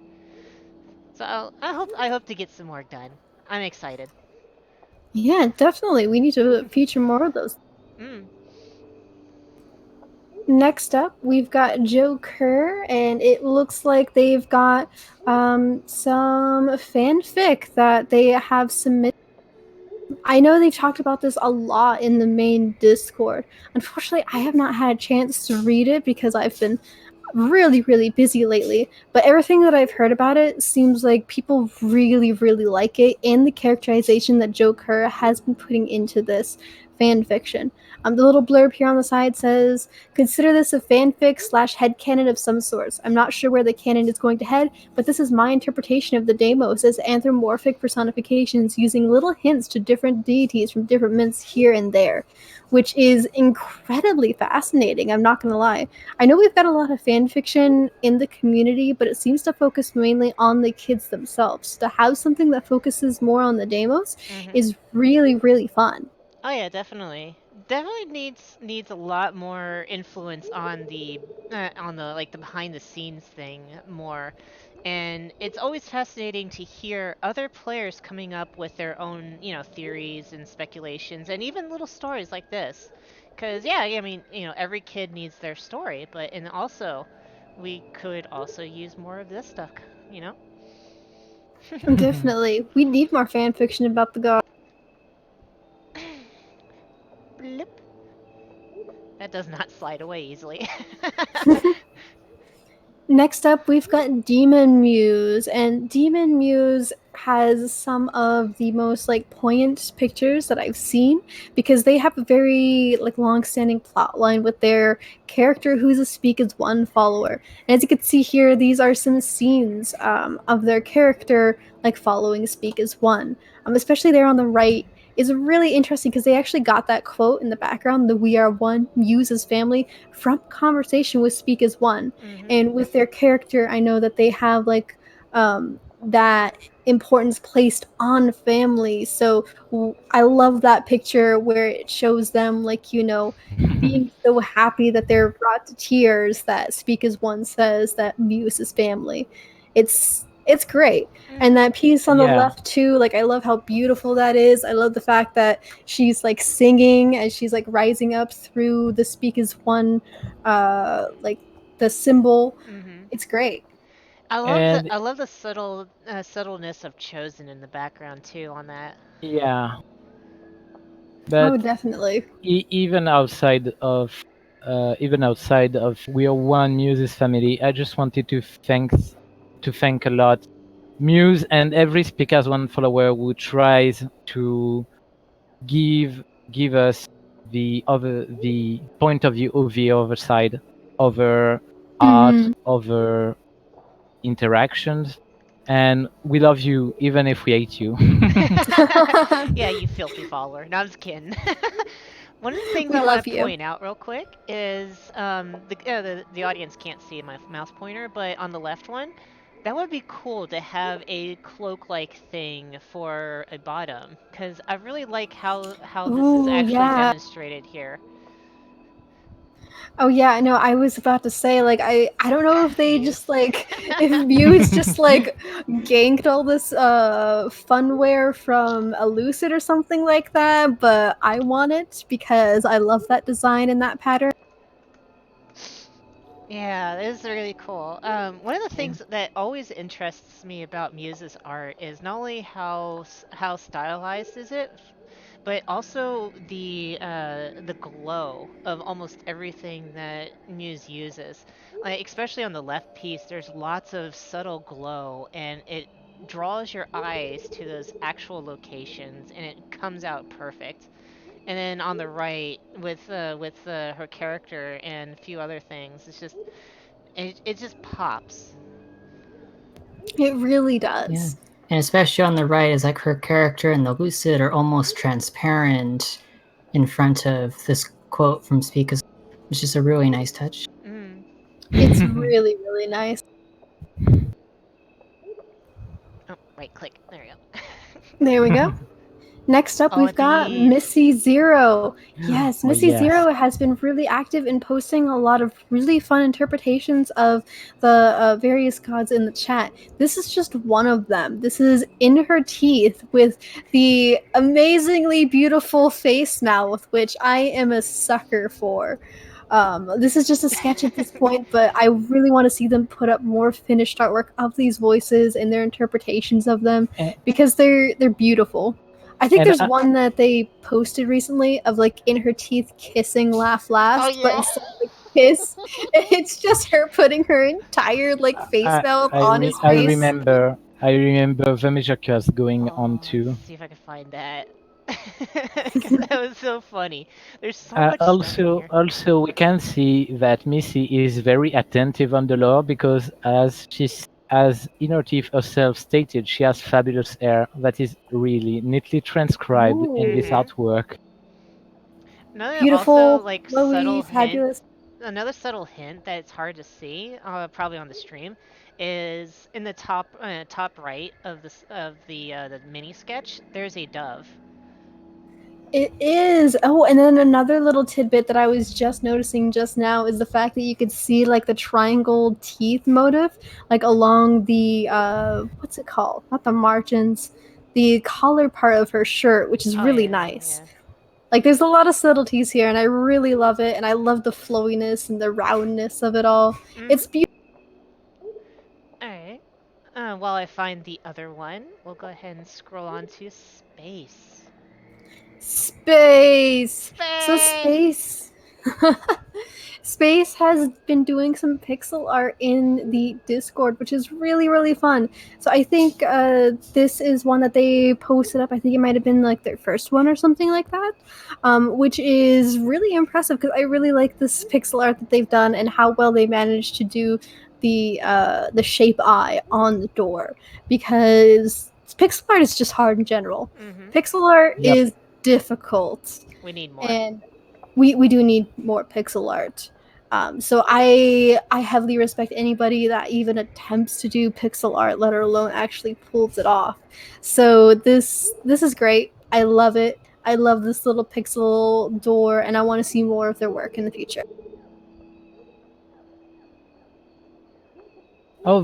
So I hope to get some more done. I'm excited. Yeah, definitely. We need to feature more of those. Next up, we've got Joe Kerr, and it looks like they've got some fanfic that they have submitted. I know they've talked about this a lot in the main Discord. Unfortunately, I have not had a chance to read it because I've been really, really busy lately. But everything that I've heard about it seems like people really, really like it, and the characterization that Joe Kerr has been putting into this fan fiction. The little blurb here on the side says, "Consider this a fanfic / headcanon of some sorts. I'm not sure where the canon is going to head, but this is my interpretation of the Deimos as anthropomorphic personifications using little hints to different deities from different myths here and there," which is incredibly fascinating, I'm not going to lie. I know we've got a lot of fan fiction in the community, but it seems to focus mainly on the kids themselves. To have something that focuses more on the Deimos is really, really fun. Oh yeah, definitely. Definitely needs a lot more influence on the like the behind the scenes thing more. And it's always fascinating to hear other players coming up with their own, theories and speculations and even little stories like this. Cuz yeah, I mean, every kid needs their story, and also we could also use more of this stuff, you know? Definitely. We need more fan fiction about the gods. Blip. That does not slide away easily. Next up, we've got Demon Muse, and Demon Muse has some of the most poignant pictures that I've seen because they have a very long-standing plot line with their character who's a Speak as One follower. And as you can see here, these are some scenes of their character following Speak as One. Especially there on the right is really interesting because they actually got that quote in the background, the "We are one, Muse as family," from conversation with Speak as One. And with their character, I know that they have that importance placed on family. So I love that picture where it shows them being so happy that they're brought to tears that Speak as One says that Muse is family. It's great. And that piece on the left too, I love how beautiful that is. I love the fact that she's singing as she's rising up through the Speak as One the symbol. It's great. I love the subtleness of Chosen in the background too on that. Yeah. But definitely. Even outside of We Are One Muse's family, I just wanted to thank a lot Muse and every Speak as One follower who tries to give us the point of view of the other side, over art, over interactions, and we love you even if we hate you. Yeah, you filthy follower. No, I'm just kidding. One of the things We I want love to you. point out real quick is the audience can't see my mouse pointer, but on the left one, that would be cool to have a cloak-like thing for a bottom, because I really like how this is Ooh, actually yeah. demonstrated here. Oh yeah, no, I was about to say, like, I don't know if they Muse. just like if Muse just like ganked all this funware from Elucid or something like that, but I want it because I love that design and that pattern. Yeah, this is really cool. One of the things that always interests me about Muse's art is not only how stylized is it, but also the glow of almost everything that Muse uses. Like especially on the left piece, there's lots of subtle glow, and it draws your eyes to those actual locations, and it comes out perfect. And then on the right, with her character and a few other things, it just pops. It really Yeah. does. And especially on the right is like her character and the Lucid are almost transparent in front of this quote from Speakers, which is a really nice touch. Mm. It's really, really nice. Oh, right click. There we go. There we go. Next up, Oh, we've got these. Missy Zero. Yes, Oh, Missy yes. Zero has been really active in posting a lot of really fun interpretations of the various gods in the chat. This is just one of them. This is In Her Teeth with the amazingly beautiful face mouth, which I am a sucker for. This is just a sketch at this point, but I really want to see them put up more finished artwork of these voices and their interpretations of them because they're beautiful. I think And there's one that they posted recently of like In Her Teeth kissing Laugh Last, Oh, but yeah. instead of the kiss, it's just her putting her entire like face mouth on his I face. remember the Major Curse going on too. Let's see if I can find that. 'Cause that was so funny. There's so much stuff Also, here. also we can see that Missy is very attentive on the lore because as Inner Thief herself stated, she has fabulous hair that is really neatly transcribed in this Ooh. artwork. Another also Beautiful, like flowy, subtle hint. fabulous. Another subtle hint that it's hard to see, probably on the stream, is in the top right of the mini sketch. There's a dove. It is. Oh, and then another little tidbit that I was just noticing just now is the fact that you could see like the triangle teeth motif, like along the what's it called? Not the margins, the collar part of her shirt, which is Oh really yeah, nice. yeah. Like there's a lot of subtleties here, and I really love it, and I love the flowiness and the roundness of it all. Mm-hmm. It's beautiful. All right. While I find the other one, we'll go ahead and scroll on to space. Space. So Space. Space has been doing some pixel art in the Discord, which is really, really fun. So I think this is one that they posted up. I think it might have been like their first one or something like that, which is really impressive because I really like this pixel art that they've done and how well they managed to do the shape eye on the door, because pixel art is just hard in general. Mm-hmm. Pixel art Yep. is difficult. We need more. And we do need more pixel art. So I heavily respect anybody that even attempts to do pixel art, let alone actually pulls it off. So this is great. I love it. I love this little pixel door, and I want to see more of their work in the future. Oh,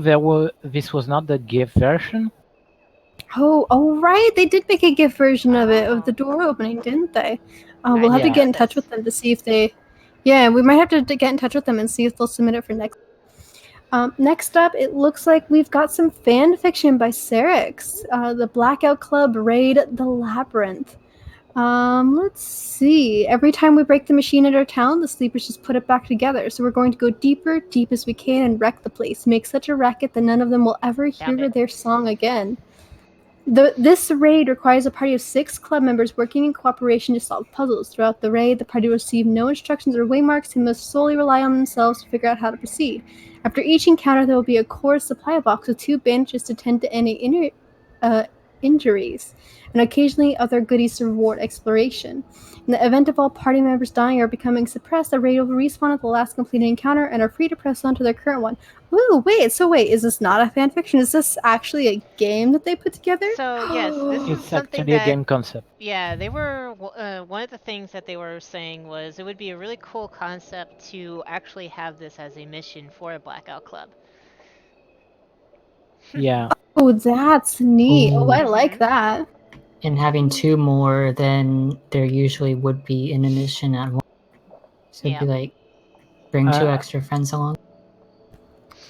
this was not the GIF version? Oh right, they did make a GIF version of it, of the door opening, didn't they? We'll have to Yeah. get in touch with them to see if they. Yeah, we might have to get in touch with them and see if they'll submit it for next. Next up, it looks like we've got some fan fiction by Serix. The Blackout Club raid The Labyrinth. Let's see. Every time we break the machine at our town, the sleepers just put it back together. So we're going to go deep as we can and wreck the place. Make such a racket that none of them will ever hear their song again. This raid requires a party of 6 club members working in cooperation to solve puzzles. Throughout the raid, the party will receive no instructions or waymarks and must solely rely on themselves to figure out how to proceed. After each encounter, there will be a core supply box with 2 bandages to tend to any injuries, and occasionally other goodies to reward exploration. In the event of all party members dying or becoming suppressed, the raid will respawn at the last completed encounter and are free to press on to their current one. Ooh, wait, is this not a fanfiction? Is this actually a game that they put together? So yes, this is It's something actually a that game concept. yeah, they were one of the things that they were saying was it would be a really cool concept to actually have this as a mission for a Blackout Club. Yeah. Oh, that's neat. Oh, I Ooh. like that. And having 2 more than there usually would be in a mission at once. So it'd be Yeah. like, bring 2 Uh, extra friends along.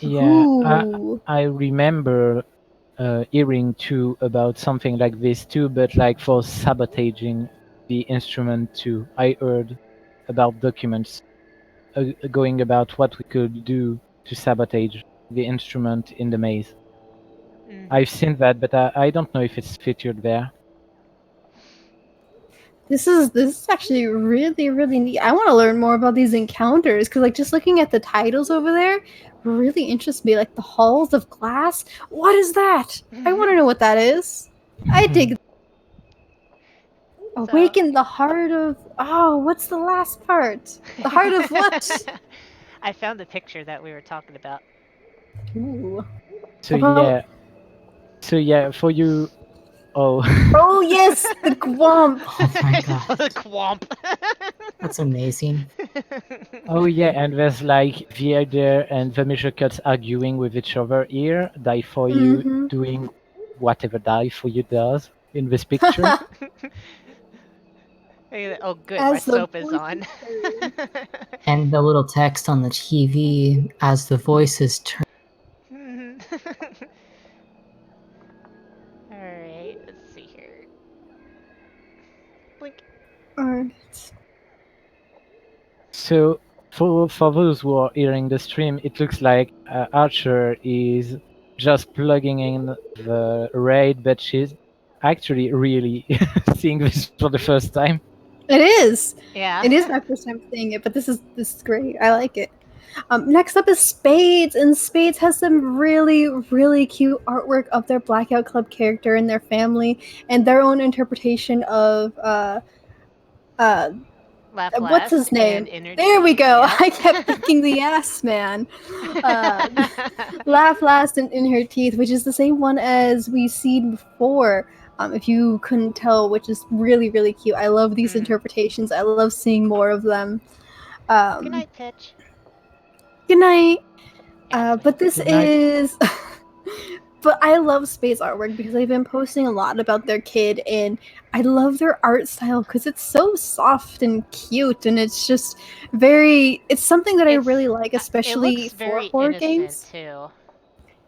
Yeah, Ooh. I remember hearing too about something like this too, but like for sabotaging the instrument too. I heard about documents going about what we could do to sabotage the instrument in the maze. Mhm. I've seen that, but I don't know if it's featured there. This is actually really, really neat. I want to learn more about these encounters because, like, just looking at the titles over there really interests me. Like the halls of glass. What is that? I want to know what that is. I dig. Awaken the heart of. Oh, what's the last part? The heart of what? I found the picture that we were talking about. Ooh. So About- yeah, for you. Oh. Oh yes, the Gwomp. Oh my god. The Quomp. That's amazing. Oh yeah, and there's like the Elder and the Measure Cuts arguing with each other here. Die for you Mhm. doing whatever Die for you does in this picture. Oh good, As my the soap is voice on. And the little text on the TV as the voices turn. Alright, let's see here. Blink. Alright. So for those who are hearing the stream, it looks like Archer is just plugging in the raid, but she's actually really seeing this for the first time. It is. Yeah. It is my first time seeing it, but this is great. I like it. Next up is Spades, and Spades has some really, really cute artwork of their Blackout Club character and their family, and their own interpretation of Laugh what's his last name? and energy. There we go. Yeah. I kept thinking the ass man. Laugh last and in her teeth, which is the same one as we've seen before. If you couldn't tell, which is really, really cute. I love these interpretations. I love seeing more of them. Good night, Pitch. Good night. But this Good night. is. But I love Space artwork because I've been posting a lot about their kid, and I love their art style because it's so soft and cute, and it's just very. It's something that I really like, especially it looks for very horror innocent games. too.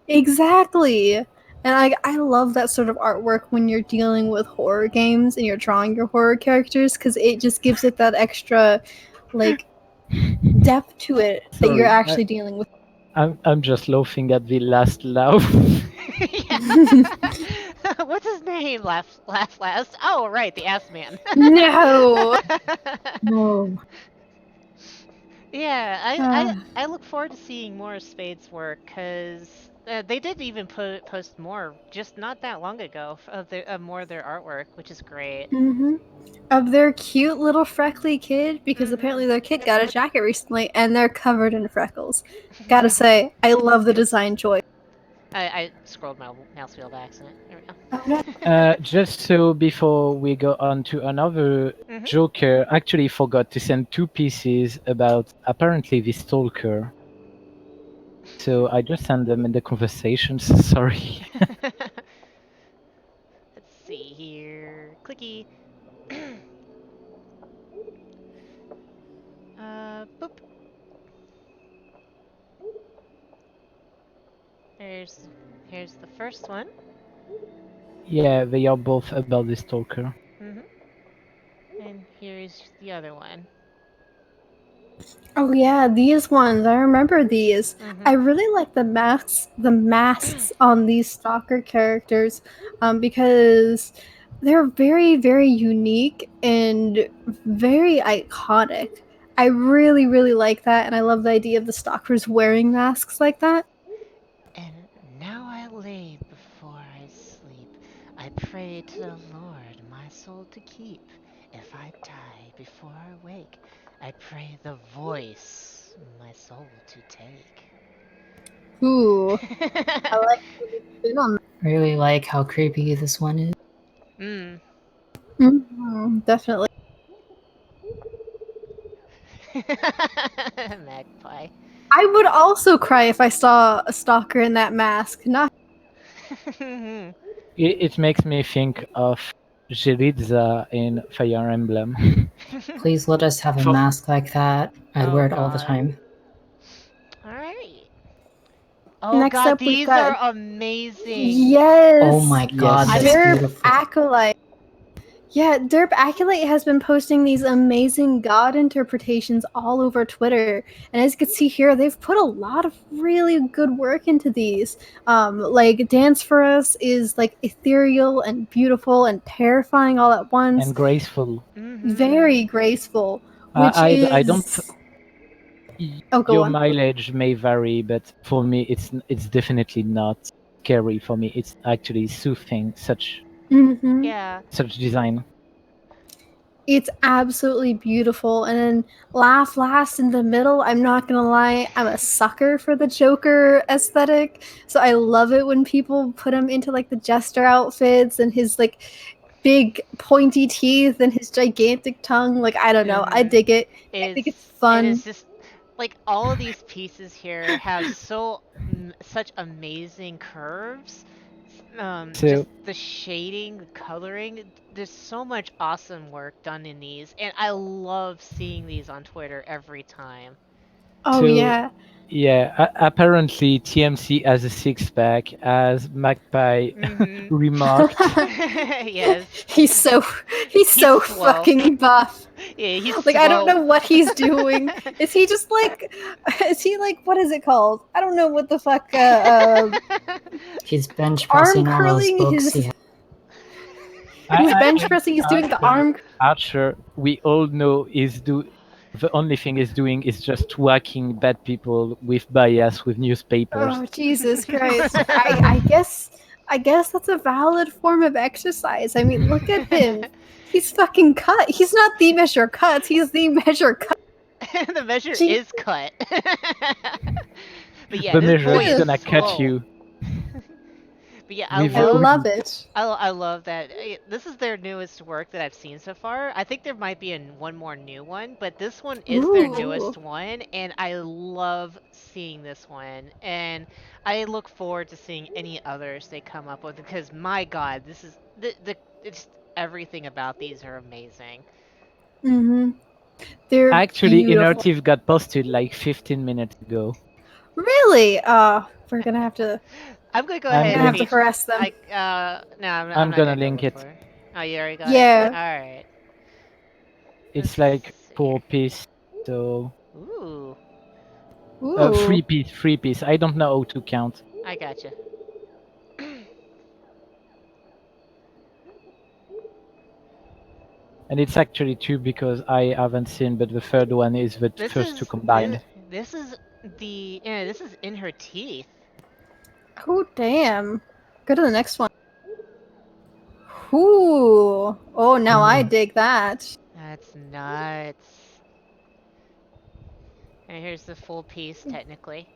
Exactly. And I love that sort of artwork when you're dealing with horror games and you're drawing your horror characters because it just gives it that extra, like, depth to it that you're Sorry, actually dealing with. I'm just laughing at the last laugh. What's his name? Laugh last. Oh, right, the ass man. No. No. Yeah, I look forward to seeing more of Spade's work because they did even post more just not that long ago of more of their artwork, which is great. Of their cute little freckly kid, because apparently their kid got a jacket recently and they're covered in freckles. Gotta say, I love the design choice. I scrolled my mouse wheel by accident. There we go. Just so before we go on to another, Joker actually forgot to send 2 pieces about apparently the stalker. So I just sent them in the conversations. Sorry. Let's see here. Clicky. Boop. Here's the first one. Yeah, they are both about the stalker. And here's the other one. Oh yeah, these ones. I remember these. I really like the masks on these stalker characters, because they're very, very unique and very iconic. I really, really like that, and I love the idea of the stalkers wearing masks like that. And now I lay before I sleep. I pray to the Lord my soul to keep. If I die before I wake, I pray the voice my soul to take. Ooh, I like the spin on I really like how creepy this one is. Mm. that. Definitely. Magpie. I would also cry if I saw a stalker in that mask. Not It makes me think of Jelitza in Fire Emblem. Please let us have a For- mask like that. I'd Oh, wear it all the God. time. Alright. Oh next god, up, we've these got are amazing. yes. Oh my god, Yes. that's Derp beautiful. Acolyte. Yeah, Derp Acolyte has been posting these amazing god interpretations all over Twitter. And as you can see here, they've put a lot of really good work into these. Like Dance for Us is like ethereal and beautiful and terrifying all at once. and graceful. Very graceful. Which is I don't. Oh, go Your on. mileage may vary, but for me, it's definitely not scary. For me, it's actually soothing. Such Yeah. design. It's absolutely beautiful. And then Laugh Last in the middle, I'm not gonna lie, I'm a sucker for the Joker aesthetic. So I love it when people put him into like the jester outfits and his like big pointy teeth and his gigantic tongue. Like, I don't know. I dig it. I think it's It fun. is just like all of these pieces here have such amazing curves. So Just the shading, the coloring. There's so much awesome work done in these, and I love seeing these on Twitter every time. Oh, So, yeah. yeah, apparently TMC has a six-pack, as Magpie remarked. Yes. He's so swole. fucking buff. Yeah, he's Like, I don't swole. know what he's doing. Is he just like is he like what is it called? I don't know what the fuck He's bench arm pressing all those curling books his he has. he's bench pressing, he's doing the arm Archer, we all know the only thing he's doing is just whacking bad people with bias with newspapers. Oh, Jesus Christ. I guess that's a valid form of exercise. I mean, look at him. He's fucking cut. He's not the measure cuts, he's the measure cut. The measure Gee. is cut. But yeah, The this measure boy is is gonna cut swole. you. But yeah, With- I love it. I love that. This is their newest work that I've seen so far. I think there might be one more new one, but this one is their newest one, and I love seeing this one. And I look forward to seeing any others they come up with because my God, this is it's everything about these are amazing. They're Actually, beautiful. Innertive got posted like 15 minutes ago. Really? We're gonna have to I'm gonna go I'm ahead gonna and have to paste. harass them. No, I'm I'm not gonna gonna go link look it. for it. Oh, you already got Yeah. it. All right. It's Let's like see. 4-piece, so Ooh, Ooh. 3-piece. I don't know how to count. I gotcha. And it's actually 2 because I haven't seen, but the third one is the first 2 combined. This is this is in her teeth. Oh damn. Go to the next one. Ooh. Oh, now I dig that. That's nuts. And here's the full piece, technically.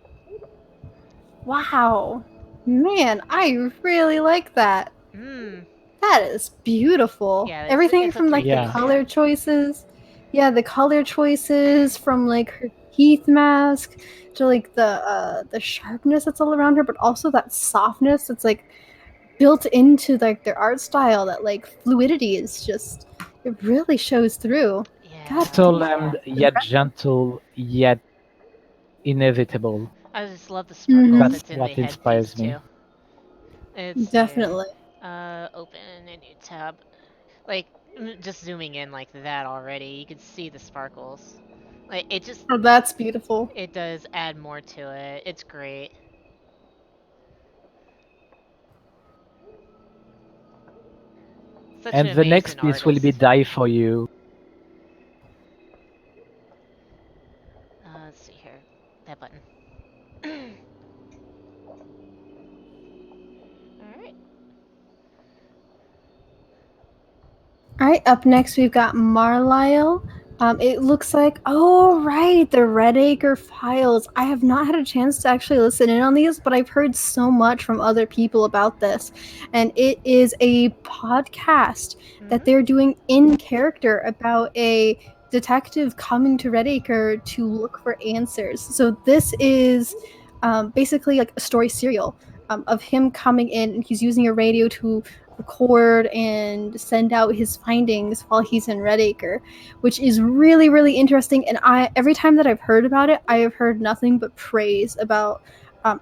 Wow. Man, I really like that. Mmm. That is beautiful. Yeah, Everything it's a from like 3D, the color choices. Yeah, the color choices from like her teeth mask to like the sharpness that's all around her, but also that softness that's like built into like their art style. That like fluidity is just it really shows through. Yeah. God Solemn, yet gentle, yet inevitable. I just love the sparkles Mhm. that's That's in what the inspires headpiece me. too. It's Definitely. open a new tab. Like just zooming in like that already, you can see the sparkles. Like it just Oh, that's beautiful. it does add more to it. It's great. Such And an the next amazing piece will be artist. Die For You. Let's see here. That button. Alright. All right, up next we've got Marlisle. It looks like, oh right, the Redacre Files. I have not had a chance to actually listen in on these, but I've heard so much from other people about this. And it is a podcast that they're doing in character about a detective coming to Redacre to look for answers. So this is basically like a story serial of him coming in, and he's using a radio to record and send out his findings while he's in Redacre, which is really, really interesting. And every time that I've heard about it, I have heard nothing but praise about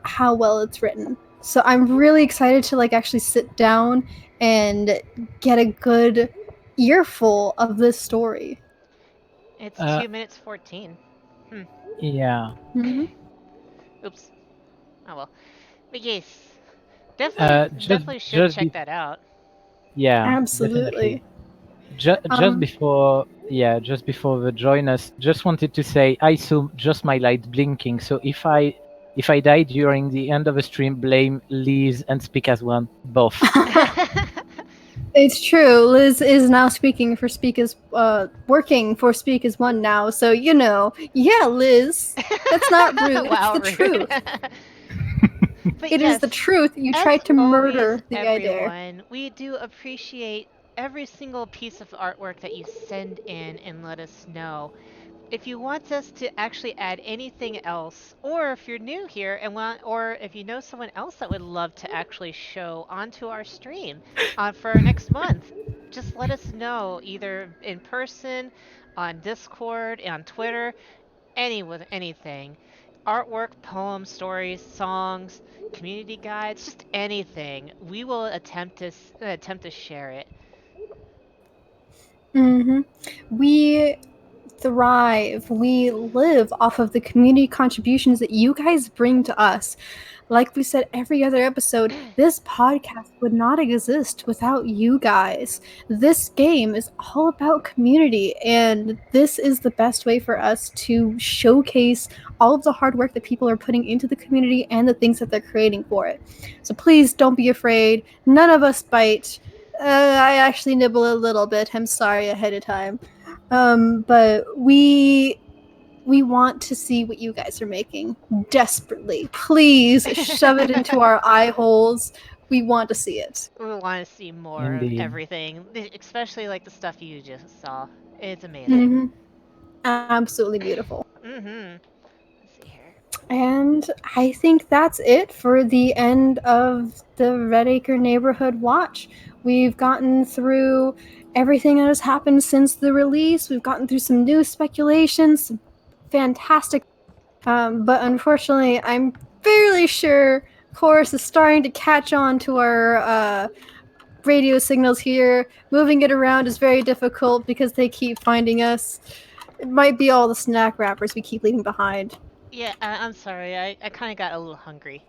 how well it's written. So I'm really excited to like actually sit down and get a good earful of this story. It's 2 minutes 14. Yeah. Oops. Oh well. But yes, definitely should check that out. Yeah, absolutely. Just before the join us, just wanted to say I saw just my light blinking. So if I die during the end of a stream, blame Lies and Speak as One, both. It's true. Liz is now speaking for working for Speak as One now. So yeah, Liz, that's not rude. Wow, it's the truth. But it is the truth. You tried to murder the guy there. We do appreciate every single piece of artwork that you send in and let us know. If you want us to actually add anything else, or if you're new here and or if you know someone else that would love to actually show onto our stream for next month, just let us know either in person, on Discord, on Twitter, anything. Artwork, poems, stories, songs, community guides, just anything. We will attempt to share it. We thrive. We live off of the community contributions that you guys bring to us. Like we said every other episode, this podcast would not exist without you guys. This game is all about community, and this is the best way for us to showcase all of the hard work that people are putting into the community and the things that they're creating for it. So please don't be afraid. None of us bite. I actually nibble a little bit. I'm sorry ahead of time. But we want to see what you guys are making desperately. Please shove it into our eye holes. We want to see it. We want to see more of everything, especially like the stuff you just saw. It's amazing. Absolutely beautiful. Let's see here. And I think that's it for the end of the Redacre Neighborhood Watch. We've gotten through everything that has happened since the release. We've gotten through some new speculations, some fantastic. But unfortunately, I'm fairly sure Chorus is starting to catch on to our radio signals here. Moving it around is very difficult because they keep finding us. It might be all the snack wrappers we keep leaving behind. Yeah, I'm sorry. I kind of got a little hungry.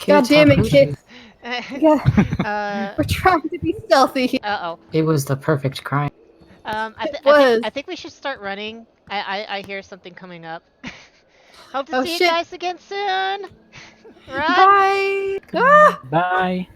God damn it, kid. We're trying to be stealthy here. Uh-oh. It was the perfect crime. I think we should start running. I hear something coming up. Hope to see you guys again soon. Run. Bye. Bye.